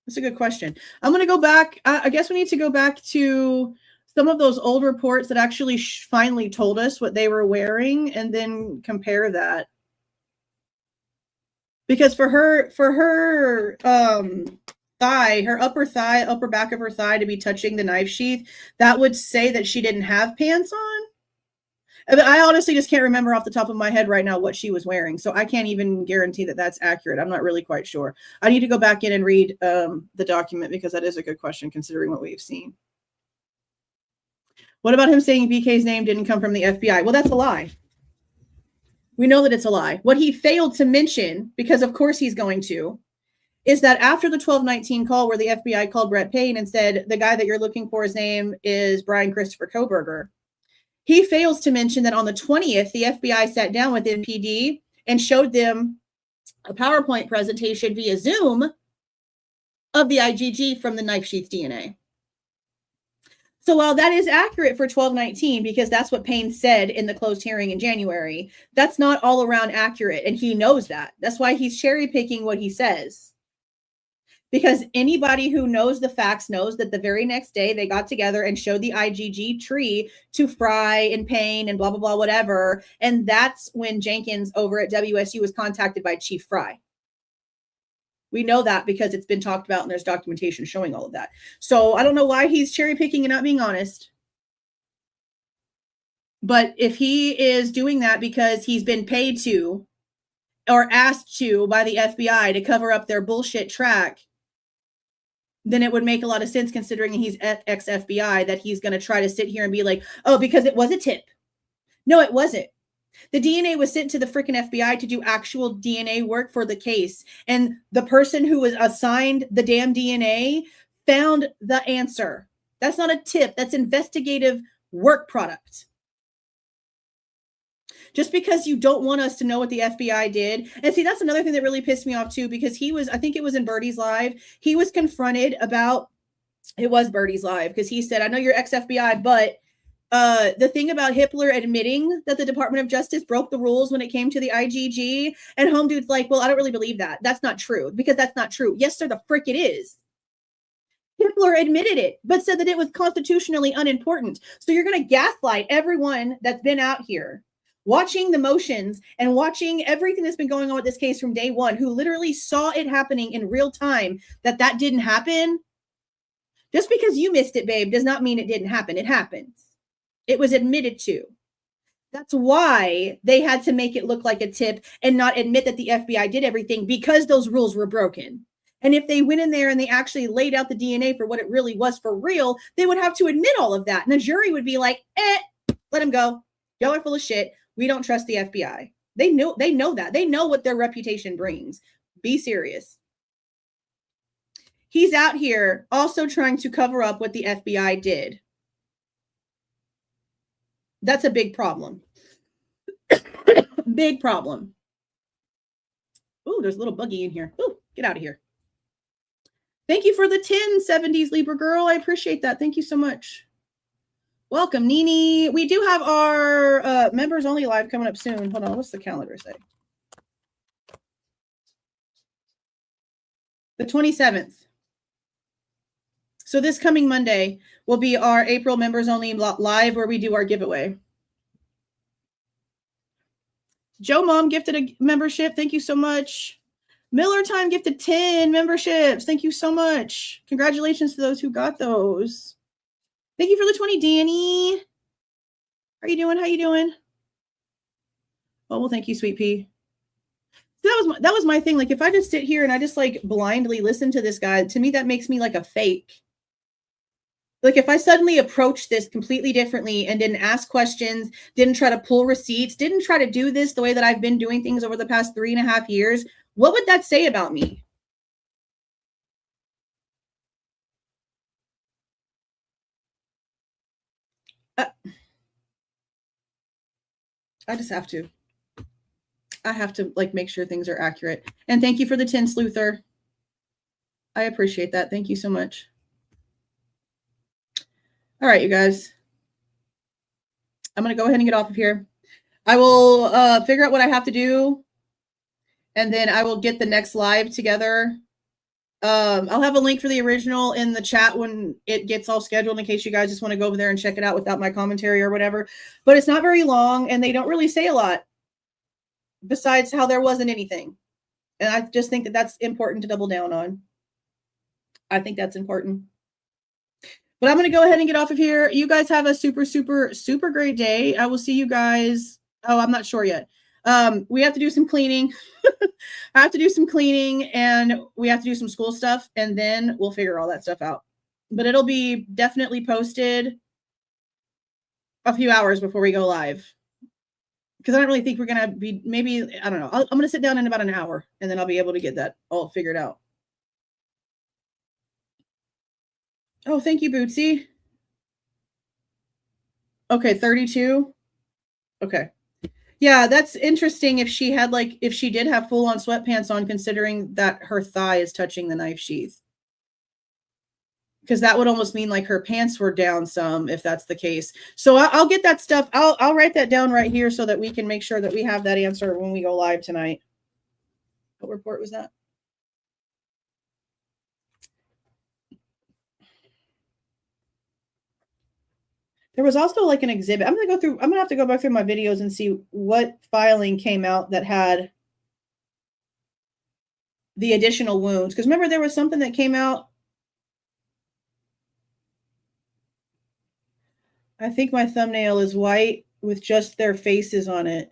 That's a good question. I'm going to go back. I guess we need to go back to some of those old reports that actually finally told us what they were wearing and then compare that. Because for her thigh, her upper back of her thigh to be touching the knife sheath, that would say that she didn't have pants on. I honestly just can't remember off the top of my head right now what she was wearing. So I can't even guarantee that that's accurate. I'm not really quite sure. I need to go back in and read the document because that is a good question considering what we've seen. What about him saying BK's name didn't come from the FBI? Well, that's a lie. We know that it's a lie. What he failed to mention, because of course he's going to, is that after the 1219 call where the FBI called Brett Payne and said, the guy that you're looking for, his name is Bryan Christopher Kohberger. He fails to mention that on the 20th, the FBI sat down with MPD and showed them a PowerPoint presentation via Zoom of the IgG from the knife sheath DNA. So while that is accurate for 1219, because that's what Payne said in the closed hearing in January, that's not all around accurate. And he knows that. That's why he's cherry picking what he says. Because anybody who knows the facts knows that the very next day they got together and showed the IgG tree to Fry and Payne and blah, blah, blah, whatever. And that's when Jenkins over at WSU was contacted by Chief Fry. We know that because it's been talked about and there's documentation showing all of that. So I don't know why he's cherry picking and not being honest. But if he is doing that because he's been paid to or asked to by the FBI to cover up their bullshit track, then it would make a lot of sense considering he's ex-FBI that he's going to try to sit here and be like, oh, because it was a tip. No, it wasn't. The DNA was sent to the freaking FBI to do actual DNA work for the case. And the person who was assigned the damn DNA found the answer. That's not a tip. That's investigative work product. Just because you don't want us to know what the FBI did. And see, that's another thing that really pissed me off too, because he was, I think it was in Birdie's Live, he was confronted about, it was Birdie's Live, because he said, I know you're ex-FBI, but the thing about Hitler admitting that the Department of Justice broke the rules when it came to the IgG, and Home Dude's like, well, I don't really believe that. That's not true, because that's not true. Yes, sir, the frick it is. Hitler admitted it, but said that it was constitutionally unimportant. So you're going to gaslight everyone that's been out here watching the motions and watching everything that's been going on with this case from day one, who literally saw it happening in real time, that didn't happen. Just because you missed it, babe, does not mean it didn't happen. It happens. It was admitted to. That's why they had to make it look like a tip and not admit that the FBI did everything, because those rules were broken. And if they went in there and they actually laid out the DNA for what it really was for real, they would have to admit all of that. And the jury would be like, let him go. Y'all are full of shit. We don't trust the FBI. They know that. They know what their reputation brings. Be serious. He's out here also trying to cover up what the FBI did. That's a big problem. Big problem. Ooh, there's a little buggy in here. Ooh, get out of here. Thank you for the 1070s, Libra girl. I appreciate that. Thank you so much. Welcome, Nini. We do have our members only live coming up soon. Hold on. What's the calendar say? The 27th. So this coming Monday will be our April members only live where we do our giveaway. Joe Mom gifted a membership. Thank you so much. Miller Time gifted 10 memberships. Thank you so much. Congratulations to those who got those. Thank you for the 20, Danny. How are you doing? How you doing? Oh, well, thank you, Sweet Pea. So that was my thing. Like, if I just sit here and I just like blindly listen to this guy, to me, that makes me like a fake. Like, if I suddenly approach this completely differently and didn't ask questions, didn't try to pull receipts, didn't try to do this the way that I've been doing things over the past 3.5 years, what would that say about me? I just have to. I have to like make sure things are accurate. And thank you for the 10 Sleuther. I appreciate that. Thank you so much. All right, you guys. I'm going to go ahead and get off of here. I will figure out what I have to do. And then I will get the next live together. I'll have a link for the original in the chat when it gets all scheduled in case you guys just want to go over there and check it out without my commentary or whatever. But it's not very long and they don't really say a lot besides how there wasn't anything. And I just think that that's important to double down on. I think that's important. But I'm going to go ahead and get off of here. You guys have a super, super, super great day. I will see you guys. Oh, I'm not sure yet. We have to do some cleaning. I have to do some cleaning and we have to do some school stuff and then we'll figure all that stuff out. But it'll be definitely posted a few hours before we go live. Because I don't really think we're going to be, maybe, I don't know. I'm going to sit down in about an hour and then I'll be able to get that all figured out. Oh, thank you, Bootsy. Okay, 32. Okay. Yeah, that's interesting if she had like, if she did have full on sweatpants on, considering that her thigh is touching the knife sheath. Because that would almost mean like her pants were down some if that's the case. So I'll get that stuff. I'll write that down right here so that we can make sure that we have that answer when we go live tonight. What report was that? There was also like an exhibit. I'm going to have to go back through my videos and see what filing came out that had the additional wounds. Because remember, there was something that came out. I think my thumbnail is white with just their faces on it.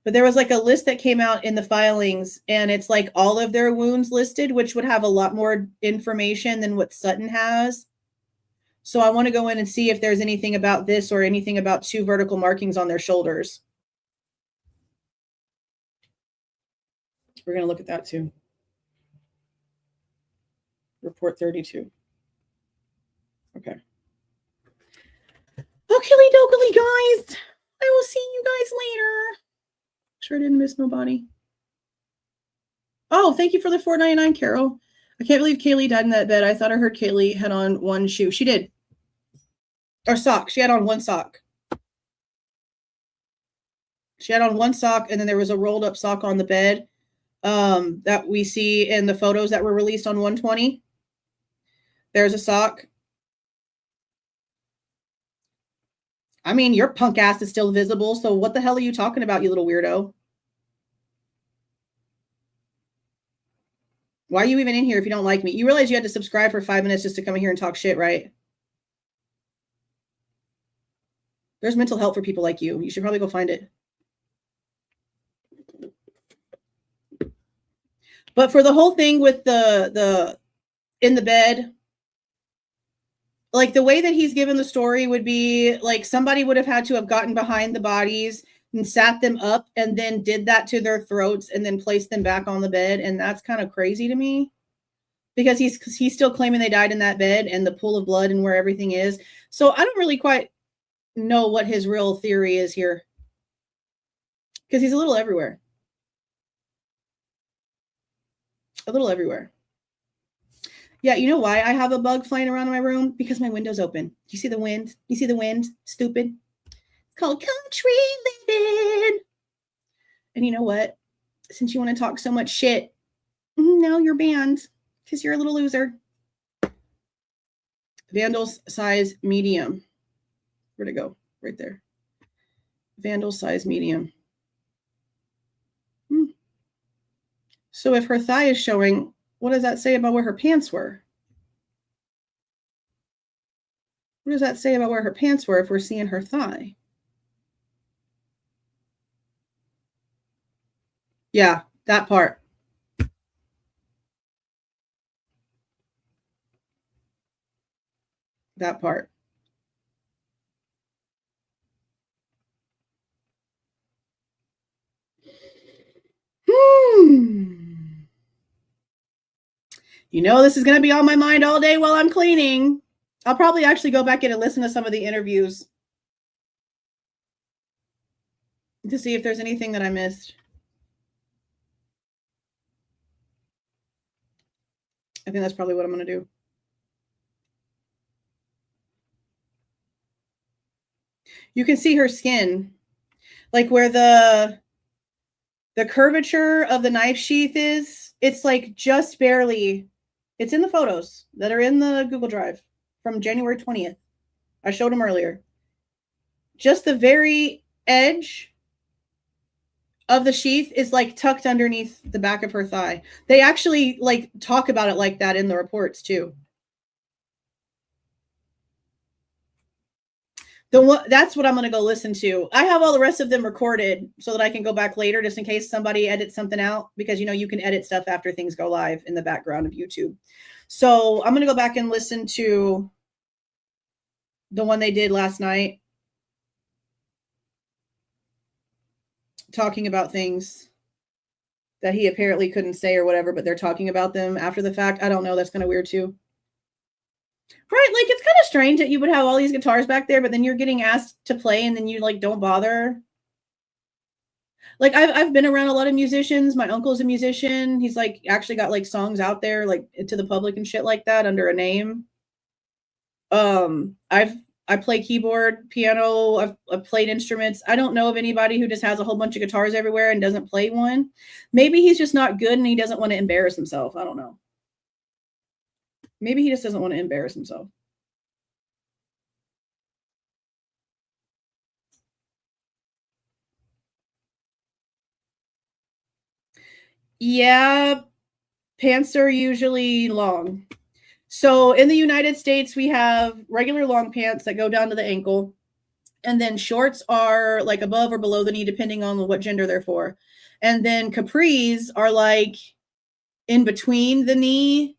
But there was like a list that came out in the filings, and it's like all of their wounds listed, which would have a lot more information than what Sutton has. So I want to go in and see if there's anything about this or anything about 2 vertical markings on their shoulders. We're going to look at that too. Report 32. Okay. Oakley dokley, guys. I will see you guys later. Sure didn't miss nobody. Oh, thank you for the $4.99, Carol. I can't believe Kaylee died in that bed. I thought I heard Kaylee had on one shoe. She did. Or sock. She had on one sock. She had on one sock, and then there was a rolled up sock on the bed that we see in the photos that were released on 120. There's a sock. I mean, your punk ass is still visible, so what the hell are you talking about, you little weirdo? Why are you even in here if you don't like me? You realize you had to subscribe for 5 minutes just to come in here and talk shit, right? There's mental help for people like you. You should probably go find it. But for the whole thing with the in the bed, like the way that he's given the story would be like somebody would have had to have gotten behind the bodies and sat them up and then did that to their throats and then placed them back on the bed. And that's kind of crazy to me because he's still claiming they died in that bed and the pool of blood and where everything is. So I don't really quite know what his real theory is here because he's a little everywhere. A little everywhere. Yeah, you know why I have a bug flying around in my room? Because my window's open. You see the wind? You see the wind? Stupid. It's called country living. And you know what? Since you want to talk so much shit, now you're banned because you're a little loser. Vandal's size medium. Where'd it go? Right there. Vandal's size medium. So if her thigh is showing, what does that say about where her pants were? What does that say about where her pants were if we're seeing her thigh? Yeah, that part. That part. You know, this is going to be on my mind all day while I'm cleaning. I'll probably actually go back in and listen to some of the interviews. to see if there's anything that I missed. I think that's probably what I'm going to do. You can see her skin, like where the curvature of the knife sheath is. It's like just barely. It's in the photos that are in the Google Drive from January 20th. I showed them earlier. Just the very edge of the sheath is like tucked underneath the back of her thigh. They actually like talk about it like that in the reports too. That's what I'm going to go listen to. I have all the rest of them recorded so that I can go back later just in case somebody edits something out, because, you know, you can edit stuff after things go live in the background of YouTube. So I'm going to go back and listen to the one they did last night, talking about things that he apparently couldn't say or whatever, but they're talking about them after the fact. I don't know. That's kind of weird too. Right, like it's kind of strange that you would have all these guitars back there, but then you're getting asked to play and then you like don't bother. Like I've been around a lot of musicians. My uncle's a musician. He's like actually got like songs out there like to the public and shit like that under a name. I play keyboard, piano, I've played instruments. I don't know of anybody who just has a whole bunch of guitars everywhere and doesn't play one. Maybe he's just not good and he doesn't want to embarrass himself. I don't know. Maybe he just doesn't want to embarrass himself. Yeah, pants are usually long. So in the United States, we have regular long pants that go down to the ankle. And then shorts are like above or below the knee, depending on what gender they're for. And then capris are like in between the knee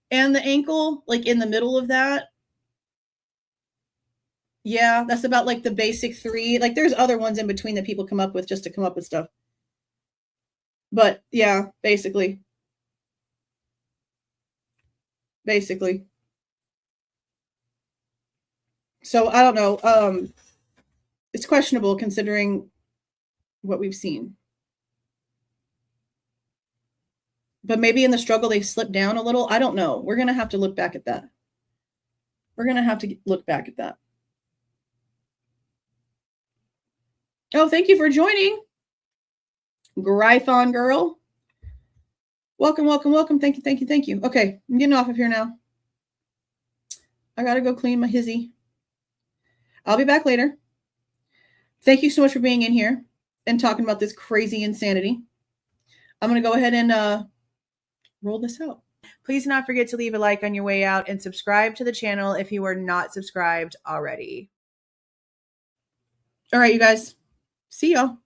and the ankle, like in the middle of that. Yeah, that's about like the basic three. Like there's other ones in between that people come up with just to come up with stuff. But yeah, basically. So I don't know. It's questionable considering what we've seen. But maybe in the struggle they slipped down a little. I don't know. We're going to have to look back at that. Oh, thank you for joining. Gryphon girl. Welcome. Thank you. Okay, I'm getting off of here now. I got to go clean my hizzy. I'll be back later. Thank you so much for being in here and talking about this crazy insanity. I'm going to go ahead and roll this out. Please do not forget to leave a like on your way out and subscribe to the channel if you are not subscribed already. All right, you guys. See y'all.